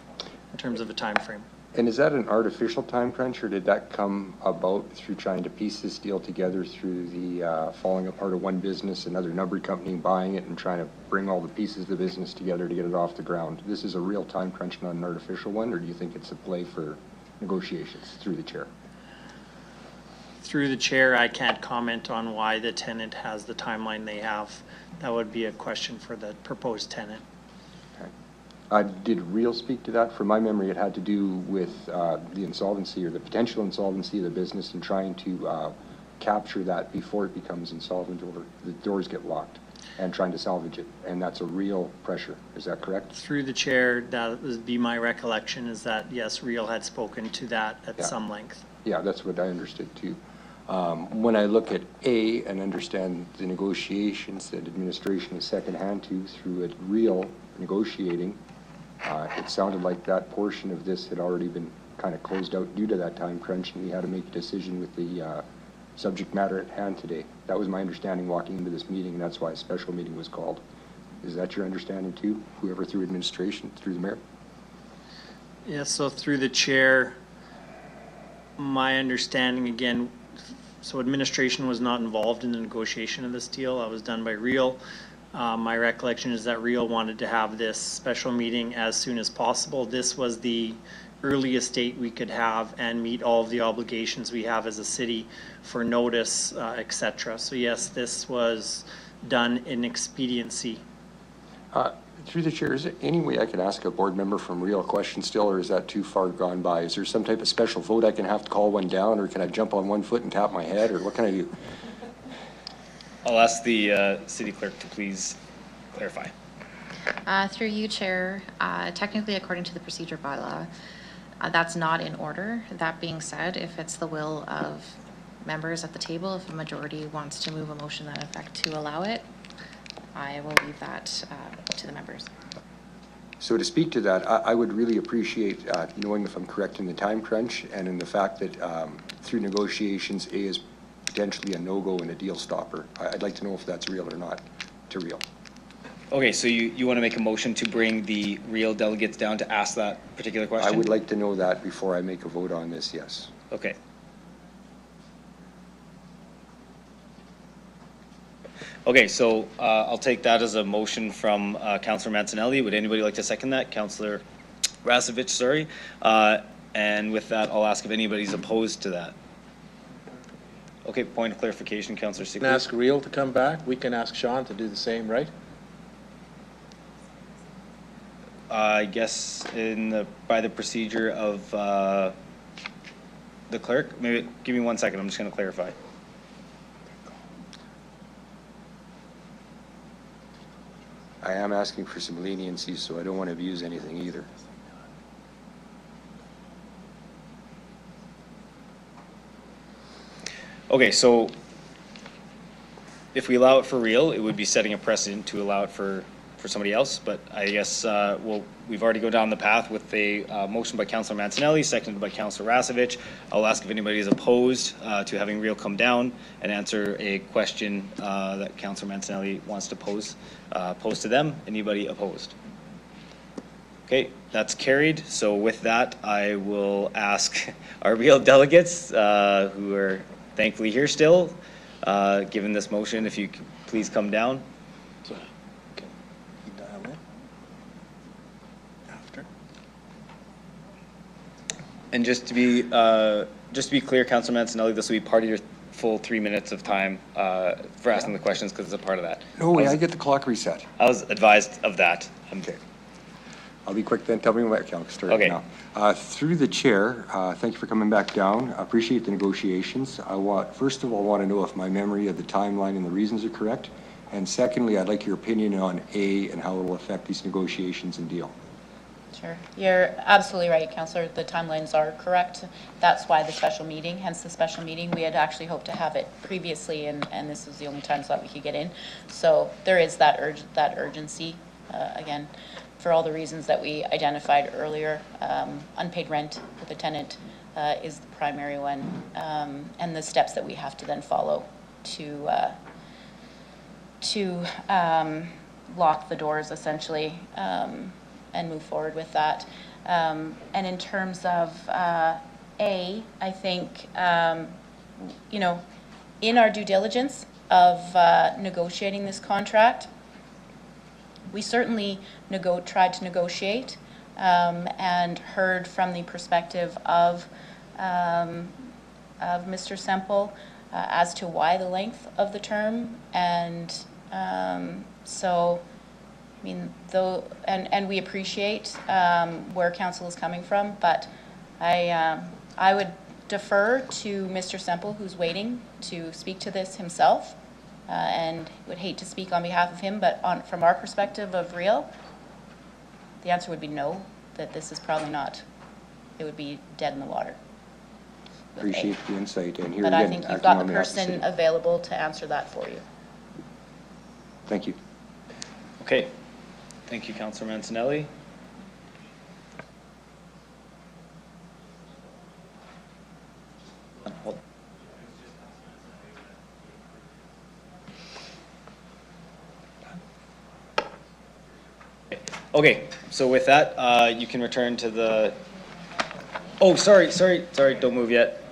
in terms of a time frame. And is that an artificial time crunch, or did that come about through trying to piece this deal together through the falling apart of one business, another numbered company buying it, and trying to bring all the pieces of the business together to get it off the ground? This is a real time crunch, not an artificial one, or do you think it's a play for negotiations through the chair? Through the chair, I can't comment on why the tenant has the timeline they have. That would be a question for the proposed tenant. Did Real speak to that? From my memory, it had to do with the insolvency or the potential insolvency of the business and trying to capture that before it becomes insolvent or the doors get locked, and trying to salvage it. And that's a real pressure. Is that correct? Through the chair, that would be my recollection, is that yes, Real had spoken to that at some length. Yeah, that's what I understood too. When I look at A and understand the negotiations that administration is secondhand to through a Real negotiating, it sounded like that portion of this had already been kind of closed out due to that time crunch, and we had to make a decision with the subject matter at hand today. That was my understanding walking into this meeting, and that's why a special meeting was called. Is that your understanding too, whoever through administration, through the mayor? Yeah, so through the chair, my understanding again, so administration was not involved in the negotiation of this deal. That was done by Real. My recollection is that Real wanted to have this special meeting as soon as possible. This was the earliest date we could have and meet all of the obligations we have as a city for notice, etc. So yes, this was done in expediency. Through the chair, is there any way I can ask a board member from Real a question still, or is that too far gone by? Is there some type of special vote I can have to call one down, or can I jump on one foot and tap my head, or what can I do? I'll ask the city clerk to please clarify. Through you, Chair, technically according to the procedure bylaw, that's not in order. That being said, if it's the will of members at the table, if a majority wants to move a motion that effect to allow it, I will leave that to the members. So to speak to that, I would really appreciate knowing if I'm correct in the time crunch and in the fact that through negotiations, A is potentially a no-go and a deal stopper. I'd like to know if that's real or not to Real. Okay, so you want to make a motion to bring the Real delegates down to ask that particular question? I would like to know that before I make a vote on this, yes. Okay. Okay, so I'll take that as a motion from Councillor Mancinelli. Would anybody like to second that? Councillor Rasevich, sorry. And with that, I'll ask if anybody's opposed to that. Okay, point of clarification, Councillor We can ask Real to come back. We can ask Sean to do the same, right? I guess by the procedure of the clerk. Maybe give me 1 second. I'm just going to clarify. I am asking for some leniency, so I don't want to abuse anything either. Okay, so if we allow it for Real, it would be setting a precedent to allow it for somebody else. But I guess we've already gone down the path with a motion by Councillor Mancinelli, seconded by Councillor Rasevich. I'll ask if anybody is opposed to having Real come down and answer a question that Councillor Mancinelli wants to pose to them. Anybody opposed? Okay, that's carried. So with that, I will ask our Real delegates who are thankfully here still, given this motion, if you could please come down. And just to be clear, Councillor Mancinelli, this will be part of your full 3 minutes of time for asking the questions, because it's a part of that. No way, I get the clock reset. I was advised of that. Okay. I'll be quick then. Tell me what I'll start okay. Now. Through the chair, thank you for coming back down. I appreciate the negotiations. First of all, I want to know if my memory of the timeline and the reasons are correct. And secondly, I'd like your opinion on A and how it will affect these negotiations and deal. Sure. You're absolutely right, Councillor. The timelines are correct. That's why the special meeting, hence the special meeting. We had actually hoped to have it previously, and this was the only time slot we could get in. So there is that urgency, again, for all the reasons that we identified earlier. Unpaid rent with a tenant is the primary one, and the steps that we have to then follow to lock the doors, essentially, and move forward with that. And in terms of I think, in our due diligence of negotiating this contract, we certainly tried to negotiate and heard from the perspective of Mr. Semple as to why the length of the term, and so, I mean, and we appreciate where council is coming from, but I would defer to Mr. Semple, who's waiting to speak to this himself, and would hate to speak on behalf of him, but from our perspective of Real, the answer would be no, that this is probably not, it would be dead in the water. Appreciate the insight, and here but again, I think you've got the person available to answer that for you. Thank you. Okay. Thank you, Councillor Mancinelli. Okay, so with that, you can return to the, oh, sorry, don't move yet.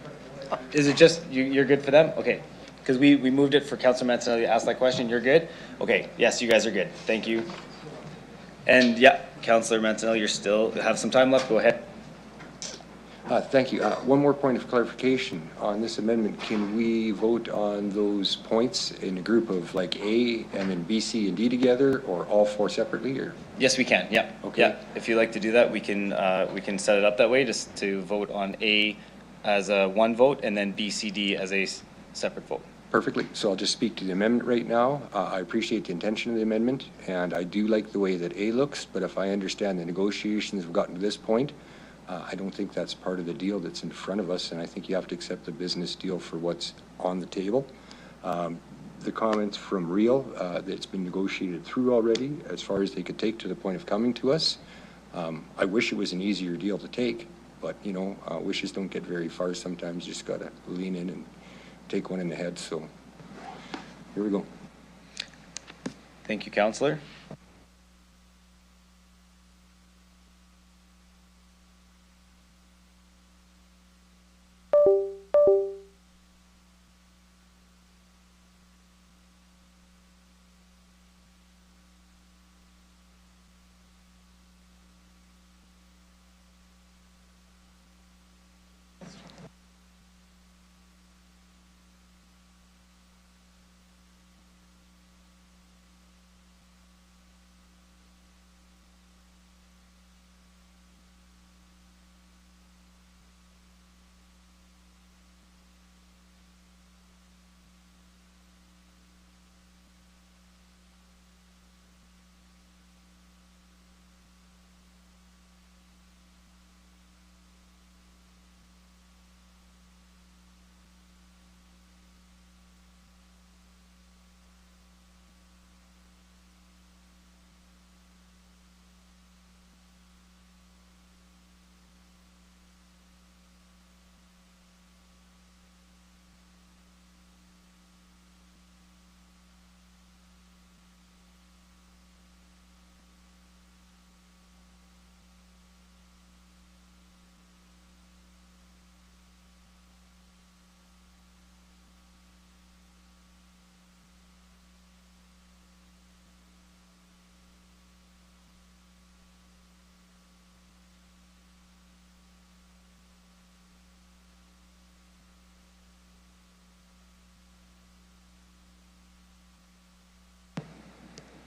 Is it just, you're good for them? Okay, because we moved it for Councilor Mancinelli to ask that question. You're good? Okay, yes, you guys are good. Thank you. And yeah, Councilor Mancinelli, you still have some time left. Go ahead. Thank you. One more point of clarification on this amendment. Can we vote on those points in a group of like A and then B, C, and D together, or all four separately? Or Yes, we can. Yeah. Okay. Yeah. If you'd like to do that, we can set it up that way, just to vote on A as a one vote and then B, C, D as a separate vote. Perfectly. So I'll just speak to the amendment right now. I appreciate the intention of the amendment, and I do like the way that A looks, but if I understand the negotiations have gotten to this point, I don't think that's part of the deal that's in front of us, and I think you have to accept the business deal for what's on the table. The comments from Real, that's been negotiated through already as far as they could take to the point of coming to us. I wish it was an easier deal to take, but you know, wishes don't get very far. Sometimes you just got to lean in and take one in the head. So here we go. Thank you, Councillor.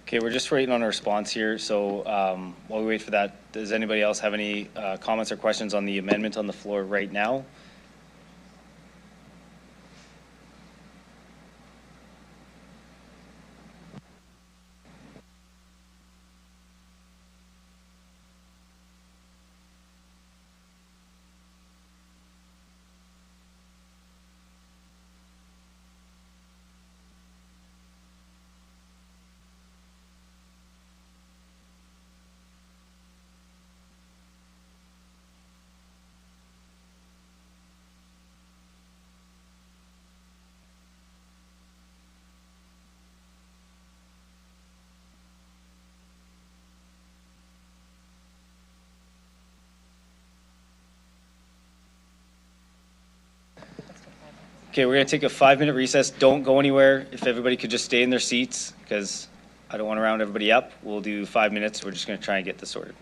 Okay, we're just waiting on a response here. So while we wait for that, does anybody else have any comments or questions on the amendment on the floor right now? Okay, we're going to take a 5-minute recess. Don't go anywhere. If everybody could just stay in their seats, because I don't want to round everybody up. We'll do 5 minutes. We're just going to try and get this sorted.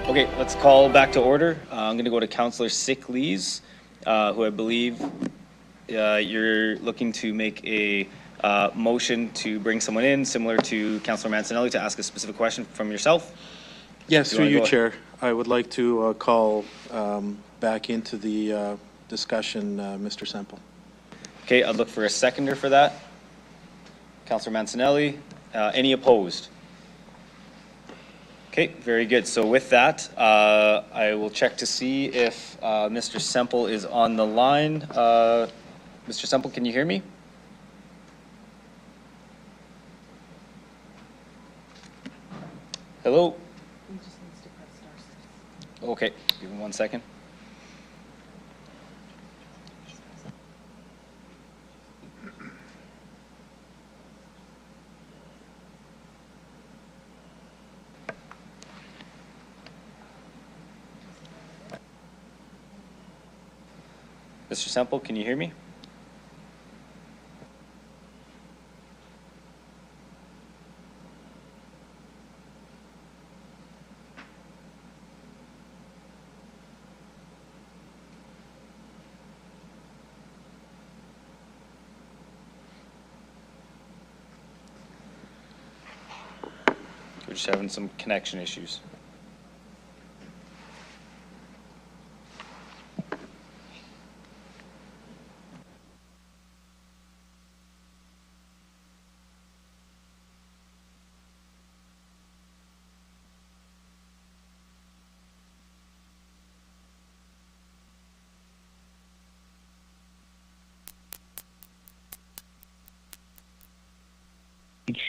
Okay, let's call back to order. I'm going to go to Councillor Sickleys, who I believe you're looking to make a motion to bring someone in, similar to Councillor Mancinelli, to ask a specific question from yourself. Yes, through you, Chair. I would like to call back into the discussion Mr. Semple. Okay, I'd look for a seconder for that. Councillor Mancinelli. Any opposed? Okay, very good. So with that, I will check to see if Mr. Semple is on the line. Mr. Semple, can you hear me? Hello? Okay, give him 1 second. Mr. Semple, can you hear me? We're just having some connection issues.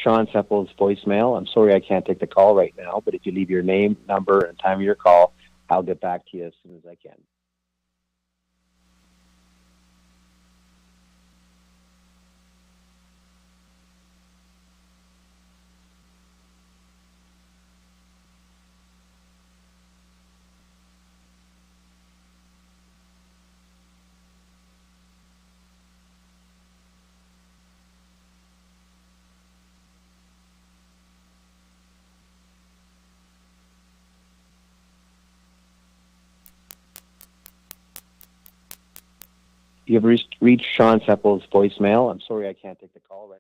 Sean Semple's voicemail. I'm sorry I can't take the call right now, but if you leave your name, number, and time of your call, I'll get back to you as soon as I can. You've reached Sean Semple's voicemail. I'm sorry I can't take the call right now.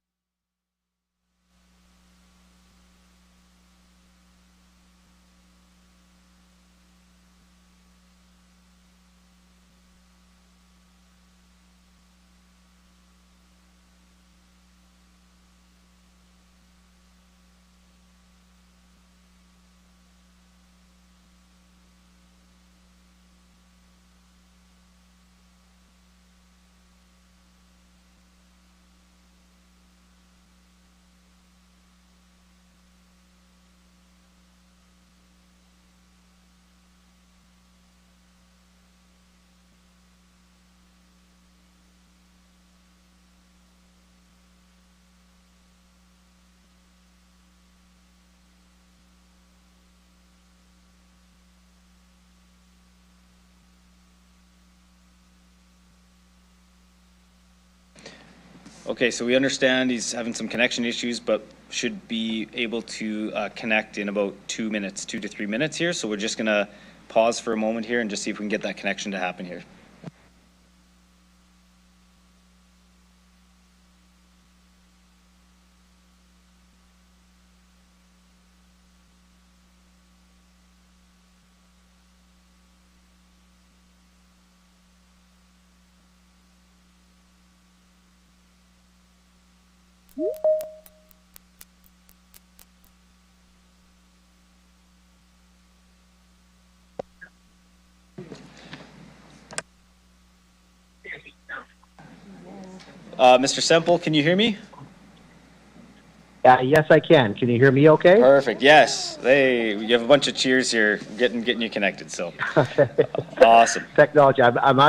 Okay, so we understand he's having some connection issues, but should be able to connect in about 2 minutes, 2 to 3 minutes here. So we're just gonna pause for a moment here and just see if we can get that connection to happen here. Mr. Semple, can you hear me? Yes, I can. Can you hear me okay? Perfect, yes. Hey, you have a bunch of cheers here getting you connected, so. Awesome. Technology. I'm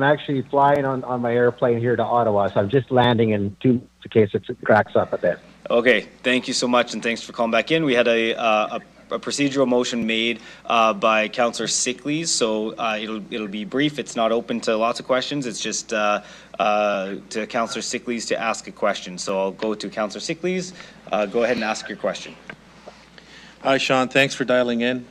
actually flying on my airplane here to Ottawa, so I'm just landing in case it cracks up a bit. Okay, thank you so much, and thanks for calling back in. We had a procedural motion made by Councillor Sickleys, so it'll be brief. It's not open to lots of questions. It's just to Councillor Sickleys to ask a question. So I'll go to Councillor Sickleys. Go ahead and ask your question. Hi, Sean. Thanks for dialing in.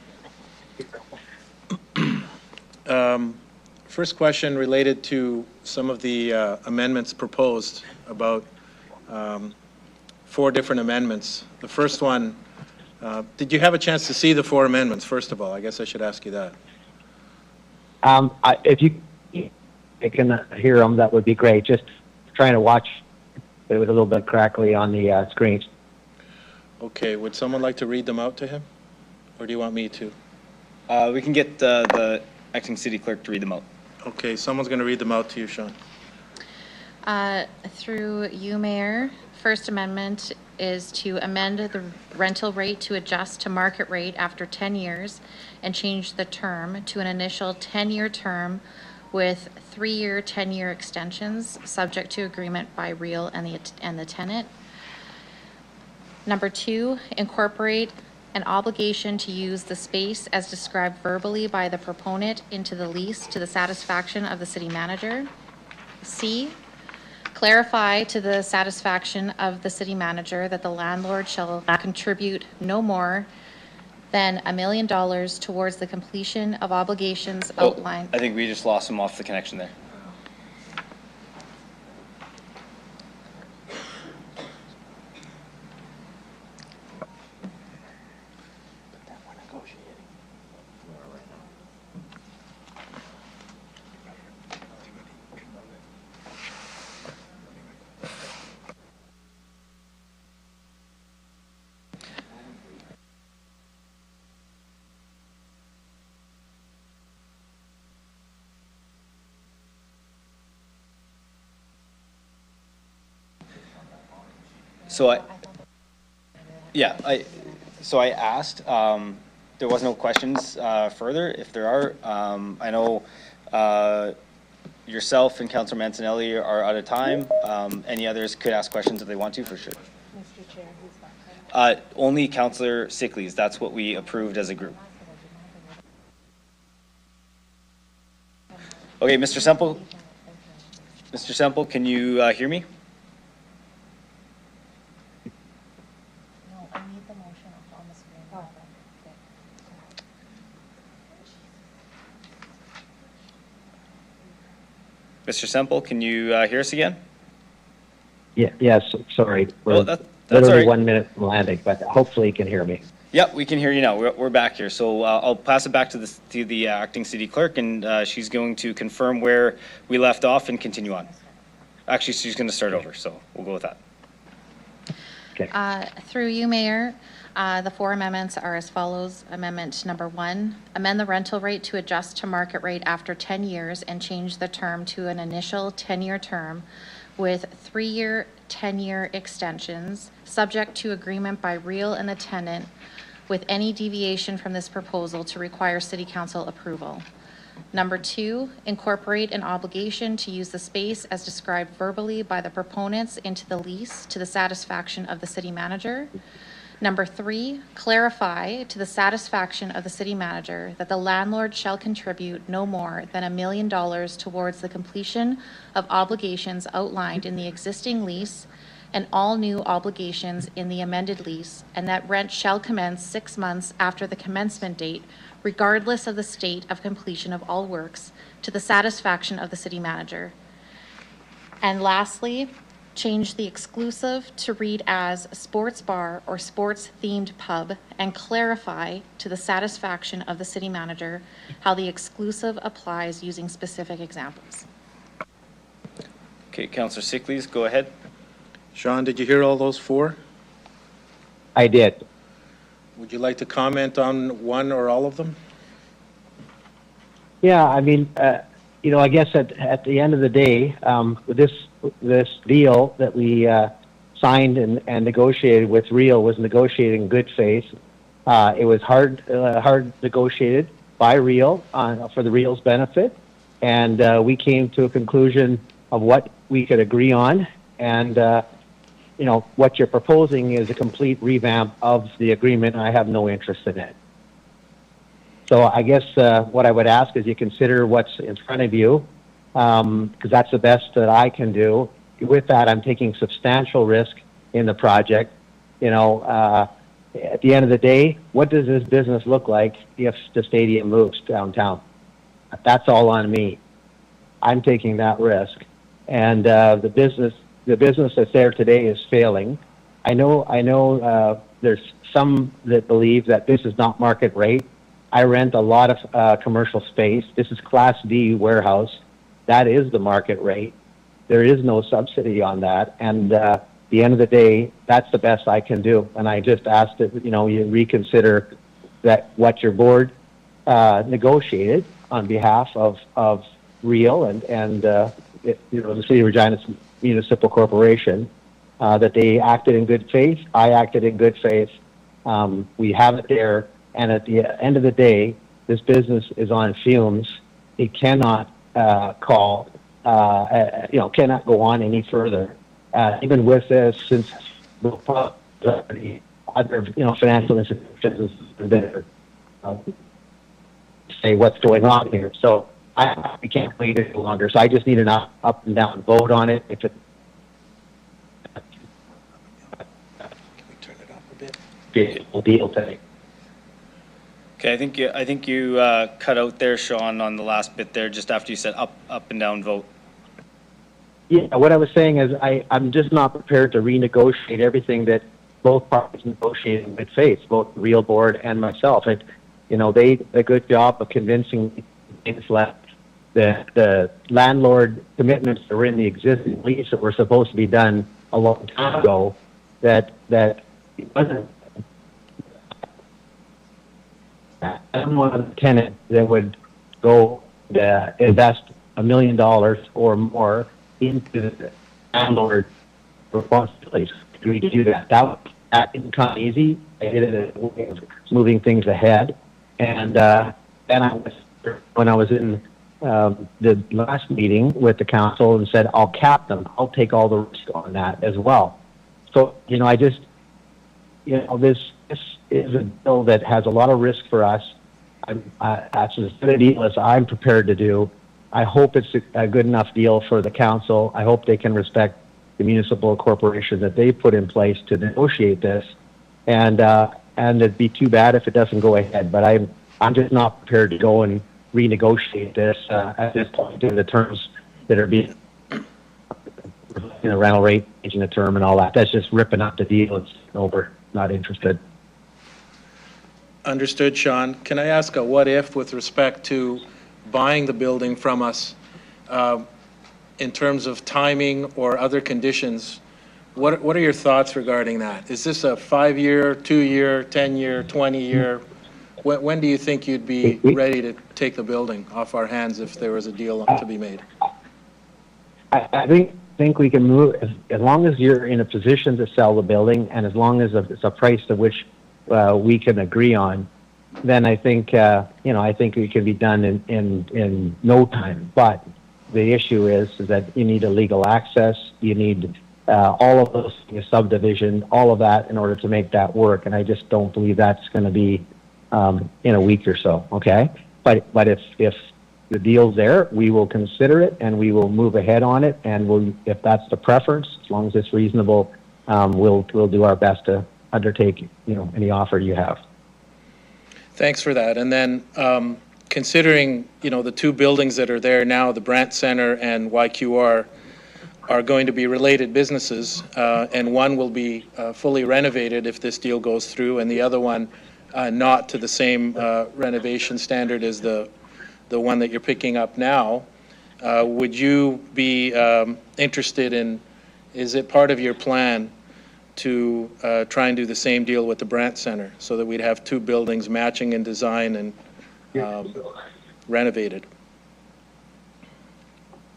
First question related to some of the amendments proposed, about 4 different amendments. The first one, did you have a chance to see the 4 amendments, first of all? I guess I should ask you that. If you can hear them, that would be great. Just trying to watch. It was a little bit crackly on the screens. Okay, would someone like to read them out to him? Or do you want me to? We can get the acting city clerk to read them out. Okay, someone's going to read them out to you, Sean. Through you, Mayor, First Amendment is to amend the rental rate to adjust to market rate after 10 years and change the term to an initial 10-year term with 3-year, 10-year extensions, subject to agreement by Real and the tenant. Number 2, incorporate an obligation to use the space as described verbally by the proponent into the lease to the satisfaction of the city manager. C, clarify to the satisfaction of the city manager that the landlord shall contribute no more than $1 million towards the completion of obligations outlined. I think we just lost him off the connection there. So I asked, there was no questions further. If there are, I know yourself and Councillor Mancinelli are out of time. Any others could ask questions if they want to, for sure. Mr. Chair, who's not? Only Councillor Sickleys. That's what we approved as a group. Okay, Mr. Semple. Mr. Semple, can you hear me? Mr. Semple, can you hear us again? Yeah, yes, sorry. We're that's literally right. 1 minute from landing, but hopefully you can hear me. Yep, we can hear you now. We're back here. So I'll pass it back to the acting city clerk, and she's going to confirm where we left off and continue on. Actually, she's going to start over, so we'll go with that. Okay. Through you, Mayor, the 4 amendments are as follows. Amendment number 1, amend the rental rate to adjust to market rate after 10 years and change the term to an initial 10-year term with 3-year, 10-year extensions, subject to agreement by Real and the tenant, with any deviation from this proposal to require City Council approval. Number 2, incorporate an obligation to use the space as described verbally by the proponents into the lease to the satisfaction of the city manager. Number 3, clarify to the satisfaction of the city manager that the landlord shall contribute no more than $1 million towards the completion of obligations outlined in the existing lease and all new obligations in the amended lease, and that rent shall commence 6 months after the commencement date, regardless of the state of completion of all works, to the satisfaction of the city manager. And lastly, change the exclusive to read as sports bar or sports themed pub, and clarify to the satisfaction of the city manager how the exclusive applies using specific examples. Okay, Councillor Sickleys, go ahead. Sean, did you hear all those 4? I did. Would you like to comment on one or all of them? Yeah, I mean, I guess at the end of the day, with this deal that we signed and negotiated with Real was negotiated in good faith. It was hard negotiated by Real for the Real's benefit, and we came to a conclusion of what we could agree on. And what you're proposing is a complete revamp of the agreement. I have no interest in it. So I guess what I would ask is you consider what's in front of you, because that's the best that I can do. With that, I'm taking substantial risk in the project. At the end of the day, what does this business look like if the stadium moves downtown? that's all on me. I'm taking that risk, and the business that's there today is failing. I know. There's some that believe that this is not market rate. I rent a lot of commercial space. This is Class D warehouse. That is the market rate. There is no subsidy on that, and at the end of the day, that's the best I can do. And I just asked that you reconsider that what your board negotiated on behalf of Real and the City of Regina Municipal Corporation, that they acted in good faith. I acted in good faith. We have it there, and at the end of the day, this business is on fumes. It cannot cannot go on any further. Even with this, since other financial institutions that say what's going on here. So we can't wait any longer. So I just need an up and down vote on it. If it deal today. Okay, I think you cut out there, Sean, on the last bit there, just after you said up and down vote. Yeah, what I was saying is I'm just not prepared to renegotiate everything that both parties negotiated in good faith, both the Real Board and myself. They did a good job of convincing things left. The landlord commitments that were in the existing lease that were supposed to be done a long time ago, that it wasn't. I'm one of the tenants that would go invest $1 million or more into the landlord responsibilities. We could do that. That didn't come easy. I did it as moving things ahead. And then when I was in the last meeting with the council and said, I'll cap them. I'll take all the risk on that as well. So, I just, this is a bill that has a lot of risk for us. That's as good a deal as I'm prepared to do. I hope it's a good enough deal for the council. I hope they can respect the municipal corporation that they put in place to negotiate this. And it'd be too bad if it doesn't go ahead. But I'm just not prepared to go and renegotiate this at this point in the terms that are being rental rate, changing the term and all that. That's just ripping up the deal. It's over. Not interested. Understood, Sean. Can I ask a what if with respect to buying the building from us in terms of timing or other conditions? What are your thoughts regarding that? Is this a 5-year, 2-year, 10-year, 20-year? When do you think you'd be ready to take the building off our hands if there was a deal to be made? I think we can move as long as you're in a position to sell the building, and as long as it's a price to which we can agree on. Then I think I think it can be done in no time. But the issue is that you need a legal access. You need all of those subdivision, all of that in order to make that work. And I just don't believe that's going to be in a week or so. Okay, but if the deal's there, we will consider it and we will move ahead on it. And if that's the preference, as long as it's reasonable, we'll do our best to undertake any offer you have. Thanks for that. And then considering the two buildings that are there now, the Brandt Center and YQR, are going to be related businesses, and one will be fully renovated if this deal goes through, and the other one not to the same renovation standard as the one that you're picking up now. Would you be interested in, is it part of your plan to try and do the same deal with the Brandt Center so that we'd have two buildings matching in design and renovated?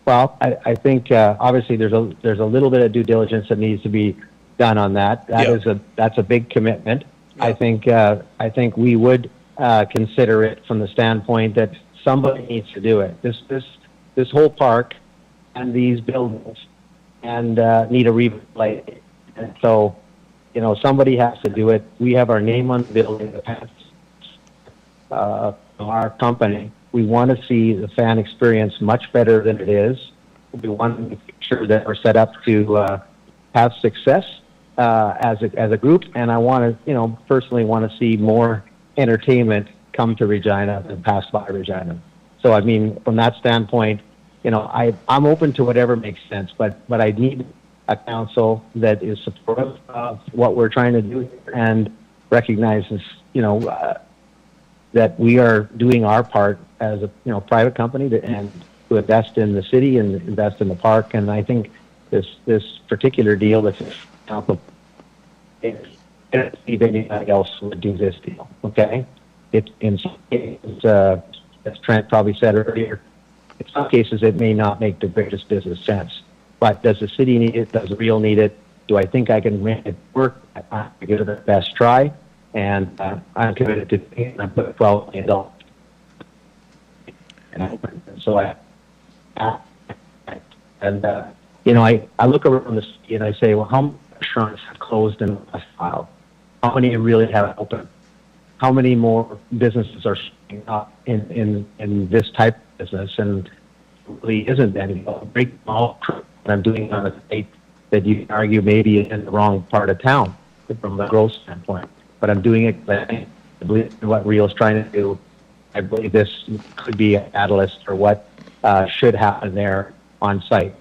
Well, I think obviously there's a little bit of due diligence that needs to be done on that. That's a big commitment. Yeah. I think we would consider it from the standpoint that somebody needs to do it. This whole park and these buildings and need a replay. And so, somebody has to do it. We have our name on the building, our company. We want to see the fan experience much better than it is. We want to make sure that we're set up to have success as a group. And I want to, personally want to see more entertainment come to Regina than pass by Regina. So, I mean, from that standpoint, you know, I'm open to whatever makes sense, but I need a council that is supportive of what we're trying to do and recognizes, you know, that we are doing our part as a, you know, private company and to invest in the city and invest in the park. And I think this particular deal that's council, I don't believe anybody else would do this deal. Okay, it's as Trent probably said earlier, in some cases it may not make the greatest business sense. But does the city need it? Does the Real need it? Do I think I can make it work? I give it the best try, and I'm committed to doing it. I put $12 million. And so you know, I look around the city and I say, well, how many restaurants have closed in the last while? How many really have open? How many more businesses are starting up in this type of business? And really isn't any. Break them all. I'm doing on a state that you can argue maybe in the wrong part of town from a growth standpoint. But I'm doing it. I believe what Real is trying to do. I believe this could be a catalyst for what should happen there on site.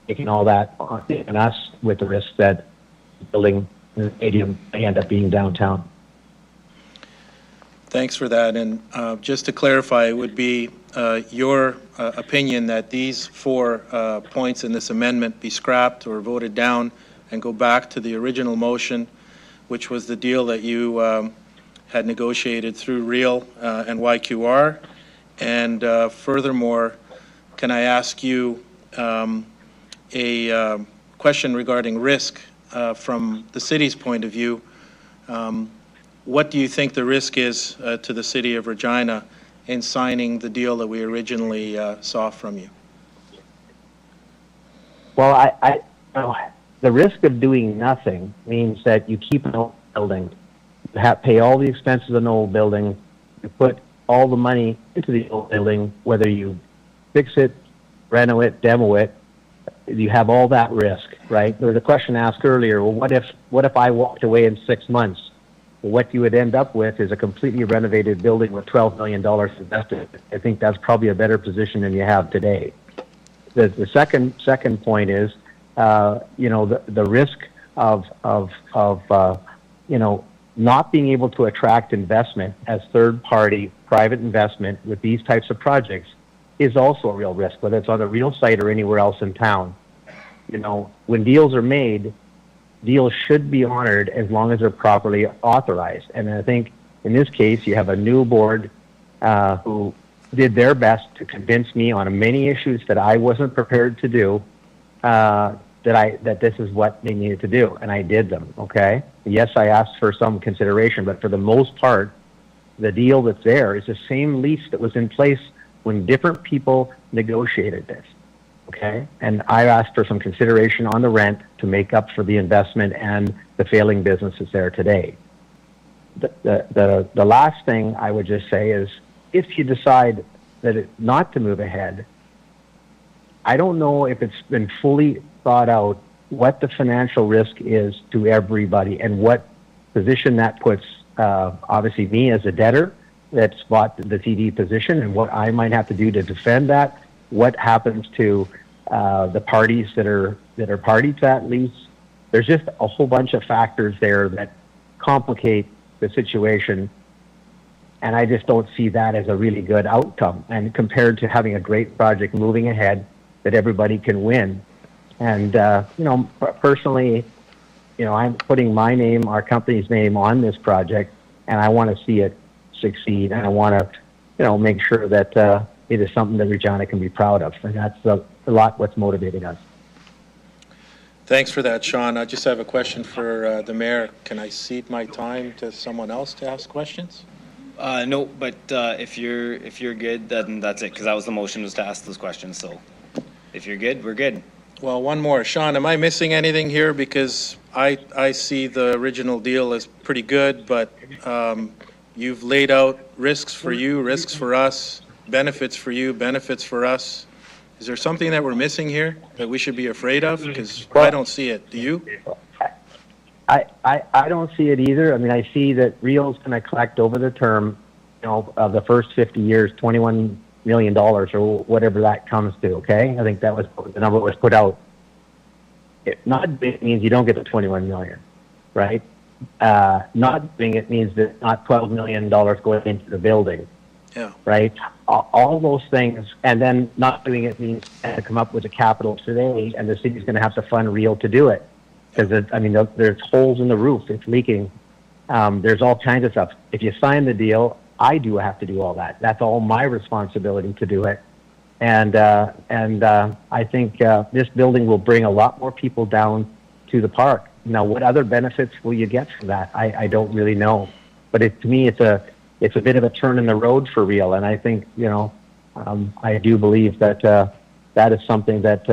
Taking all that on us with the risk that building the stadium may end up being downtown. Thanks for that. And just to clarify, it would be your opinion that these 4 points in this amendment be scrapped or voted down and go back to the original motion, which was the deal that you had negotiated through Real and YQR. And furthermore, can I ask you a question regarding risk from the city's point of view? What do you think the risk is to the city of Regina in signing the deal that we originally saw from you? Well, the risk of doing nothing means that you keep an old building, you pay all the expenses of an old building, you put all the money into the old building, whether you fix it, reno it, demo it, you have all that risk, right? There was a question asked earlier, well, what if I walked away in 6 months? Well, what you would end up with is a completely renovated building with $12 million invested. I think that's probably a better position than you have today. The second point is, you know, the risk of you know, not being able to attract investment as third-party private investment with these types of projects is also a real risk, whether it's on the Real site or anywhere else in town. You know, when deals are made, deals should be honored as long as they're properly authorized. And I think in this case, you have a new board who did their best to convince me on many issues that I wasn't prepared to do, that this is what they needed to do, and I did them, okay? Yes, I asked for some consideration, but for the most part, the deal that's there is the same lease that was in place when different people negotiated this, okay? And I asked for some consideration on the rent to make up for the investment and the failing businesses there today. The last thing I would just say is, if you decide that not to move ahead, I don't know if it's been fully thought out what the financial risk is to everybody and what position that puts, obviously me as a debtor that's bought the TD position and what I might have to do to defend that, what happens to the parties that are party to that lease. There's just a whole bunch of factors there that complicate the situation, and I just don't see that as a really good outcome. And compared to having a great project moving ahead that everybody can win. And, you know, personally, you know, I'm putting my name, our company's name on this project, and I want to see it succeed. And I want to, you know, make sure that it is something that Regina can be proud of. And that's a lot what's motivating us. Thanks for that, Sean. I just have a question for the mayor. Can I cede my time to someone else to ask questions? No, but if you're good, then that's it, because that was the motion, was to ask those questions. So if you're good, we're good. Well, one more. Sean, am I missing anything here? Because I see the original deal as pretty good, but you've laid out risks for you, risks for us, benefits for you, benefits for us. Is there something that we're missing here that we should be afraid of? Because I don't see it. Do you? I don't see it either. I mean, I see that Real's going to collect over the term the first 50 years, $21 million or whatever that comes to, okay? I think that was the number that was put out. Not doing it means you don't get the 21 million, right? Not doing it means that not $12 million going into the building, right? All those things, and then not doing it means to come up with a capital today, and the city's going to have to fund real to do it. Because, I mean, there's holes in the roof, it's leaking. There's all kinds of stuff. If you sign the deal, I do have to do all that. That's all my responsibility to do it. And I think this building will bring a lot more people down to the park. Now, what other benefits will you get from that? I don't really know. But to me, it's a bit of a turn in the road for real. And I think, I do believe that that is something that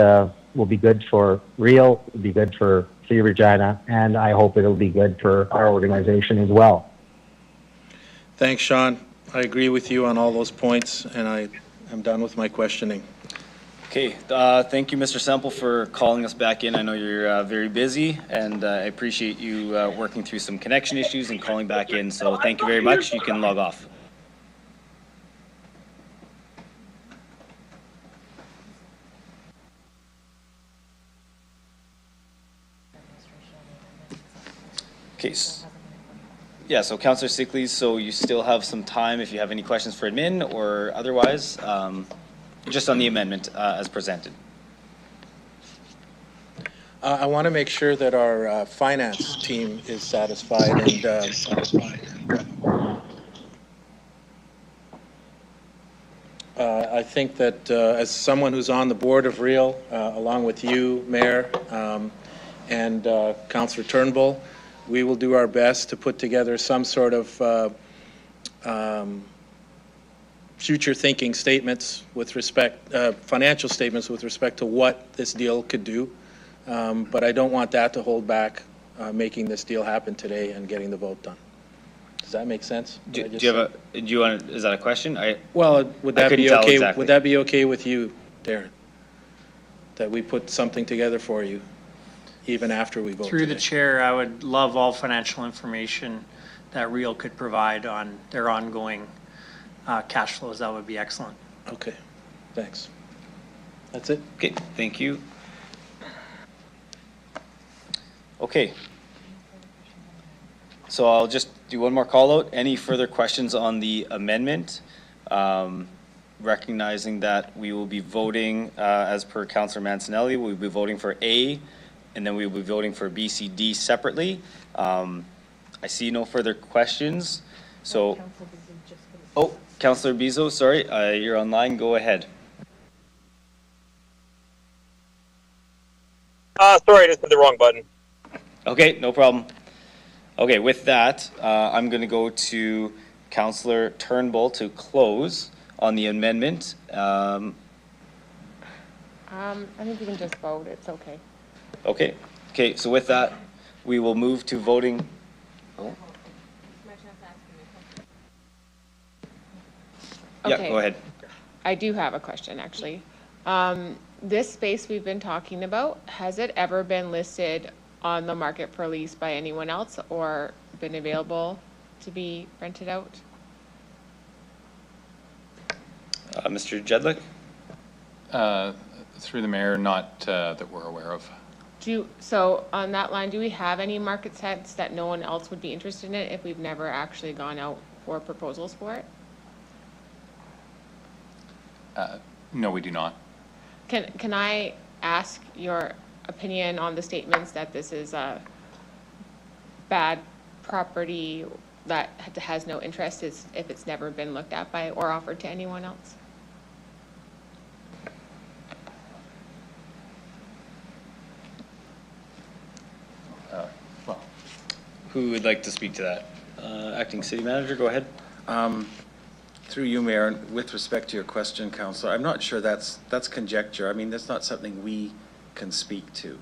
will be good for real, will be good for City of Regina, and I hope it'll be good for our organization as well. Thanks, Sean. I agree with you on all those points, and I'm done with my questioning. Okay, thank you, Mr. Semple, for calling us back in. I know you're very busy, and I appreciate you working through some connection issues and calling back in. So thank you very much. You can log off. Okay. Yeah, so Councillor Sickleys, so you still have some time if you have any questions for admin or otherwise, just on the amendment as presented. I want to make sure that our finance team is satisfied, and I think that as someone who's on the board of REAL, along with you, Mayor, and Councillor Turnbull, we will do our best to put together some sort of future thinking statements with respect, financial statements with respect to what this deal could do. But I don't want that to hold back making this deal happen today and getting the vote done. Does that make sense? Is that a question? Would that be okay? Exactly. Would that be okay with you, Darren? That we put something together for you, even after we vote Through today? the chair, I would love all financial information that REAL could provide on their ongoing cash flows. That would be excellent. Okay, thanks. That's it. Okay, thank you. Okay. So I'll just do one more call out. Any further questions on the amendment? Recognizing that we will be voting, as per Councillor Mancinelli, we'll be voting for A, and then we will be voting for B, C, D separately. I see no further questions. So, oh, Councillor Bizo, sorry, you're online. Go ahead. Sorry, I just hit the wrong button. Okay, no problem. Okay, with that, I'm going to go to Councillor Turnbull to close on the amendment. I think we can just vote. It's okay. Okay. Okay, so with that, we will move to voting. Oh. Yeah, Okay. go ahead. I do have a question, actually. This space we've been talking about, has it ever been listed on the market for lease by anyone else or been available to be rented out? Mr. Jedlick? Through the mayor, not that we're aware of. So on that line, do we have any market sets that no one else would be interested in it if we've never actually gone out for proposals for it? No, we do not. Can I ask your opinion on the statements that this is a bad property that has no interest if it's never been looked at by or offered to anyone else? Who would like to speak to that? Acting City Manager, go ahead. Through you, Mayor, with respect to your question, Councillor, I'm not sure that's conjecture. I mean, that's not something we can speak to.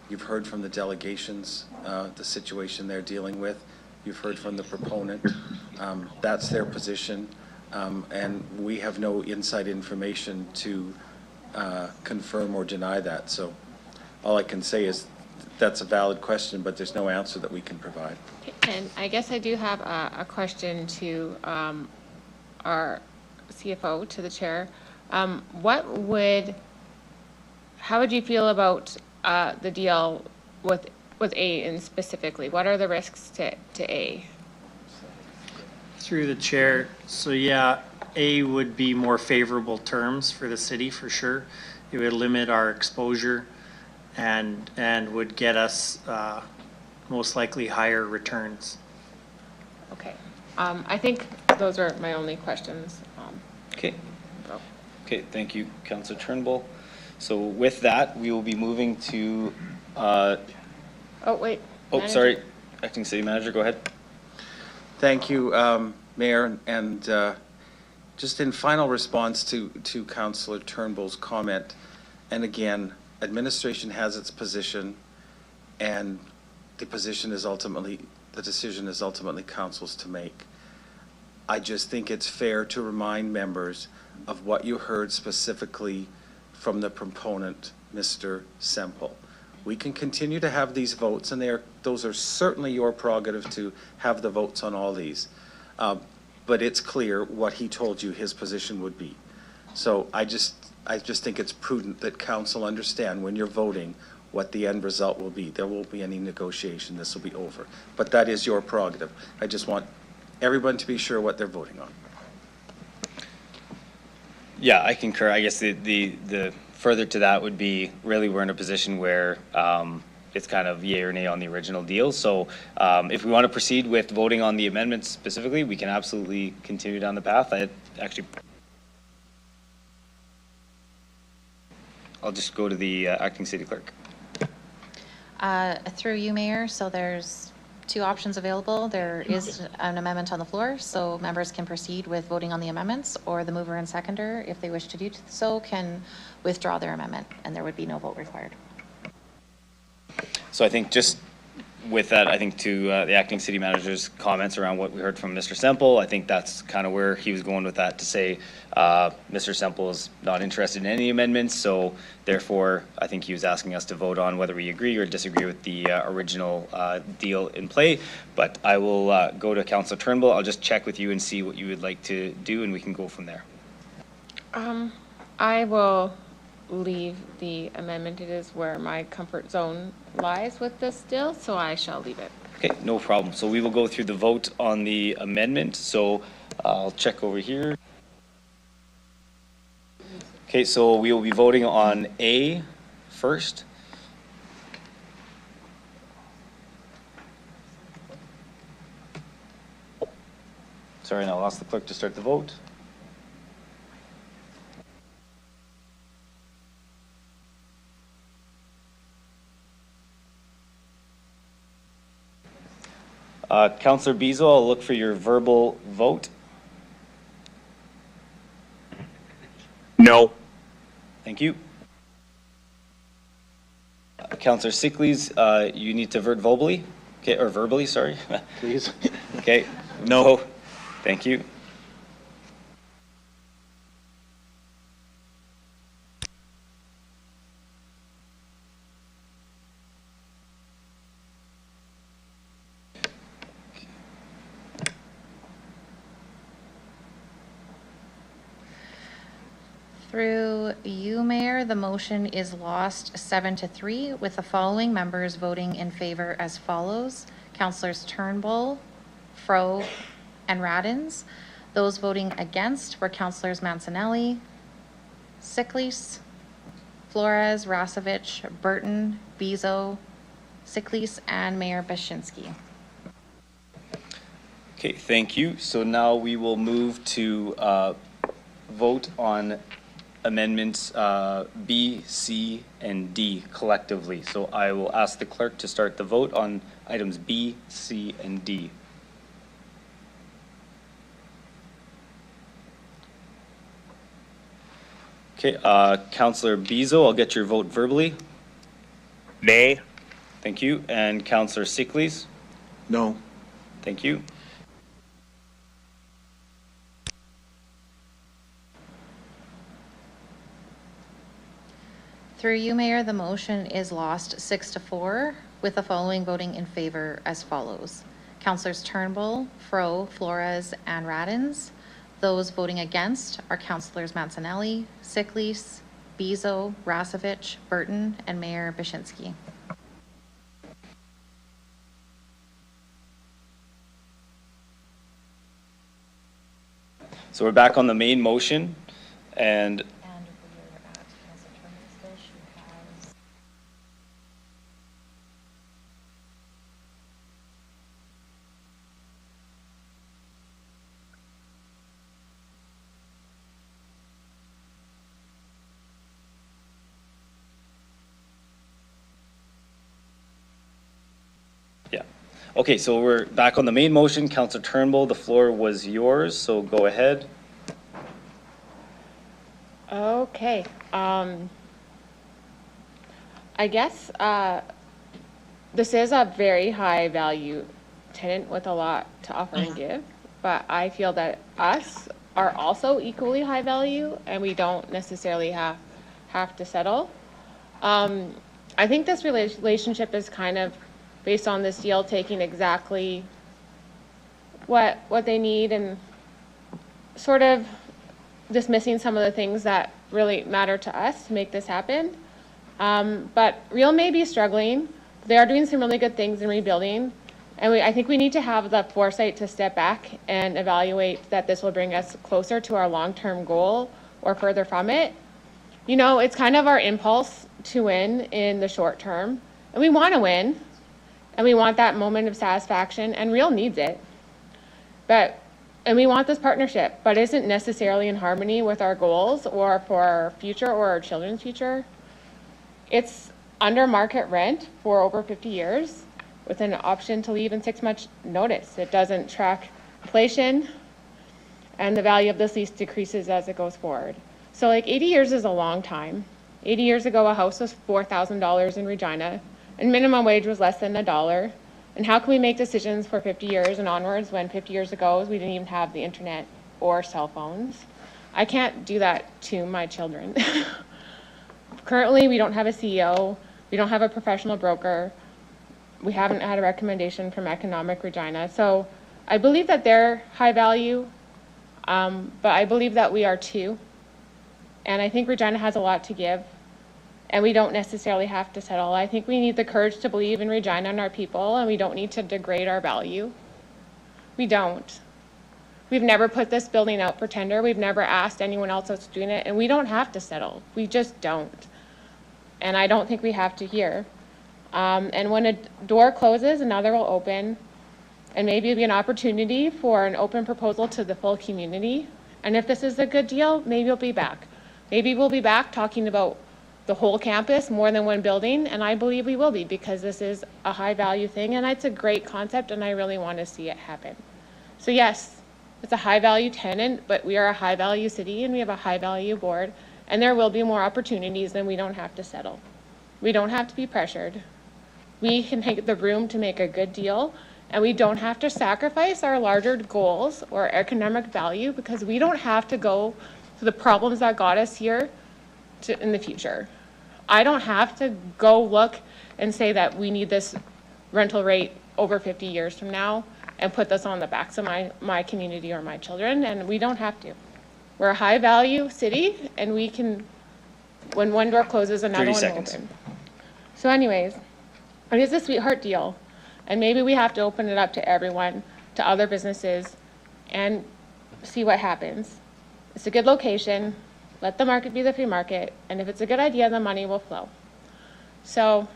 You've heard from the delegations, the situation they're dealing with. You've heard from the proponent. That's their position. And we have no inside information to confirm or deny that. So all I can say is that's a valid question, but there's no answer that we can provide. And I guess I do have a question to our CFO, to the chair. How would you feel about the deal with A in specifically? What are the risks to A? Through the chair, so yeah, A would be more favorable terms for the city for sure. It would limit our exposure and would get us most likely higher returns. Okay. I think those are my only questions. Okay. Okay, thank you, Councillor Turnbull. So with that, we will be moving to, oh, wait. oh, Manager. sorry, Acting City Manager, go ahead. Thank you, Mayor, and just in final response to Councillor Turnbull's comment, and again, administration has its position, and the decision is ultimately council's to make. I just think it's fair to remind members of what you heard specifically from the proponent, Mr. Semple. We can continue to have these votes, and those are certainly your prerogative to have the votes on all these. But it's clear what he told you his position would be. So I just think it's prudent that council understand when you're voting what the end result will be. There won't be any negotiation. This will be over. But that is your prerogative. I just want everyone to be sure what they're voting on. Yeah, I concur. I guess the further to that would be really we're in a position where it's kind of yay or nay on the original deal. So if we want to proceed with voting on the amendments specifically, we can absolutely continue down the path. I'll just go to the acting city clerk. Through you, Mayor, so there's two options available. There is an amendment on the floor, so members can proceed with voting on the amendments, or the mover and seconder, if they wish to do so, can withdraw their amendment, and there would be no vote required. So I think just with that, I think to the acting city manager's comments around what we heard from Mr. Semple, I think that's kind of where he was going with that, to say Mr. Semple is not interested in any amendments, so therefore I think he was asking us to vote on whether we agree or disagree with the original deal in play. But I will go to Councillor Turnbull. I'll just check with you and see what you would like to do, and we can go from there. I will leave the amendment. It is where my comfort zone lies with this deal, so I shall leave it. Okay, no problem. So we will go through the vote on the amendment. So I'll check over here. Okay, so we will be voting on A first. Sorry, now I'll ask the clerk to start the vote. Councillor Bezo, I'll look for your verbal vote. No. Thank you. Councillor Sickleys, you need to vote verbally. Okay, or verbally, sorry. Please. Okay, no. Thank you. Through you, Mayor, the motion is lost 7-3, with the following members voting in favor as follows: Councillors Turnbull, Fro, and Radins. Those voting against were Councillors Mancinelli, Sickles, Flores, Rasevich, Burton, Bezo, Sickles, and Mayor Baczynski. Okay, thank you. So now we will move to vote on amendments B, C, and D collectively. So I will ask the clerk to start the vote on items B, C, and D. Okay, Councillor Bezo, I'll get your vote verbally. Nay. Thank you. And Councillor Sickles? No. Thank you. Through you, Mayor, the motion is lost 6-4, with the following voting in favor as follows. Councillors Turnbull, Fro, Flores, and Radins. Those voting against are Councillors Mancinelli, Siklis, Bezo, Rasevich, Burton, and Mayor Baczynski. So we're back on the main motion, and yeah. Okay, so we're back on the main motion. Councillor Turnbull, the floor was yours, so go ahead. Okay, I guess this is a very high value tenant with a lot to offer and give, but I feel that us are also equally high value and we don't necessarily have to settle. I think this relationship is kind of based on this deal taking exactly what they need and sort of dismissing some of the things that really matter to us to make this happen. But Real may be struggling. They are doing some really good things in rebuilding. And I think we need to have the foresight to step back and evaluate that this will bring us closer to our long-term goal or further from it. You know, it's kind of our impulse to win in the short term. And we want to win. And we want that moment of satisfaction. And Real needs it. And we want this partnership, but it isn't necessarily in harmony with our goals or for our future or our children's future. It's under market rent for over 50 years with an option to leave in 6 months notice. It doesn't track inflation and the value of this lease decreases as it goes forward. So like 80 years is a long time. 80 years ago, a house was $4,000 in Regina and minimum wage was less than $1. And how can we make decisions for 50 years and onwards when 50 years ago we didn't even have the internet or cell phones? I can't do that to my children. Currently, we don't have a CEO. We don't have a professional broker. We haven't had a recommendation from Economic Regina. So I believe that they're high value, but I believe that we are too. And I think Regina has a lot to give. And we don't necessarily have to settle. I think we need the courage to believe in Regina and our people, and we don't need to degrade our value. We don't. We've never put this building out for tender. We've never asked anyone else that's doing it, and we don't have to settle. We just don't. And I don't think we have to here. And when a door closes, another will open, and maybe it'll be an opportunity for an open proposal to the full community. And if this is a good deal, maybe we'll be back. Maybe we'll be back talking about the whole campus, more than one building, and I believe we will be because this is a high value thing and it's a great concept and I really want to see it happen. So yes, it's a high value tenant, but we are a high value city and we have a high value board and there will be more opportunities and we don't have to settle. We don't have to be pressured. We can take the room to make a good deal and we don't have to sacrifice our larger goals or economic value because we don't have to go to the problems that got us here in the future. I don't have to go look and say that we need this rental rate over 50 years from now and put this on the backs of my community or my children, and we don't have to. We're a high value city and we can, when one door closes, another one will open. So anyways, it is a sweetheart deal and maybe we have to open it up to everyone, to other businesses and see what happens. It's a good location. Let the market be the free market, and if it's a good idea, the money will flow. So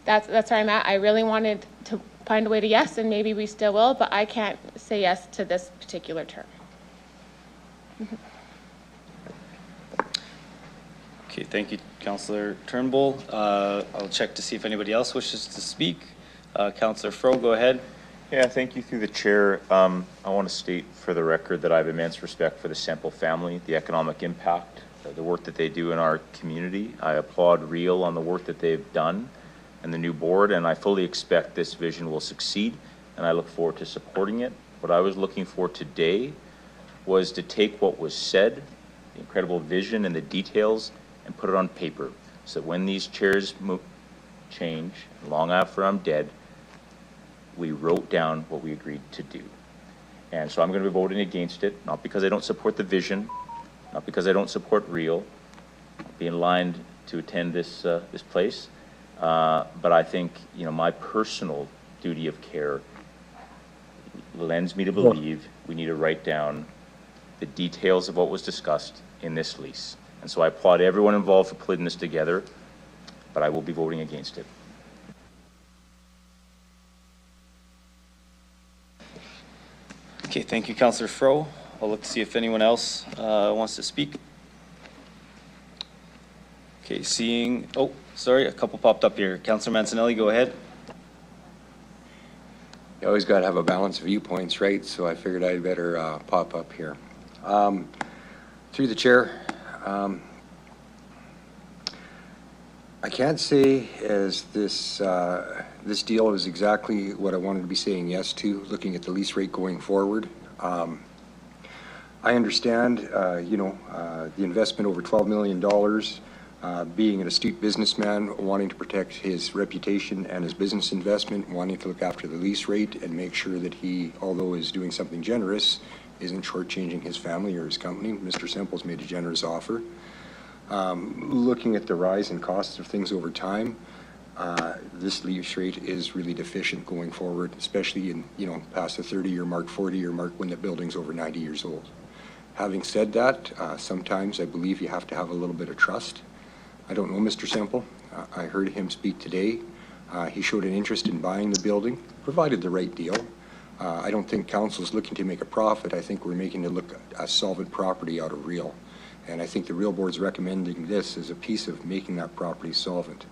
that's where I'm at. I really wanted to find a way to yes, and maybe we still will, but I can't say yes to this particular term. Okay, thank you, Councillor Turnbull. I'll check to see if anybody else wishes to speak. Councillor Fro, go ahead. Yeah, thank you through the chair. I want to state for the record that I have immense respect for the Semple family, the economic impact, the work that they do in our community. I applaud Real on the work that they've done and the new board, and I fully expect this vision will succeed, and I look forward to supporting it. What I was looking for today was to take what was said, the incredible vision and the details, and put it on paper, so that when these chairs change, long after I'm dead, we wrote down what we agreed to do. And so I'm going to be voting against it, not because I don't support the vision, not because I don't support real, be in line to attend this this place, but I think, you know, my personal duty of care lends me to believe we need to write down the details of what was discussed in this lease. And so I applaud everyone involved for putting this together, but I will be voting against it. Okay, thank you, Councillor Fro. I'll look to see if anyone else wants to speak. Okay, seeing, oh, sorry, a couple popped up here. Councillor Mancinelli, go ahead. You always got to have a balance of viewpoints, right? So I figured I'd better pop up here. Through the chair, I can't say as this this deal is exactly what I wanted to be saying yes to, looking at the lease rate going forward. I understand, you know, the investment over $12 million, being an astute businessman, wanting to protect his reputation and his business investment, wanting to look after the lease rate and make sure that he, although is doing something generous, isn't shortchanging his family or his company. Mr. Semple's made a generous offer. Looking at the rise in costs of things over time, this lease rate is really deficient going forward, especially in, you know, past the 30-year mark, 40-year mark when the building's over 90 years old. Having said that, sometimes I believe you have to have a little bit of trust. I don't know Mr. Semple. I heard him speak today. He showed an interest in buying the building, provided the right deal. I don't think council's looking to make a profit. I think we're making it look a solvent property out of real. And I think the real board's recommending this as a piece of making that property solvent.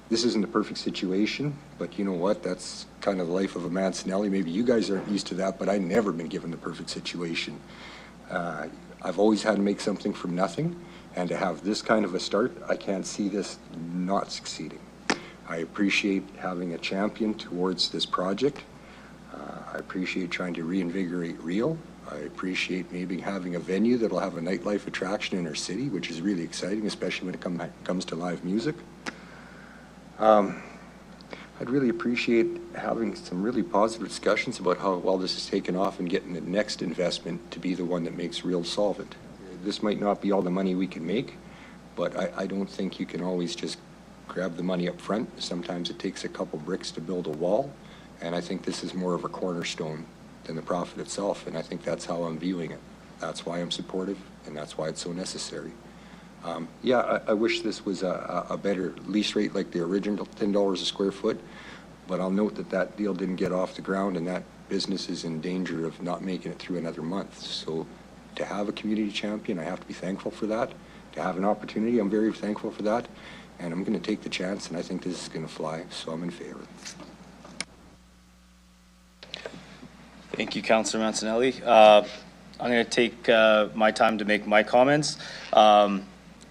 This isn't a perfect situation, but you know what? That's kind of the life of a Mancinelli. Maybe you guys aren't used to that, but I've never been given the perfect situation. I've always had to make something from nothing, and to have this kind of a start, I can't see this not succeeding. I appreciate having a champion towards this project. I appreciate trying to reinvigorate real. I appreciate maybe having a venue that'll have a nightlife attraction in our city, which is really exciting, especially when it comes to live music. I'd really appreciate having some really positive discussions about how well this is taken off and getting the next investment to be the one that makes real solvent. This might not be all the money we can make, but I don't think you can always just grab the money up front. Sometimes it takes a couple bricks to build a wall, and I think this is more of a cornerstone than the profit itself, and I think that's how I'm viewing it. That's why I'm supportive, and that's why it's so necessary. Yeah, I wish this was a better lease rate like the original $10 a square foot, but I'll note that that deal didn't get off the ground, and that business is in danger of not making it through another month. So to have a community champion, I have to be thankful for that. To have an opportunity, I'm very thankful for that, and I'm going to take the chance, and I think this is going to fly, so I'm in favor. Thank you, Councillor Mancinelli. I'm going to take my time to make my comments.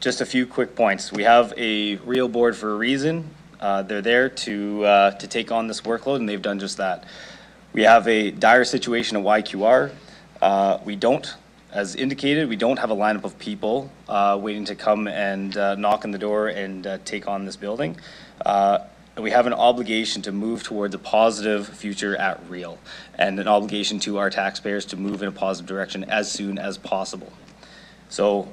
Just a few quick points. We have a real board for a reason. They're there to take on this workload, and they've done just that. We have a dire situation at YQR. We don't, as indicated, we don't have a lineup of people waiting to come and knock on the door and take on this building. We have an obligation to move towards a positive future at Real, and an obligation to our taxpayers to move in a positive direction as soon as possible. So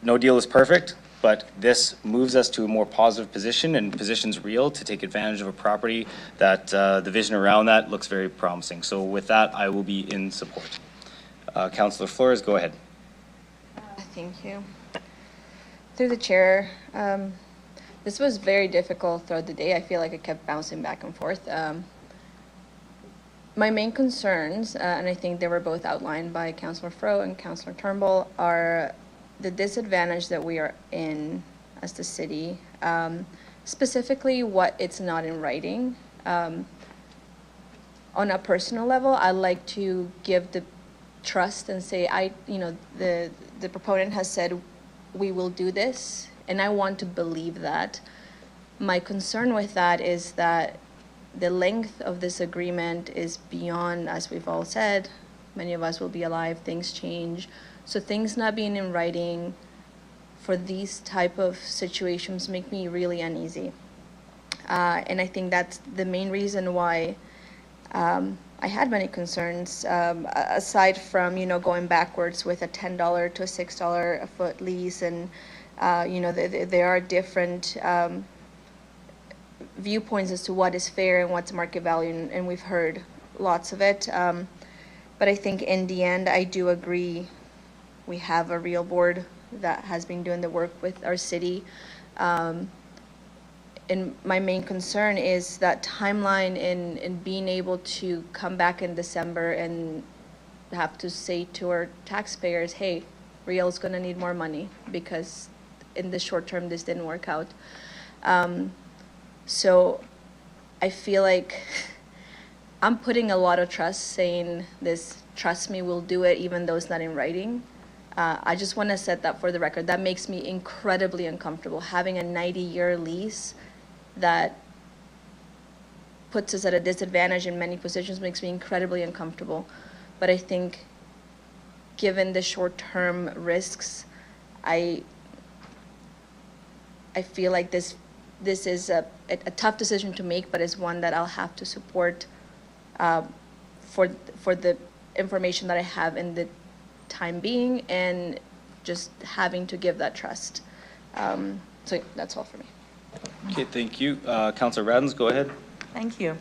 no deal is perfect, but this moves us to a more positive position and positions Real to take advantage of a property that the vision around that looks very promising. So with that, I will be in support. Councillor Flores, go ahead. Thank you. Through the chair, this was very difficult throughout the day. I feel like I kept bouncing back and forth. My main concerns, and I think they were both outlined by Councillor Fro and Councillor Turnbull, are the disadvantage that we are in as the city, specifically what it's not in writing. On a personal level, I like to give the trust and say, the proponent has said we will do this, and I want to believe that. My concern with that is that the length of this agreement is beyond, as we've all said, many of us will be alive, things change. So things not being in writing for these type of situations make me really uneasy. And I think that's the main reason why I had many concerns, aside from, going backwards with a $10 to a $6 a foot lease. And, there are different viewpoints as to what is fair and what's market value, and we've heard lots of it. But I think in the end, I do agree we have a real board that has been doing the work with our city. And my main concern is that timeline in being able to come back in December and have to say to our taxpayers, hey, Real's going to need more money because in the short term this didn't work out. So I feel like I'm putting a lot of trust saying this, trust me, we'll do it even though it's not in writing. I just want to set that for the record. That makes me incredibly uncomfortable. Having a 90-year lease that puts us at a disadvantage in many positions makes me incredibly uncomfortable. But I think given the short-term risks, I feel like this is a tough decision to make, but it's one that I'll have to support for the information that I have in the time being, and just having to give that trust. So that's all for me. Okay, thank you. Councilor Radens, go ahead. Thank you.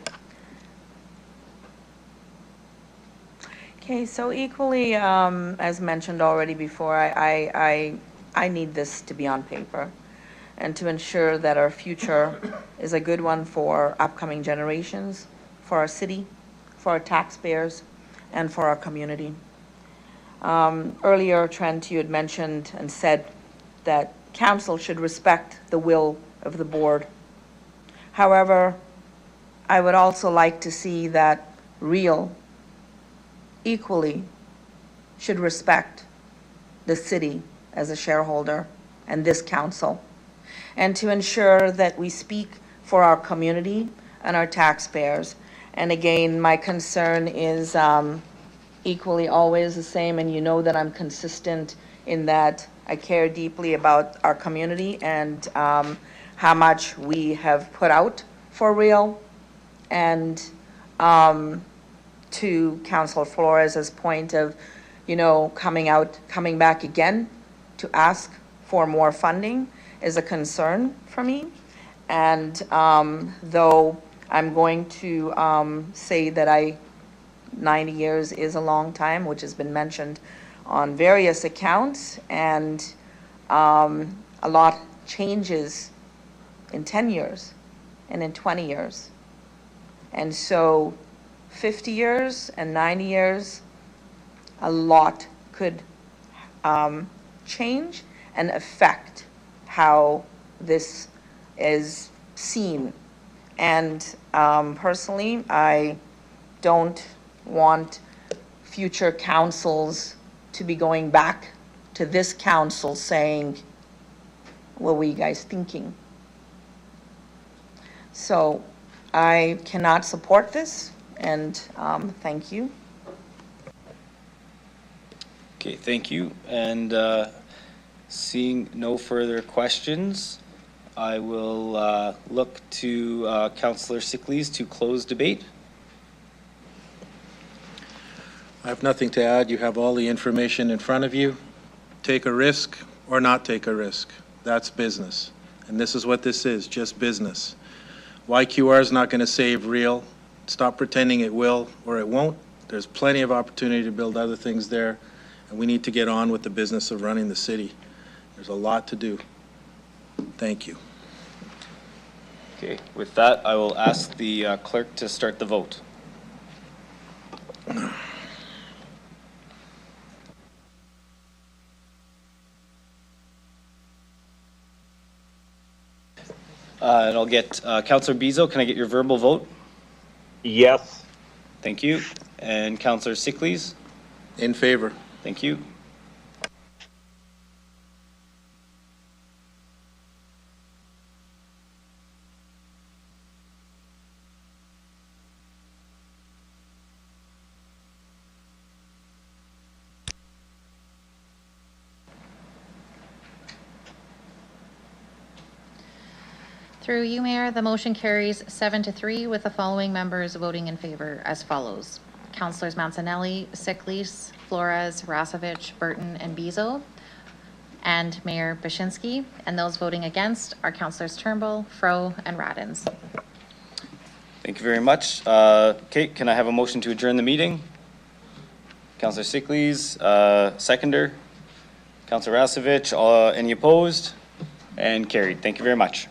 Okay, so equally, as mentioned already before, I need this to be on paper and to ensure that our future is a good one for upcoming generations, for our city, for our taxpayers, and for our community. Earlier, Trent, you had mentioned and said that council should respect the will of the board. However, I would also like to see that Real equally should respect the city as a shareholder and this council, and to ensure that we speak for our community and our taxpayers. And again, my concern is equally always the same, and you know that I'm consistent in that I care deeply about our community and how much we have put out for Real. And to Councilor Flores' point of, coming back again to ask for more funding is a concern for me. And though I'm going to say that 90 years is a long time, which has been mentioned on various accounts, and a lot changes in 10 years and in 20 years. And so 50 years and 90 years, a lot could change and affect how this is seen. And personally, I don't want future councils to be going back to this council saying, what were you guys thinking? So I cannot support this, and thank you. Okay, thank you. And seeing no further questions, I will look to Councillor Sickles to close debate. I have nothing to add. You have all the information in front of you. Take a risk or not take a risk. That's business. And this is what this is, just business. YQR is not going to save Real. Stop pretending it will or it won't. There's plenty of opportunity to build other things there, and we need to get on with the business of running the city. There's a lot to do. Thank you. Okay, with that, I will ask the clerk to start the vote. And I'll get Councillor Bezo. Can I get your verbal vote? Yes. Thank you. And Councillor Sickles? In favor. Thank you. Through you, Mayor, the motion carries 7-3 with the following members voting in favor as follows. Councillors Mancinelli, Siklis, Flores, Rasevich, Burton, and Bezo, and Mayor Bashinsky. And those voting against are Councillors Turnbull, Fro, and Radins. Thank you very much. Kate, can I have a motion to adjourn the meeting? Councillor Siklis, seconder. Councillor Rasevich, any opposed? And carried. Thank you very much.